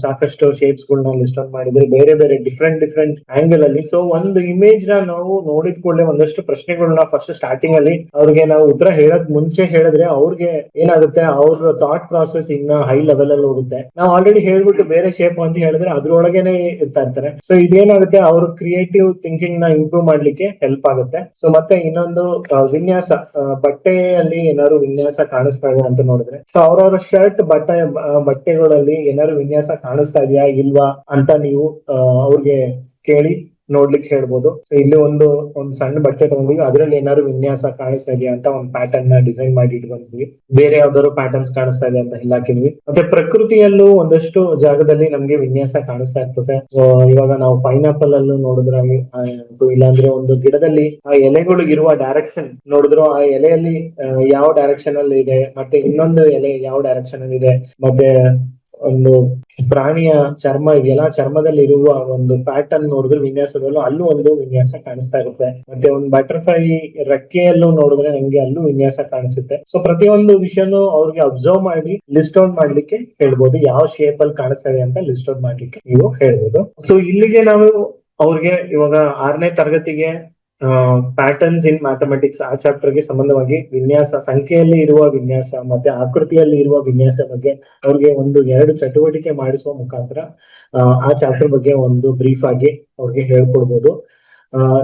ಸಾಕಷ್ಟು ಶೇಪ್ಸ್ ಗಳನ್ನ ಲಿಸ್ಟ್ ಔಟ್ ಮಾಡಿದ್ರೆ ಬೇರೆ ಡಿಫ್ರೆಂಟ್ ಆಂಗಲ್ ಅಲ್ಲಿ. ಸೊ ಒಂದು ಇಮೇಜ್ ನ ನಾವು ನೋಡಿದ ಕೂಡಲೇ ಒಂದಷ್ಟು ಪ್ರಶ್ನೆಗಳನ್ನ ಫಸ್ಟ್ ಸ್ಟಾರ್ಟಿಂಗ್ ಅಲ್ಲಿ ಅವ್ರಿಗೆ ನಾವು ಉತ್ತರ ಹೇಳಕ್ ಮುಂಚೆ ಹೇಳಿದ್ರೆ ಅವ್ರಿಗೆ ಏನಾಗುತ್ತೆ, ಅವ್ರ ಥಾಟ್ ಪ್ರಾಸೆಸ್ ಇನ್ನ ಹೈ ಲೆವೆಲ್ ಅಲ್ಲಿ ಹೋಗುತ್ತೆ. ನಾವು ಆಲ್ರೆಡಿ ಹೇಳ್ಬಿಟ್ಟು ಬೇರೆ ಶೇಪ್ ಅಂತ ಹೇಳಿದ್ರೆ ಅದ್ರೊಳಗೇನೆ ಇರ್ತಾ ಇರ್ತಾರೆ. ಸೊ ಇದೇನಾಗುತ್ತೆ, ಅವ್ರ ಕ್ರಿಯೇಟಿವ್ ಥಿಂಕಿಂಗ್ ನ ಇಂಪ್ರೂವ್ ಮಾಡ್ಲಿಕ್ಕೆ ಹೆಲ್ಪ್ ಆಗುತ್ತೆ. ಸೊ ಮತ್ತೆ ಇನ್ನೊಂದು ವಿನ್ಯಾಸ, ಬಟ್ಟೆಯಲ್ಲಿ ಏನಾದ್ರು ವಿನ್ಯಾಸ ಕಾಣಿಸ್ತಾ ಇದೆ ಅಂತ ನೋಡಿದ್ರೆ, ಸೊ ಅವ್ರವ್ರ ಶರ್ಟ್ ಬಟ್ಟೆಗಳಲ್ಲಿ ಏನಾದ್ರು ವಿನ್ಯಾಸ ಕಾಣಿಸ್ತಾ ಇದೆಯಾ ಇಲ್ವಾ ಅಂತ ನೀವು ಅವ್ರಿಗೆ ಕೇಳಿ ನೋಡ್ಲಿಕ್ಕೆ ಹೇಳ್ಬೋದು. ಸೊ ಇಲ್ಲಿ ಒಂದು ಸಣ್ಣ ಬಟ್ಟೆ ತಗೊಂಡಿವಿ, ಅದ್ರಲ್ಲಿ ಏನಾದ್ರು ವಿನ್ಯಾಸ ಕಾಣಿಸ್ತಾ ಇದೆಯಾ ಅಂತ ಒಂದು ಪ್ಯಾಟರ್ನ್ ನ ಡಿಸೈನ್ ಮಾಡಿ ಇಟ್ಕೊಂಡ್ವಿ. ಬೇರೆ ಯಾವ್ದಾದ್ರು ಪ್ಯಾಟರ್ನ್ಸ್ ಕಾಣಿಸ್ತಾ ಇದೆ ಅಂತ ಇಲ್ಲಿ ಹಾಕಿದ್ವಿ. ಮತ್ತೆ ಪ್ರಕೃತಿಯಲ್ಲೂ ಒಂದಷ್ಟು ಜಾಗದಲ್ಲಿ ನಮ್ಗೆ ವಿನ್ಯಾಸ ಕಾಣಿಸ್ತಾ ಇರ್ತದೆ. ಸೊ ಇವಾಗ ನಾವು ಪೈನಾಪಲ್ ಅಲ್ಲೂ ನೋಡಿದ್ರೆ, ಇಲ್ಲಾಂದ್ರೆ ಒಂದು ಗಿಡದಲ್ಲಿ ಆ ಎಲೆಗಳು ಇರುವ ಡೈರೆಕ್ಷನ್ ನೋಡಿದ್ರು, ಆ ಎಲೆಯಲ್ಲಿ ಯಾವ ಡೈರೆಕ್ಷನ್ ಅಲ್ಲಿ ಇದೆ, ಮತ್ತೆ ಇನ್ನೊಂದು ಎಲೆ ಯಾವ ಡೈರೆಕ್ಷನ್ ಅಲ್ಲಿ ಇದೆ, ಮತ್ತೆ ಒಂದು ಪ್ರಾಣಿಯ ಚರ್ಮ ಇದೆಯಲ್ಲ, ಚರ್ಮದಲ್ಲಿ ಇರುವ ಒಂದು ಪ್ಯಾಟರ್ನ್ ನೋಡಿದ್ರೆ ವಿನ್ಯಾಸದಲ್ಲೂ ಅಲ್ಲೂ ಒಂದು ವಿನ್ಯಾಸ ಕಾಣಿಸ್ತಾ ಇರುತ್ತೆ. ಮತ್ತೆ ಒಂದು ಬಟರ್ಫ್ಲೈ ರೆಕ್ಕೆಯಲ್ಲೂ ನೋಡಿದ್ರೆ ನಮ್ಗೆ ಅಲ್ಲೂ ವಿನ್ಯಾಸ ಕಾಣಿಸುತ್ತೆ. ಸೊ ಪ್ರತಿಯೊಂದು ವಿಷಯನೂ ಅವ್ರಿಗೆ ಅಬ್ಸರ್ವ್ ಮಾಡಿ ಲಿಸ್ಟ್ ಔಟ್ ಮಾಡ್ಲಿಕ್ಕೆ ಹೇಳ್ಬೋದು. ಯಾವ ಶೇಪ್ ಅಲ್ಲಿ ಕಾಣಿಸ್ತಾ ಇದೆ ಅಂತ ಲಿಸ್ಟ್ ಔಟ್ ಮಾಡ್ಲಿಕ್ಕೆ ನೀವು ಹೇಳ್ಬೋದು. ಸೊ ಇಲ್ಲಿಗೆ ನಾವು ಅವ್ರಿಗೆ ಇವಾಗ 6ನೇ ತರಗತಿಗೆ ಪ್ಯಾಟರ್ನ್ಸ್ ಇನ್ ಮ್ಯಾಥಮೆಟಿಕ್ಸ್ ಆ ಚಾಪ್ಟರ್ ಗೆ ಸಂಬಂಧವಾಗಿ ವಿನ್ಯಾಸ, ಸಂಖ್ಯೆಯಲ್ಲಿ ಇರುವ ವಿನ್ಯಾಸ ಮತ್ತೆ ಆಕೃತಿಯಲ್ಲಿ ಇರುವ ವಿನ್ಯಾಸ ಬಗ್ಗೆ ಅವ್ರಿಗೆ 1-2 ಚಟುವಟಿಕೆ ಮಾಡಿಸುವ ಮುಖಾಂತರ ಆ ಚಾಪ್ಟರ್ ಬಗ್ಗೆ ಒಂದು ಬ್ರೀಫ್ ಆಗಿ ಅವ್ರಿಗೆ ಹೇಳ್ಕೊಡ್ಬೋದು.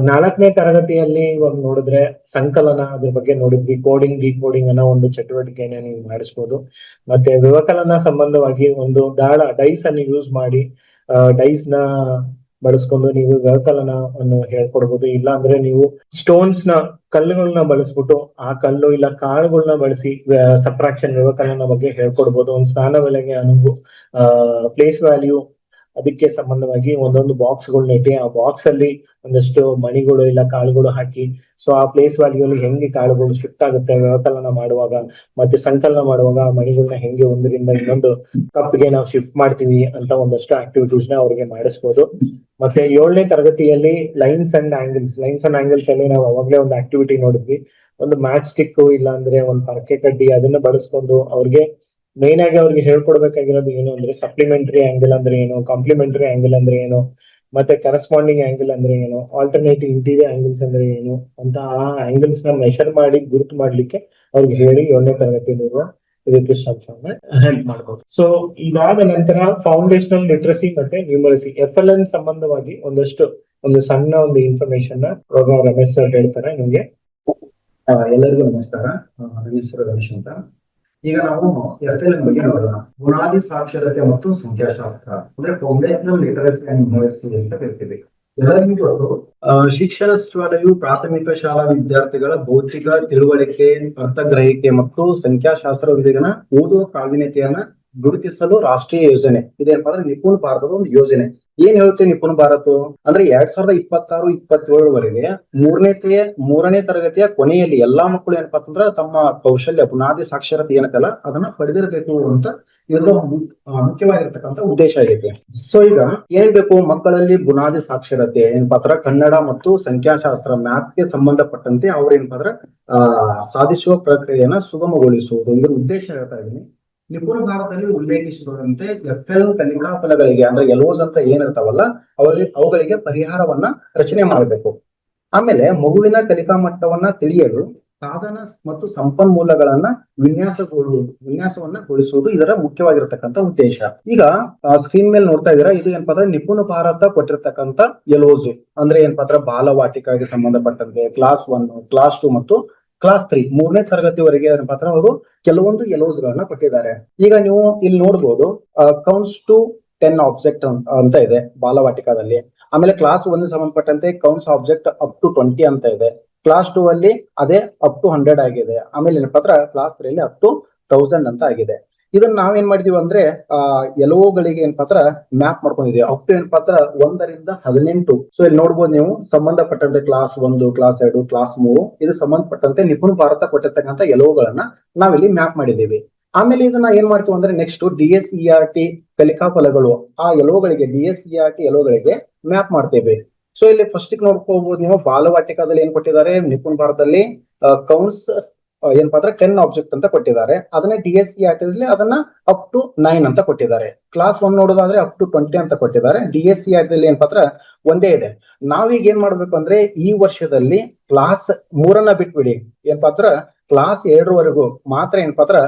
4ನೇ ತರಗತಿಯಲ್ಲಿ ಇವಾಗ ನೋಡಿದ್ರೆ ಸಂಕಲನ, ಅದ್ರ ಬಗ್ಗೆ ನೋಡಿದ್ವಿ. ಕೋಡಿಂಗ್, ಡಿಕೋಡಿಂಗ್ ಅನ್ನೋ ಒಂದು ಚಟುವಟಿಕೆನ ನೀವು ಮಾಡಿಸ್ಬೋದು. ಮತ್ತೆ ವ್ಯವಕಲನ ಸಂಬಂಧವಾಗಿ ಒಂದು ಡೈಸ್ ಅನ್ನು ಯೂಸ್ ಮಾಡಿ ಡೈಸ್ ನ ಬಳಸ್ಕೊಂಡು ನೀವು ವ್ಯವಕಲನ ಅನ್ನು ಹೇಳ್ಕೊಡ್ಬೋದು. ಇಲ್ಲ ಅಂದ್ರೆ ನೀವು ಸ್ಟೋನ್ಸ್ ನ ಕಲ್ಲುಗಳನ್ನ ಬಳಸ್ಬಿಟ್ಟು ಆ ಕಲ್ಲು ಇಲ್ಲ ಕಾಳುಗಳನ್ನ ಬಳಸಿ ಸಬ್ಟ್ರಾಕ್ಷನ್ ವ್ಯವಕಲನ ಬಗ್ಗೆ ಹೇಳ್ಕೊಡ್ಬೋದು. ಒಂದು ಸ್ಥಾನ ಬೆಲೆಗೆ ಪ್ಲೇಸ್ ವ್ಯಾಲ್ಯೂ ಅದಕ್ಕೆ ಸಂಬಂಧವಾಗಿ ಒಂದೊಂದು ಬಾಕ್ಸ್ ಗಳನ್ನ ಇಟ್ಟು ಆ ಬಾಕ್ಸ್ ಅಲ್ಲಿ ಒಂದಷ್ಟು ಮಣಿಗಳು ಇಲ್ಲ ಕಾಳುಗಳು ಹಾಕಿ ಸೊ ಆ ಪ್ಲೇಸ್ ವ್ಯಾಲ್ಯೂ ಅಲ್ಲಿ ಹೆಂಗೆ ಕಾಳುಗಳು ಶಿಫ್ಟ್ ಆಗುತ್ತೆ ವ್ಯವಕಲನ ಮಾಡುವಾಗ, ಮತ್ತೆ ಸಂಕಲನ ಮಾಡುವಾಗ ಆ ಮಣಿಗಳನ್ನ ಹೆಂಗೆ ಒಂದರಿಂದ ಇನ್ನೊಂದು ಕಪ್ಗೆ ನಾವು ಶಿಫ್ಟ್ ಮಾಡ್ತೀವಿ ಅಂತ ಒಂದಷ್ಟು ಆಕ್ಟಿವಿಟೀಸ್ ನ ಅವ್ರಿಗೆ ಮಾಡಿಸ್ಬೋದು. ಮತ್ತೆ 7ನೇ ತರಗತಿಯಲ್ಲಿ ಲೈನ್ಸ್ ಅಂಡ್ ಆಂಗಲ್ಸ್ ಅಲ್ಲಿ ನಾವು ಅವಾಗಲೇ ಒಂದು ಆಕ್ಟಿವಿಟಿ ನೋಡಿದ್ವಿ. ಒಂದು ಮ್ಯಾಚ್ ಸ್ಟಿಕ್ ಇಲ್ಲ ಅಂದ್ರೆ ಒಂದು ಪರಕೆ ಕಡ್ಡಿ ಅದನ್ನ ಬಳಸ್ಕೊಂಡು ಅವ್ರಿಗೆ ಮೇನ್ ಆಗಿ ಅವ್ರಿಗೆ ಹೇಳ್ಕೊಡ್ಬೇಕಾಗಿರೋದು ಏನು ಅಂದ್ರೆ ಸಪ್ಲಿಮೆಂಟರಿ ಆಂಗಲ್ ಅಂದ್ರೆ ಏನು, ಕಾಂಪ್ಲಿಮೆಂಟರಿ ಆಂಗಲ್ ಅಂದ್ರೆ ಏನು, ಮತ್ತೆ ಕರೆಸ್ಪಾಂಡಿಂಗ್ ಆಂಗಲ್ ಅಂದ್ರೆ ಏನು, ಆಲ್ಟರ್ನೇಟಿವ್ ಇಂಟೀರಿಯರ್ ಆಂಗಲ್ಸ್ ಅಂದ್ರೆ ಏನು ಅಂತ ಆ ಆಂಗಲ್ಸ್ ನ ಮೆಷರ್ ಮಾಡಿ ಗುರುತು ಮಾಡ್ಲಿಕ್ಕೆ ಅವ್ರಿಗೆ ಹೇಳಿ 7ನೇ ತರಗತಿಯಲ್ಲಿರುವ ವಿದ್ಯಾರ್ಥಿಗಳನ್ನ ಹೆಲ್ಪ್ ಮಾಡಬಹುದು. ಸೊ ಇದಾದ ನಂತರ ಫೌಂಡೇಶನಲ್ ಲಿಟ್ರಸಿ ಮತ್ತೆ ನ್ಯೂಮರಸಿ FLN ಸಂಬಂಧವಾಗಿ ಒಂದು ಸಣ್ಣ ಇನ್ಫಾರ್ಮೇಶನ್ ರಮೇಶ್ ಸರ್ ಹೇಳ್ತಾರೆ ನಿಮ್ಗೆ. ಎಲ್ಲರಿಗೂ ನಮಸ್ಕಾರ. ನನ್ನ ಹೆಸರು ರಮೇಶ್ ಅಂತ. ಈಗ ನಾವು FLN ಬಗ್ಗೆ ನೋಡೋಣ. ಬುನಾದಿ ಸಾಕ್ಷರತೆ ಮತ್ತು ಸಂಖ್ಯಾಶಾಸ್ತ್ರ ಅಂದ್ರೆ ಫೌಂಡೇಶನಲ್ ಲಿಟರಸಿ ಅಂಡ್ ನ್ಯೂಮರಸಿ ಅಂತ ಕರಿತೀವಿ. ಎಲ್ಲರಿಗೂ ಗೊತ್ತು, ಶಿಕ್ಷಣ ಸಚಿವಾಲಯವು ಪ್ರಾಥಮಿಕ ಶಾಲಾ ವಿದ್ಯಾರ್ಥಿಗಳ ಭೌತಿಕ ತಿಳುವಳಿಕೆ, ಅರ್ಥಗ್ರಹಿಕೆ ಮತ್ತು ಸಂಖ್ಯಾಶಾಸ್ತ್ರ ವಿಧಿಗಳ ಓದುವ ಪ್ರಾವೀಣ್ಯತೆಯನ್ನ ಗುರುತಿಸಲು ರಾಷ್ಟ್ರೀಯ ಯೋಜನೆ ಇದೇನಪ್ಪ ಅಂದ್ರೆ ನಿಪುಣ ಭಾರತದ ಒಂದು ಯೋಜನೆ. ಏನ್ ಹೇಳುತ್ತೆ ನಿಪುಣ ಭಾರತ ಅಂದ್ರೆ 2026-27ವರೆಗೆ ಮೂರನೇ ತರಗತಿಯ ಕೊನೆಯಲ್ಲಿ ಎಲ್ಲಾ ಮಕ್ಕಳು ಏನಪ್ಪಾ ಅಂತಂದ್ರ ತಮ್ಮ ಕೌಶಲ್ಯ ಬುನಾದಿ ಸಾಕ್ಷರತೆ ಏನತ್ತಲ್ಲ ಅದನ್ನ ಪಡೆದಿರಬೇಕು ಅಂತ ಇದರ ಮುಖ್ಯವಾಗಿರ್ತಕ್ಕಂಥ ಉದ್ದೇಶ ಆಗೈತೆ. ಸೊ ಈಗ ಏನ್ ಬೇಕು ಮಕ್ಕಳಲ್ಲಿ ಬುನಾದಿ ಸಾಕ್ಷರತೆ ಏನಪ್ಪಾ ಅಂದ್ರ ಕನ್ನಡ ಮತ್ತು ಸಂಖ್ಯಾಶಾಸ್ತ್ರ ಮ್ಯಾಥ್ ಗೆ ಸಂಬಂಧಪಟ್ಟಂತೆ ಅವ್ರ ಏನಪ್ಪಾ ಅಂದ್ರ ಸಾಧಿಸುವ ಪ್ರಕ್ರಿಯೆಯನ್ನ ಸುಗಮಗೊಳಿಸುವುದು ಇದ್ರ ಉದ್ದೇಶ ಹೇಳ್ತಾ ಇದೀನಿ. ನಿಪುಣ ಭಾರತದಲ್ಲಿ ಉಲ್ಲೇಖಿಸಿದಂತೆ FLN ಕಲಿಕಾ ಫಲಗಳಿಗೆ ಅಂದ್ರೆ ಎಲ್ಒಸ್ ಅಂತ ಏನಿರ್ತಾವಲ್ಲ ಅವುಗಳಿಗೆ ಪರಿಹಾರವನ್ನ ರಚನೆ ಮಾಡಬೇಕು. ಆಮೇಲೆ ಮಗುವಿನ ಕಲಿಕಾ ಮಟ್ಟವನ್ನ ತಿಳಿಯಲು ಸಾಧನ ಮತ್ತು ಸಂಪನ್ಮೂಲಗಳನ್ನ ವಿನ್ಯಾಸವನ್ನ ಇದರ ಮುಖ್ಯವಾಗಿರತಕ್ಕಂತ ಉದ್ದೇಶ. ಈಗ ಸ್ಕ್ರೀನ್ ಮೇಲೆ ನೋಡ್ತಾ ಇದೀರಾ, ಇದು ಏನಪ್ಪಾ ಅಂದ್ರೆ ನಿಪುಣ ಭಾರತ ಕೊಟ್ಟಿರ್ತಕ್ಕಂಥ ಎಲ್ಒಸ್ ಅಂದ್ರೆ ಏನಪ್ಪಾ ಅಂದ್ರೆ ಬಾಲವಾಟಿಕೆಗೆ ಸಂಬಂಧಪಟ್ಟಂತೆ ಕ್ಲಾಸ್ 1, ಕ್ಲಾಸ್ 2 ಮತ್ತು ಕ್ಲಾಸ್ 3 3ನೇ ತರಗತಿವರೆಗೆ ಏನಪ್ಪಾ ಅಂದ್ರೆ ಅವರು ಕೆಲವೊಂದು ಎಲ್ಒಸ್ ಗಳನ್ನ ಕೊಟ್ಟಿದ್ದಾರೆ. ಈಗ ನೀವು ಇಲ್ಲಿ ನೋಡ್ಬೋದು ಕೌಂಟ್ಸ್ ಟು 10 ಆಬ್ಜೆಕ್ಟ್ ಅಂತ ಇದೆ ಬಾಲವಾಟಿಕಾದಲ್ಲಿ. ಆಮೇಲೆ ಕ್ಲಾಸ್ 1 ಸಂಬಂಧಪಟ್ಟಂತೆ ಕೌಂಟ್ಸ್ ಆಬ್ಜೆಕ್ಟ್ ಅಪ್ ಟು 20 ಅಂತ ಇದೆ. ಕ್ಲಾಸ್ 2 ಅಲ್ಲಿ ಅದೇ ಅಪ್ ಟು 100 ಆಗಿದೆ. ಆಮೇಲೆ ಏನಪ್ಪಾ ಅಂದ್ರೆ ಕ್ಲಾಸ್ 3 ಅಲ್ಲಿ ಅಪ್ ಟು 1000 ಅಂತ ಆಗಿದೆ. ಇದನ್ನ ನಾವೇನ್ ಮಾಡಿದೀವಿ ಅಂದ್ರೆ ಎಲ್ಒಗಳಿಗೆ ಏನಪ್ಪಾ ಅಂದ್ರ ಮ್ಯಾಪ್ ಮಾಡ್ಕೊಂಡಿದೀವಿ ಅಪ್ ಟು ಏನಪ್ಪಾ ಅಂದ್ರ 1ರಿಂದ 18. ಸೊ ಇಲ್ಲಿ ನೋಡ್ಬೋದು ನೀವು ಸಂಬಂಧಪಟ್ಟಂತೆ ಕ್ಲಾಸ್ 1, ಕ್ಲಾಸ್ 2, ಕ್ಲಾಸ್ 3 ಇದು ಸಂಬಂಧಪಟ್ಟಂತೆ ನಿಪುಣ ಭಾರತ ಕೊಟ್ಟಿರ್ತಕ್ಕಂಥ ಎಲ್ಒಗಳನ್ನ ನಾವಿಲ್ಲಿ ಮ್ಯಾಪ್ ಮಾಡಿದೀವಿ. ಆಮೇಲೆ ಇದನ್ನ ಏನ್ ಮಾಡ್ತೀವಿ ಅಂದ್ರೆ ನೆಕ್ಸ್ಟ್ DSERT ಕಲಿಕಾ ಫಲಗಳು ಆ ಎಲ್ಒಗಳಿಗೆ DSERT ಎಲ್ಒಗಳಿಗೆ ಮ್ಯಾಪ್ ಮಾಡ್ತೇವೆ. ಸೊ ಇಲ್ಲಿ ಫಸ್ಟ್ ನೋಡ್ಕೋಬಹುದು ನೀವು ಬಾಲವಾಟಿಕಾದಲ್ಲಿ ಏನ್ ಕೊಟ್ಟಿದ್ದಾರೆ ನಿಪುಣ ಭಾರತದಲ್ಲಿ ಕೌಂಟ್ಸ್ ಏನಪ್ಪಾ ಅಂದ್ರೆ 10 ಆಬ್ಜೆಕ್ಟ್ ಅಂತ ಕೊಟ್ಟಿದ್ದಾರೆ. ಅದನ್ನ DSERT ಅದನ್ನ ಅಪ್ ಟು 9 ಅಂತ ಕೊಟ್ಟಿದ್ದಾರೆ. ಕ್ಲಾಸ್ 1 ನೋಡೋದಾದ್ರೆ ಅಪ್ ಟು 20 ಅಂತ ಕೊಟ್ಟಿದ್ದಾರೆ. DSERT ಏನಪ್ಪಾ ಅಂದ್ರೆ ಒಂದೇ ಇದೆ. ನಾವೀಗ ಏನ್ ಮಾಡ್ಬೇಕು ಅಂದ್ರೆ ಈ ವರ್ಷದಲ್ಲಿ ಕ್ಲಾಸ್ 3 ಬಿಟ್ಬಿಡಿ ಏನಪ್ಪಾ ಅಂದ್ರ ಕ್ಲಾಸ್ 2ವರೆಗೂ ಮಾತ್ರ ಏನಪ್ಪಾ ಅಂದ್ರ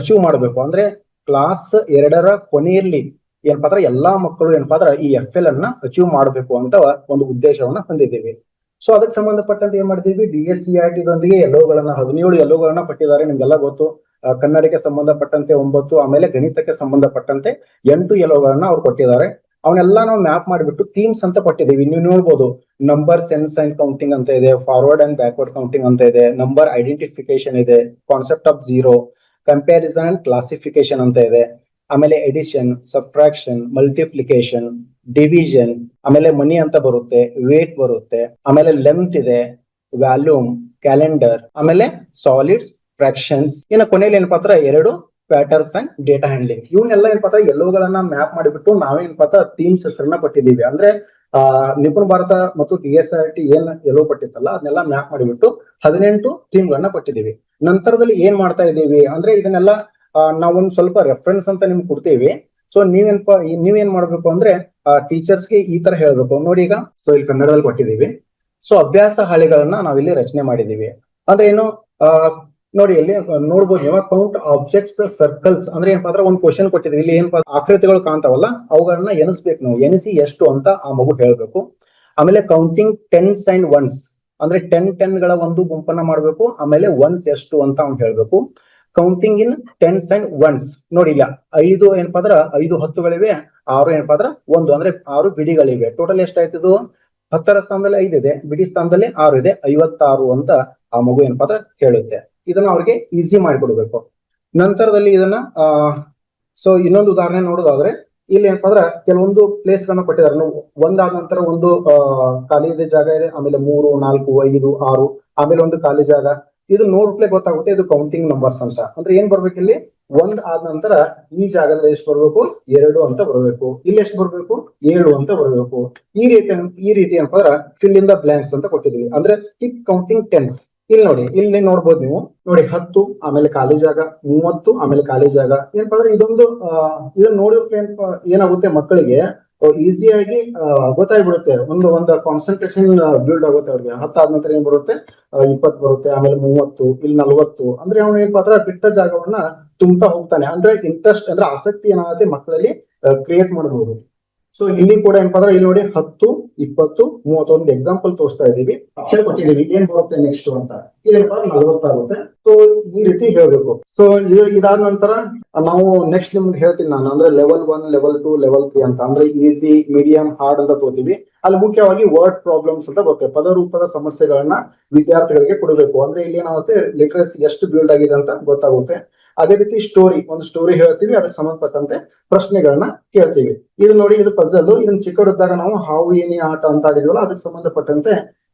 ಅಚೀವ್ ಮಾಡ್ಬೇಕು. ಅಂದ್ರೆ ಕ್ಲಾಸ್ 2ರ ಕೊನೆಯಲ್ಲಿ ಏನಪ್ಪಾ ಅಂದ್ರೆ ಎಲ್ಲಾ ಮಕ್ಕಳು ಏನಪ್ಪಾ ಅಂದ್ರೆ ಈ FLN ಅಚೀವ್ ಮಾಡ್ಬೇಕು ಅಂತ ಒಂದು ಉದ್ದೇಶವನ್ನ ಹೊಂದಿದ್ದೀವಿ. ಸೊ ಅದಕ್ಕೆ ಸಂಬಂಧಪಟ್ಟಂತೆ ಏನ್ ಮಾಡಿದೀವಿ DSERT ದೊಂದಿಗೆ ಎಲ್ಒಗಳನ್ನ 17 ಎಲ್ಒಗಳನ್ನ ಪಟ್ಟಿದ್ದಾರೆ. ನಿಮ್ಗೆಲ್ಲ ಗೊತ್ತು, ಕನ್ನಡಕ್ಕೆ ಸಂಬಂಧಪಟ್ಟಂತೆ 9, ಆಮೇಲೆ ಗಣಿತಕ್ಕೆ ಸಂಬಂಧಪಟ್ಟಂತೆ 8 ಎಲ್ಒಗಳನ್ನ ಅವ್ರು ಕೊಟ್ಟಿದ್ದಾರೆ. ಅವನ್ನೆಲ್ಲ ನಾವು ಮ್ಯಾಪ್ ಮಾಡಿಬಿಟ್ಟು ಥೀಮ್ಸ್ ಅಂತ ಕೊಟ್ಟಿದ್ದೀವಿ. ನೀವು ನೋಡ್ಬೋದು ನಂಬರ್ ಸೆನ್ಸ್ ಅಂಡ್ ಕೌಂಟಿಂಗ್ ಅಂತ ಇದೆ, ಫಾರ್ವರ್ಡ್ ಅಂಡ್ ಬ್ಯಾಕ್ವರ್ಡ್ ಕೌಂಟಿಂಗ್ ಅಂತ ಇದೆ, ನಂಬರ್ ಐಡೆಂಟಿಫಿಕೇಶನ್ ಇದೆ, concept of zero, comparison and classification ಅಂತ ಇದೆ, ಆಮೇಲೆ ಎಡಿಷನ್, ಸಬ್ಟ್ರಾಕ್ಷನ್, ಮಲ್ಟಿಪ್ಲಿಕೇಶನ್, ಡಿವಿಷನ್, ಆಮೇಲೆ ಮನಿ ಅಂತ ಬರುತ್ತೆ, ವೇಟ್ ಬರುತ್ತೆ, ಆಮೇಲೆ ಲೆಂತ್ ಇದೆ, ವ್ಯಾಲ್ಯೂಮ್, ಕ್ಯಾಲೆಂಡರ್, ಆಮೇಲೆ ಸಾಲಿಡ್ಸ್, ಫ್ರಾಕ್ಷನ್ಸ್, ಇನ್ನು ಕೊನೆಯಲ್ಲಿ ಏನಪ್ಪಾ ಅಂದ್ರೆ 2 ಪ್ಯಾಟರ್ನ್ಸ್ ಅಂಡ್ ಡೇಟಾ ಹ್ಯಾಂಡ್ಲಿಂಗ್. ಇವನ್ನೆಲ್ಲ ಏನಪ್ಪಾ ಅಂದ್ರೆ ಎಲ್ಒಗಳನ್ನ ಮ್ಯಾಪ್ ಮಾಡಿಬಿಟ್ಟು ನಾವೇನಪ್ಪಾ ಅಂದ್ರೆ ಥೀಮ್ಸ್ ಹೆಸರನ್ನ ಕೊಟ್ಟಿದ್ದೀವಿ. ಅಂದ್ರೆ ನಿಪುಣ ಭಾರತ ಮತ್ತು DSERT ಏನ್ ಎಲ್ಒ ಕೊಟ್ಟಿತ್ತಲ್ಲ ಅದನ್ನೆಲ್ಲ ಮ್ಯಾಪ್ ಮಾಡಿಬಿಟ್ಟು 18 ಥೀಮ್ ಗಳನ್ನ ಕೊಟ್ಟಿದ್ದೀವಿ. ನಂತರದಲ್ಲಿ ಏನ್ ಮಾಡ್ತಾ ಇದ್ದೀವಿ ಅಂದ್ರೆ ಇದನ್ನೆಲ್ಲ ನಾವೊಂದ್ ಸ್ವಲ್ಪ ರೆಫರೆನ್ಸ್ ಅಂತ ನಿಮ್ಗೆ ಕೊಡ್ತೀವಿ. ಸೊ ನೀವೇನ್ ಮಾಡ್ಬೇಕು ಅಂದ್ರೆ ಟೀಚರ್ಸ್ಗೆ ಈ ತರ ಹೇಳ್ಬೇಕು ನೋಡಿ. ಈಗ ಸೊ ಇಲ್ಲಿ ಕನ್ನಡದಲ್ಲಿ ಕೊಟ್ಟಿದ್ದೀವಿ. ಸೊ ಅಭ್ಯಾಸ ಹಾಳೆಗಳನ್ನ ನಾವಿಲ್ಲಿ ರಚನೆ ಮಾಡಿದೀವಿ. ಅಂದ್ರೆ ಏನು ನೋಡಿ ಇಲ್ಲಿ ನೋಡ್ಬೋದು ನೀವು ಕೌಂಟ್ ಆಬ್ಜೆಕ್ಟ್ಸ್ ಸರ್ಕಲ್ಸ್ ಅಂದ್ರೆ ಏನಪ್ಪಾ ಅಂದ್ರೆ ಒಂದು ಕ್ವಶನ್ ಕೊಟ್ಟಿದ್ವಿ. ಇಲ್ಲಿ ಏನಪ್ಪಾ ಆಕೃತಿಗಳು ಕಾಣ್ತಾವಲ್ಲ ಅವುಗಳನ್ನ ಎನಿಸ್ಬೇಕು ನಾವು. ಎನಿಸಿ ಎಷ್ಟು ಅಂತ ಆ ಮಗು ಹೇಳ್ಬೇಕು. ಆಮೇಲೆ ಕೌಂಟಿಂಗ್ 10s and 1s ಅಂದ್ರೆ 10 ಗಳ ಒಂದು ಗುಂಪನ್ನ ಮಾಡ್ಬೇಕು. ಆಮೇಲೆ 1s ಎಷ್ಟು ಅಂತ ಅವ್ನು ಹೇಳ್ಬೇಕು. Counting in tense and once. ನೋಡಿ ಇಲ್ಲ 5 ಏನಪ್ಪಾ ಅಂದ್ರ 5 ಹತ್ತುಗಳಿವೆ, 6 ಏನಪ್ಪಾ ಅಂದ್ರ 1 ಅಂದ್ರೆ 6 ಬಿಡಿಗಳಿವೆ. ಟೋಟಲ್ ಎಷ್ಟಾಯ್ತದು? 10ರ ಸ್ಥಾನದಲ್ಲಿ 5 ಇದೆ, ಬಿಡಿ ಸ್ಥಾನದಲ್ಲಿ 6 ಇದೆ, 56 ಅಂತ ಆ ಮಗು ಏನಪ್ಪಾ ಅಂದ್ರ ಹೇಳುತ್ತೆ. ಇದನ್ನ ಅವ್ರಿಗೆ ಈಸಿ ಮಾಡಿಕೊಡ್ಬೇಕು. ನಂತರದಲ್ಲಿ ಇದನ್ನ ಸೊ ಇನ್ನೊಂದು ಉದಾಹರಣೆ ನೋಡೋದಾದ್ರೆ ಇಲ್ಲಿ ಏನಪ್ಪಾ ಅಂದ್ರ ಕೆಲವೊಂದು ಪ್ಲೇಸ್ ಗಳನ್ನ ಕೊಟ್ಟಿದ್ದಾರೆ. ಒಂದಾದ ನಂತರ ಒಂದು ಖಾಲಿ ಇದೆ ಜಾಗ ಇದೆ, ಆಮೇಲೆ 3, 4, 5, 6, ಆಮೇಲೆ ಒಂದು ಖಾಲಿ ಜಾಗ. ಇದು ನೋಡ್ಲೇ ಗೊತ್ತಾಗುತ್ತೆ ಇದು ಕೌಂಟಿಂಗ್ ನಂಬರ್ಸ್ ಅಂತ. ಅಂದ್ರೆ ಏನ್ ಬರ್ಬೇಕು ಇಲ್ಲಿ? 1 ಆದ ನಂತರ ಈ ಜಾಗದಲ್ಲಿ ಎಷ್ಟು ಬರ್ಬೇಕು? 2 ಅಂತ ಬರ್ಬೇಕು. ಇಲ್ಲಿ ಎಷ್ಟು ಬರ್ಬೇಕು? 7 ಅಂತ ಬರ್ಬೇಕು. ಈ ರೀತಿ ಏನಪ್ಪಾ ಅಂದ್ರ ಫಿಲ್ ಇನ್ ದ ಬ್ಲಾಂಕ್ಸ್ ಅಂತ ಕೊಟ್ಟಿದೀವಿ. ಅಂದ್ರೆ ಸ್ಕಿಪ್ ಕೌಂಟಿಂಗ್ ಟೆನ್ಸ್. ಇಲ್ಲಿ ನೋಡಿ, ಇಲ್ಲಿ ನೋಡ್ಬೋದು ನೀವು. ನೋಡಿ 10 ಆಮೇಲೆ ಖಾಲಿ ಜಾಗ, 30 ಆಮೇಲೆ ಖಾಲಿ ಜಾಗ. ಏನಪ್ಪಾ ಅಂದ್ರೆ ಇದೊಂದು ಇದನ್ನ ನೋಡಿದ್ರೆ ಏನಾಗುತ್ತೆ ಮಕ್ಕಳಿಗೆ ಈಸಿಯಾಗಿ ಗೊತ್ತಾಗ್ಬಿಡುತ್ತೆ. ಒಂದು ಕಾನ್ಸಂಟ್ರೇಷನ್ ಬಿಲ್ಡ್ ಆಗುತ್ತೆ ಅವ್ರಿಗೆ. 10 ಆದ ನಂತರ ಏನ್ ಬರುತ್ತೆ? 20 ಬರುತ್ತೆ, ಆಮೇಲೆ 30, ಇಲ್ಲಿ 40. ಅಂದ್ರೆ ಅವ್ನು ಏನಪ್ಪಾ ಅಂದ್ರೆ ಬಿಟ್ಟ ಜಾಗವನ್ನ ತುಂಬ್ತಾ ಹೋಗ್ತಾನೆ. ಅಂದ್ರೆ ಇಂಟ್ರೆಸ್ಟ್ ಅಂದ್ರೆ ಆಸಕ್ತಿ ಏನಾಗುತ್ತೆ ಮಕ್ಕಳಲ್ಲಿ ಕ್ರಿಯೇಟ್ ಮಾಡಬಹುದು. ಸೊ ಇಲ್ಲಿ ಕೂಡ ಏನಪ್ಪಾ ಅಂದ್ರೆ ಇಲ್ಲಿ ನೋಡಿ 10, 20, 30 ಒಂದು ಎಕ್ಸಾಂಪಲ್ ತೋರಿಸ್ತಾ ಇದೀವಿ. ಆಪ್ಷನ್ ಕೊಟ್ಟಿದೀವಿ, ಏನ್ ಬರುತ್ತೆ ನೆಕ್ಸ್ಟ್ ಅಂತ. ಇದೇನಪ್ಪ 40 ಆಗುತ್ತೆ. ಸೊ ಈ ರೀತಿ ಹೇಳ್ಬೇಕು. ಸೊ ಇದಾದ ನಂತರ ನಾವು ನೆಕ್ಸ್ಟ್ ನಿಮ್ಗೆ ಹೇಳ್ತೀನಿ ನಾನು. ಅಂದ್ರೆ ಲೆವೆಲ್ 1, ಲೆವೆಲ್ 2, ಲೆವೆಲ್ 3 ಅಂತ. ಅಂದ್ರೆ ಈಸಿ, ಮೀಡಿಯಂ, ಹಾರ್ಡ್ ಅಂತ ತೋತೀವಿ. ಅಲ್ಲಿ ಮುಖ್ಯವಾಗಿ ವರ್ಡ್ ಪ್ರಾಬ್ಲಮ್ಸ್ ಅಂತ ಬರುತ್ತೆ. ಪದರೂಪದ ಸಮಸ್ಯೆಗಳನ್ನ ವಿದ್ಯಾರ್ಥಿಗಳಿಗೆ ಕೊಡಬೇಕು. ಅಂದ್ರೆ ಇಲ್ಲಿ ಏನಾಗುತ್ತೆ ಲಿಟ್ರಸಿ ಎಷ್ಟು ಬಿಲ್ಡ್ ಆಗಿದೆ ಅಂತ ಗೊತ್ತಾಗುತ್ತೆ. ಅದೇ ರೀತಿ ಒಂದು ಸ್ಟೋರಿ ಹೇಳ್ತೀವಿ, ಅದಕ್ಕೆ ಸಂಬಂಧಪಟ್ಟಂತೆ ಪ್ರಶ್ನೆಗಳನ್ನ ಕೇಳ್ತೀವಿ. ಇದು ನೋಡಿ, ಇದು ಪಜಲ್. ಇದನ್ನ ಚಿಕ್ಕವರಿದ್ದಾಗ ನಾವು ಹಾವು ಏನಿ ಆಟ ಅಂತ ಆಡಿದ್ವಲ್ಲ, ಅದಕ್ಕೆ ಸಂಬಂಧಪಟ್ಟಂತೆ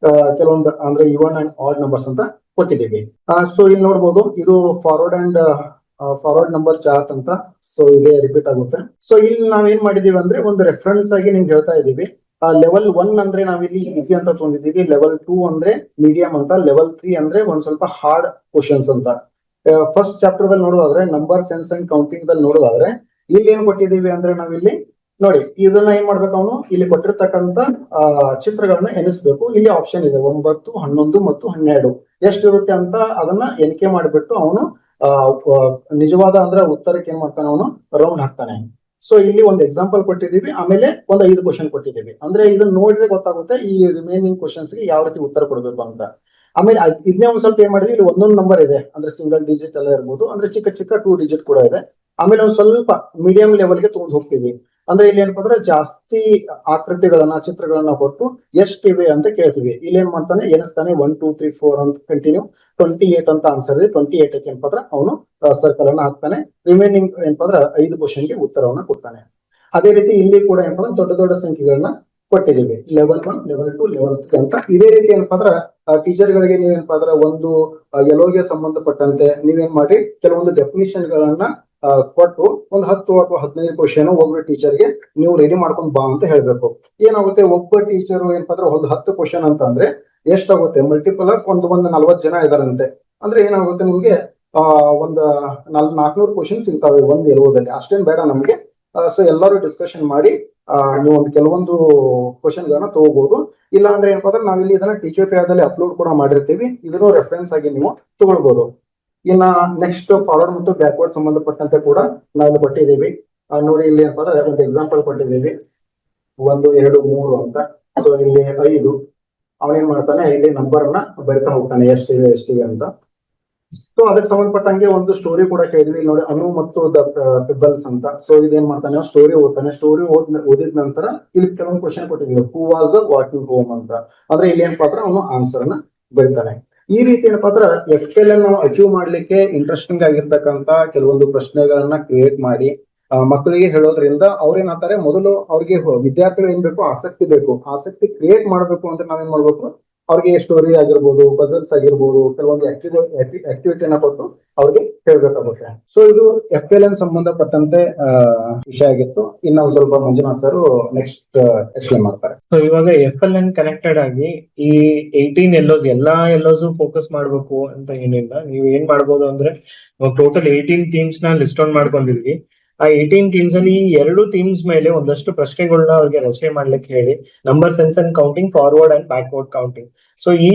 ಕೆಲವೊಂದು ಅಂದ್ರೆ ಇವನ್ ಅಂಡ್ ಆಡ್ ನಂಬರ್ಸ್ ಅಂತ ಕೊಟ್ಟಿದ್ದೀವಿ. ಸೊ ಇಲ್ಲಿ ನೋಡ್ಬೋದು, ಇದು ಫಾರ್ವರ್ಡ್ ನಂಬರ್ ಚಾರ್ಟ್ ಅಂತ. ಸೊ ಇದೇ ರಿಪೀಟ್ ಆಗುತ್ತೆ. ಸೊ ಇಲ್ಲಿ ನಾವೇನ್ ಮಾಡಿದೀವಿ ಅಂದ್ರೆ ಒಂದು ರೆಫರೆನ್ಸ್ ಆಗಿ ನಿಮ್ಗೆ ಹೇಳ್ತಾ ಇದೀವಿ. ಲೆವೆಲ್ 1 ಅಂದ್ರೆ ನಾವಿಲ್ಲಿ ಈಸಿ ಅಂತ ತೊಂದಿದ್ದೀವಿ, ಲೆವೆಲ್ 2 ಅಂದ್ರೆ ಮೀಡಿಯಂ ಅಂತ, ಲೆವೆಲ್ 3 ಅಂದ್ರೆ ಒಂದ್ ಸ್ವಲ್ಪ ಹಾರ್ಡ್ ಕ್ವಶನ್ಸ್ ಅಂತ. ಫಸ್ಟ್ ಚಾಪ್ಟರ್ ದಲ್ಲಿ ನೋಡೋದಾದ್ರೆ ನಂಬರ್ ಸೆನ್ಸ್ ಅಂಡ್ ಕೌಂಟಿಂಗ್ ದಲ್ಲಿ ನೋಡೋದಾದ್ರೆ ಇಲ್ಲಿ ಏನ್ ಕೊಟ್ಟಿದೀವಿ ಅಂದ್ರೆ ನಾವಿಲ್ಲಿ ನೋಡಿ, ಇದನ್ನ ಏನ್ ಮಾಡ್ಬೇಕು, ಅವನು ಇಲ್ಲಿ ಕೊಟ್ಟಿರ್ತಕ್ಕಂತ ಚಿತ್ರಗಳನ್ನ ಎನಿಸ್ಬೇಕು. ಇಲ್ಲಿ ಆಪ್ಷನ್ ಇದೆ 9, 11 ಮತ್ತು 12 ಎಷ್ಟಿರುತ್ತೆ ಅಂತ ಅದನ್ನ ಎಣಿಕೆ ಮಾಡಿಬಿಟ್ಟು ಅವನು ನಿಜವಾದ ಅಂದ್ರೆ ಉತ್ತರಕ್ಕೆ ಏನ್ ಮಾಡ್ತಾನೆ, ಅವನು ರೌಂಡ್ ಹಾಕ್ತಾನೆ. ಸೊ ಇಲ್ಲಿ ಒಂದು ಎಕ್ಸಾಂಪಲ್ ಕೊಟ್ಟಿದೀವಿ, ಆಮೇಲೆ ಒಂದು 5 ಕ್ವಶನ್ ಕೊಟ್ಟಿದ್ದೀವಿ. ಅಂದ್ರೆ ಇದನ್ನ ನೋಡಿದ್ರೆ ಗೊತ್ತಾಗುತ್ತೆ ಈ ರಿಮೈನಿಂಗ್ ಕ್ವಶನ್ಸ್ ಗೆ ಯಾವ ರೀತಿ ಉತ್ತರ ಕೊಡಬೇಕು ಅಂತ. ಆಮೇಲೆ ಇದನ್ನೇ ಒಂದ್ ಸ್ವಲ್ಪ ಏನ್ ಮಾಡಿದ್ವಿ, ಇಲ್ಲಿ ಒಂದೊಂದು ನಂಬರ್ ಇದೆ. ಅಂದ್ರೆ ಸಿಂಗಲ್ ಡಿಜಿಟ್ ಎಲ್ಲ ಇರ್ಬೋದು, ಅಂದ್ರೆ ಚಿಕ್ಕ ಚಿಕ್ಕ 2 ಡಿಜಿಟ್ ಕೂಡ ಇದೆ. ಆಮೇಲೆ ಒಂದ್ ಸ್ವಲ್ಪ ಮೀಡಿಯಂ ಲೆವೆಲ್ಗೆ ತಗೊಂಡು ಹೋಗ್ತೀವಿ. ಅಂದ್ರೆ ಇಲ್ಲಿ ಏನಪ್ಪಾ ಅಂದ್ರೆ ಜಾಸ್ತಿ ಆಕೃತಿಗಳನ್ನ, ಚಿತ್ರಗಳನ್ನ ಕೊಟ್ಟು ಎಷ್ಟಿವೆ ಅಂತ ಕೇಳ್ತೀವಿ. ಇಲ್ಲಿ ಏನ್ ಮಾಡ್ತಾನೆ, ಎನಿಸ್ತಾನೆ 1, 2, 3, 4 ಅಂತ ಕಂಟಿನ್ಯೂ 28 ಅಂತ ಆನ್ಸರ್ ಇದೆ. 28ಕ್ಕೆ ಏನಪ್ಪಾ ಅಂದ್ರೆ ಅವನು ಸರ್ಕಲ್ ಅನ್ನ ಹಾಕ್ತಾನೆ. ರಿಮೈನಿಂಗ್ ಏನಪ್ಪಾ ಅಂದ್ರೆ 5 ಕ್ವಶನ್ಗೆ ಉತ್ತರವನ್ನ ಕೊಡ್ತಾನೆ. ಅದೇ ರೀತಿ ಇಲ್ಲಿ ಕೂಡ ಏನಪ್ಪಾ ಅಂದ್ರೆ ದೊಡ್ಡ ದೊಡ್ಡ ಸಂಖ್ಯೆಗಳನ್ನ ಕೊಟ್ಟಿದ್ದೀವಿ, ಲೆವೆಲ್ 1, ಲೆವೆಲ್ 2, ಲೆವೆಲ್ 3 ಅಂತ. ಇದೇ ರೀತಿ ಏನಪ್ಪಾ ಅಂದ್ರೆ ಟೀಚರ್ ಗಳಿಗೆ ನೀವೇನಪ್ಪಾ ಅಂದ್ರೆ ಒಂದು ಎಲೋಗೆ ಸಂಬಂಧಪಟ್ಟಂತೆ ನೀವೇನ್ ಮಾಡಿ, ಕೆಲವೊಂದು ಡೆಫಿನಿಷನ್ ಗಳನ್ನ ಕೊಟ್ಟು ಒಂದು 10 ಅಥವಾ 15 ಕ್ವಶನ್ ಒಬ್ಬ ಟೀಚರ್ಗೆ ನೀವು ರೆಡಿ ಮಾಡ್ಕೊಂಡ್ ಬಾ ಅಂತ ಹೇಳ್ಬೇಕು. ಏನಾಗುತ್ತೆ, ಒಬ್ಬ ಟೀಚರ್ ಏನಪ್ಪಾ ಅಂದ್ರೆ ಒಂದು 10 ಕ್ವಶನ್ ಅಂತ ಅಂದ್ರೆ ಎಷ್ಟಾಗುತ್ತೆ, ಮಲ್ಟಿಪಲ್ ಆಗಿ ಒಂದು 40 ಜನ ಇದಾರಂತೆ. ಅಂದ್ರೆ ಏನಾಗುತ್ತೆ ನಿಮ್ಗೆ ಒಂದು 400 ಕ್ವಶನ್ ಸಿಗ್ತಾವೆ ಒಂದು ಎಲೋದಲ್ಲಿ. ಅಷ್ಟೇನ್ ಬೇಡ ನಮ್ಗೆ. ಸೊ ಎಲ್ಲರೂ ಡಿಸ್ಕಷನ್ ಮಾಡಿ ನೀವು ಒಂದು ಕೆಲವೊಂದು ಕ್ವಶನ್ ಗಳನ್ನ ತಗೋಬಹುದು. ಇಲ್ಲ ಅಂದ್ರೆ ಏನಪ್ಪಾ ಅಂದ್ರೆ ನಾವಿಲ್ಲಿ ಇದನ್ನ ಟೀಚರ್ ಪೇಜಲ್ಲಿ ಅಪ್ಲೋಡ್ ಕೂಡ ಮಾಡಿರ್ತೀವಿ. ಇದನ್ನು ರೆಫರೆನ್ಸ್ ಆಗಿ ನೀವು ತಗೊಳ್ಬಹುದು. ಇನ್ನ ನೆಕ್ಸ್ಟ್ ಫಾರ್ವರ್ಡ್ ಮತ್ತು ಬ್ಯಾಕ್ವರ್ಡ್ ಸಂಬಂಧಪಟ್ಟಂತೆ ಕೂಡ ನಾವು ಕೊಟ್ಟಿದ್ದೀವಿ. ನೋಡಿ, ಇಲ್ಲಿ ಏನಪ್ಪಾ ಅಂದ್ರೆ ಒಂದು ಎಕ್ಸಾಂಪಲ್ ಕೊಟ್ಟಿದ್ದೀವಿ, 1, 2, 3 ಅಂತ. ಸೊ ಇಲ್ಲಿ 5 ಅವನೇನ್ ಮಾಡ್ತಾನೆ, ಇಲ್ಲಿ ನಂಬರ್ ನ ಬರಿತಾ ಹೋಗ್ತಾನೆ ಎಷ್ಟಿವೆ ಅಂತ. ಸೊ ಅದಕ್ಕೆ ಸಂಬಂಧಪಟ್ಟಂಗೆ ಒಂದು ಸ್ಟೋರಿ ಕೂಡ ಕೇಳಿದ್ವಿ. ನೋಡಿ, ಅನು ಮತ್ತು ದ ಪಿಬಲ್ಸ್ ಅಂತ. ಸೊ ಇದೇನ್ ಮಾಡ್ತಾನೆ, ಸ್ಟೋರಿ ಓದ್ತಾನೆ. ಸ್ಟೋರಿ ಓದಿದ ನಂತರ ಇಲ್ಲಿ ಕೆಲವೊಂದು ಕ್ವಶನ್ ಕೊಟ್ಟಿದ್ದೀವಿ, who was the walking home ಅಂತ. ಅಂದ್ರೆ ಇಲ್ಲಿ ಏನಪ್ಪಾ ಅಂದ್ರೆ ಅವನು ಆನ್ಸರ್ ನ ಬರೀತಾನೆ. ಈ ರೀತಿ ಏನಪ್ಪಾ ಅಂದ್ರೆ FL ನಾವು ಅಚೀವ್ ಮಾಡ್ಲಿಕ್ಕೆ ಇಂಟ್ರೆಸ್ಟಿಂಗ್ ಆಗಿರ್ತಕ್ಕಂತ ಕೆಲವೊಂದು ಪ್ರಶ್ನೆಗಳನ್ನ ಕ್ರಿಯೇಟ್ ಮಾಡಿ ಮಕ್ಕಳಿಗೆ ಹೇಳೋದ್ರಿಂದ ಅವ್ರೇನಾಗ್ತಾರೆ, ಮೊದಲು ಅವ್ರಿಗೆ ವಿದ್ಯಾರ್ಥಿಗಳು ಏನ್ ಬೇಕು, ಆಸಕ್ತಿ ಬೇಕು. ಆಸಕ್ತಿ ಕ್ರಿಯೇಟ್ ಮಾಡ್ಬೇಕು ಅಂತ ನಾವೇನ್ ಮಾಡ್ಬೇಕು, ಅವ್ರಿಗೆ ಸ್ಟೋರಿ ಆಗಿರ್ಬೋದು, ಪಜಲ್ಸ್ ಆಗಿರ್ಬೋದು, ಕೆಲವೊಂದು ಆಕ್ಟಿವಿಟಿಯನ್ನ ಕೊಟ್ಟು ಅವ್ರಿಗೆ ಹೇಳ್ಬೇಕಾಗುತ್ತೆ. ಸೊ ಇದು FLN ಸಂಬಂಧಪಟ್ಟಂತೆ ವಿಷಯ ಆಗಿತ್ತು. ಇನ್ನು ಸ್ವಲ್ಪ ಮಂಜುನಾಥ್ ಸರ್ ನೆಕ್ಸ್ಟ್ ಎಕ್ಸ್ಪ್ಲೇನ್ ಮಾಡ್ತಾರೆ. ಸೊ ಇವಾಗ FLN ಕನೆಕ್ಟೆಡ್ ಆಗಿ ಈ 18 ಎಲ್ಲೋಸ್ ಎಲ್ಲಾ ಎಲ್ಲೋಸ್ ಫೋಕಸ್ ಮಾಡ್ಬೇಕು ಅಂತ ಏನಿಲ್ಲ. ನೀವು ಏನ್ ಮಾಡ್ಬೋದು ಅಂದ್ರೆ ಟೋಟಲ್ 18 ಥೀಮ್ಸ್ ನ ಲಿಸ್ಟ್ ಔಟ್ ಮಾಡ್ಕೊಂಡಿದ್ವಿ. ಆ 18 ಥೀಮ್ಸ್ ಅಲ್ಲಿ 2 ಥೀಮ್ಸ್ ಮೇಲೆ ಒಂದಷ್ಟು ಪ್ರಶ್ನೆಗಳನ್ನ ಅವ್ರಿಗೆ ರಚನೆ ಮಾಡ್ಲಿಕ್ಕೆ ಹೇಳಿ, number sense and counting, forward and backward counting. So ಈ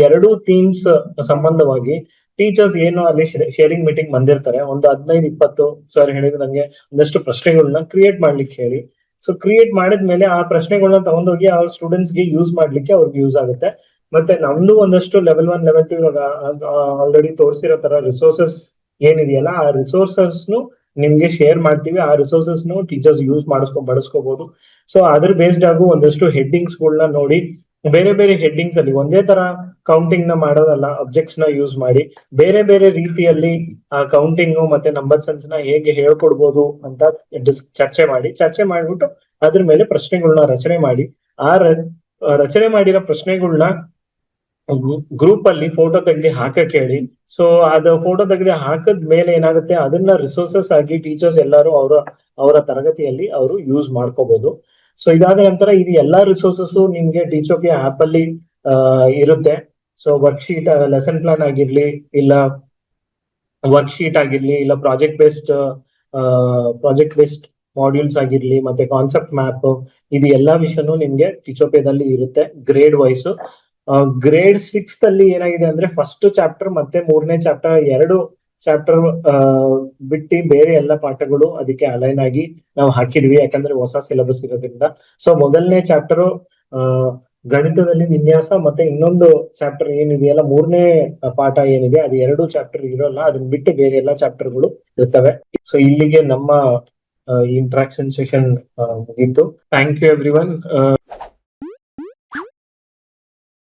2 ಥೀಮ್ಸ್ ಸಂಬಂಧವಾಗಿ ಟೀಚರ್ಸ್ ಏನು ಅಲ್ಲಿ ಶೇರಿಂಗ್ ಮೀಟಿಂಗ್ ಬಂದಿರ್ತಾರೆ, ಒಂದು 15-20 ಸರ್ ಹೇಳಿದ್ರೆ ನಂಗೆ ಒಂದಷ್ಟು ಪ್ರಶ್ನೆಗಳನ್ನ ಕ್ರಿಯೇಟ್ ಮಾಡ್ಲಿಕ್ಕೆ ಹೇಳಿ. ಸೊ ಕ್ರಿಯೇಟ್ ಮಾಡಿದ್ಮೇಲೆ ಆ ಪ್ರಶ್ನೆಗಳನ್ನ ತಗೊಂಡೋಗಿ ಅವ್ರ ಸ್ಟೂಡೆಂಟ್ಸ್ ಗೆ ಯೂಸ್ ಮಾಡ್ಲಿಕ್ಕೆ ಅವ್ರಿಗೆ ಯೂಸ್ ಆಗುತ್ತೆ. ಮತ್ತೆ ನಮ್ದು ಒಂದಷ್ಟು ಲೆವೆಲ್ 1, ಲೆವೆಲ್ 2 ಇವಾಗ ಆಲ್ರೆಡಿ ತೋರಿಸಿರೋ ತರ ರಿಸೋರ್ಸಸ್ ಏನಿದೆಯಲ್ಲ ಆ ರಿಸೋರ್ಸಸ್ ನಿಮ್ಗೆ ಶೇರ್ ಮಾಡ್ತೀವಿ. ಆ ರಿಸೋರ್ಸಸ್ ಟೀಚರ್ಸ್ ಯೂಸ್ ಬಳಸ್ಕೋಬಹುದು. ಸೊ ಅದ್ರ ಬೇಸ್ಡ್ ಆಗು ಒಂದಷ್ಟು ಹೆಡ್ಡಿಂಗ್ಸ್ ಗಳನ್ನ ನೋಡಿ, ಬೇರೆ ಬೇರೆ ಹೆಡ್ಡಿಂಗ್ಸ್ ಅಲ್ಲಿ ಒಂದೇ ತರ ಕೌಂಟಿಂಗ್ ನ ಮಾಡೋದಲ್ಲ, ಅಬ್ಜೆಕ್ಟ್ಸ್ ನ ಯೂಸ್ ಮಾಡಿ ಬೇರೆ ಬೇರೆ ರೀತಿಯಲ್ಲಿ ಆ ಕೌಂಟಿಂಗ್ ಮತ್ತೆ ನಂಬರ್ ಸೆನ್ಸ್ ನ ಹೇಗೆ ಹೇಳ್ಕೊಡ್ಬೋದು ಅಂತ ಚರ್ಚೆ ಮಾಡ್ಬಿಟ್ಟು ಅದ್ರ ಮೇಲೆ ಪ್ರಶ್ನೆಗಳನ್ನ ರಚನೆ ಮಾಡಿ, ಆ ರಚನೆ ಮಾಡಿರೋ ಪ್ರಶ್ನೆಗಳನ್ನ ಗ್ರೂಪ್ ಅಲ್ಲಿ ಫೋಟೋ ತೆಗೆದು ಹಾಕಕ್ ಹೇಳಿ. ಸೊ ಅದು ಫೋಟೋ ತೆಗೆದು ಹಾಕದ ಮೇಲೆ ಏನಾಗುತ್ತೆ, ಅದನ್ನ ರಿಸೋರ್ಸಸ್ ಆಗಿ ಟೀಚರ್ಸ್ ಎಲ್ಲರೂ ಅವರ ತರಗತಿಯಲ್ಲಿ ಅವರು ಯೂಸ್ ಮಾಡ್ಕೋಬಹುದು. ಸೊ ಇದಾದ ನಂತರ ಇದು ಎಲ್ಲಾ ರಿಸೋರ್ಸಸ್ ನಿಮ್ಗೆ ಟೀಚೋಕೆ ಆಪ್ ಅಲ್ಲಿ ಇರುತ್ತೆ. ಸೊ ವರ್ಕ್ಶೀಟ್, ಲೆಸನ್ ಪ್ಲಾನ್ ಆಗಿರ್ಲಿ, ಇಲ್ಲ ವರ್ಕ್ಶೀಟ್ ಆಗಿರ್ಲಿ, ಇಲ್ಲ ಪ್ರಾಜೆಕ್ಟ್ ಬೇಸ್ಡ್ ಮಾಡ್ಯೂಲ್ಸ್ ಆಗಿರ್ಲಿ, ಮತ್ತೆ ಕಾನ್ಸೆಪ್ಟ್ ಮ್ಯಾಪ್, ಇದು ಎಲ್ಲಾ ವಿಷಯನೂ ನಿಮ್ಗೆ ಟೀಚೋಪೇದಲ್ಲಿ ಇರುತ್ತೆ ಗ್ರೇಡ್ ವೈಸ್. ಗ್ರೇಡ್ 6 ಅಲ್ಲಿ ಏನಾಗಿದೆ ಅಂದ್ರೆ ಫಸ್ಟ್ ಚಾಪ್ಟರ್ ಮತ್ತೆ 3ನೇ ಚಾಪ್ಟರ್, 2 ಚಾಪ್ಟರ್ ಬಿಟ್ಟು ಬೇರೆ ಎಲ್ಲ ಪಾಠಗಳು ಅದಕ್ಕೆ ಅಲೈನ್ ಆಗಿ ನಾವು ಹಾಕಿದ್ವಿ, ಯಾಕಂದ್ರೆ ಹೊಸ ಸಿಲೆಬಸ್ ಇರೋದ್ರಿಂದ. ಸೊ ಮೊದಲನೇ ಚಾಪ್ಟರ್ ಗಣಿತದಲ್ಲಿ ವಿನ್ಯಾಸ, ಮತ್ತೆ ಇನ್ನೊಂದು ಚಾಪ್ಟರ್ ಏನಿದೆಯಲ್ಲ 3ನೇ ಪಾಠ ಏನಿದೆ ಅದು 2 ಚಾಪ್ಟರ್ ಇರೋಲ್ಲ, ಅದನ್ನ ಬಿಟ್ಟು ಬೇರೆ ಎಲ್ಲ ಚಾಪ್ಟರ್ಗಳು ಇರ್ತವೆ. ಸೊ ಇಲ್ಲಿಗೆ ನಮ್ಮ ಇಂಟ್ರಾಕ್ಷನ್ ಸೆಷನ್ ಮುಗೀತು. Thank you every one.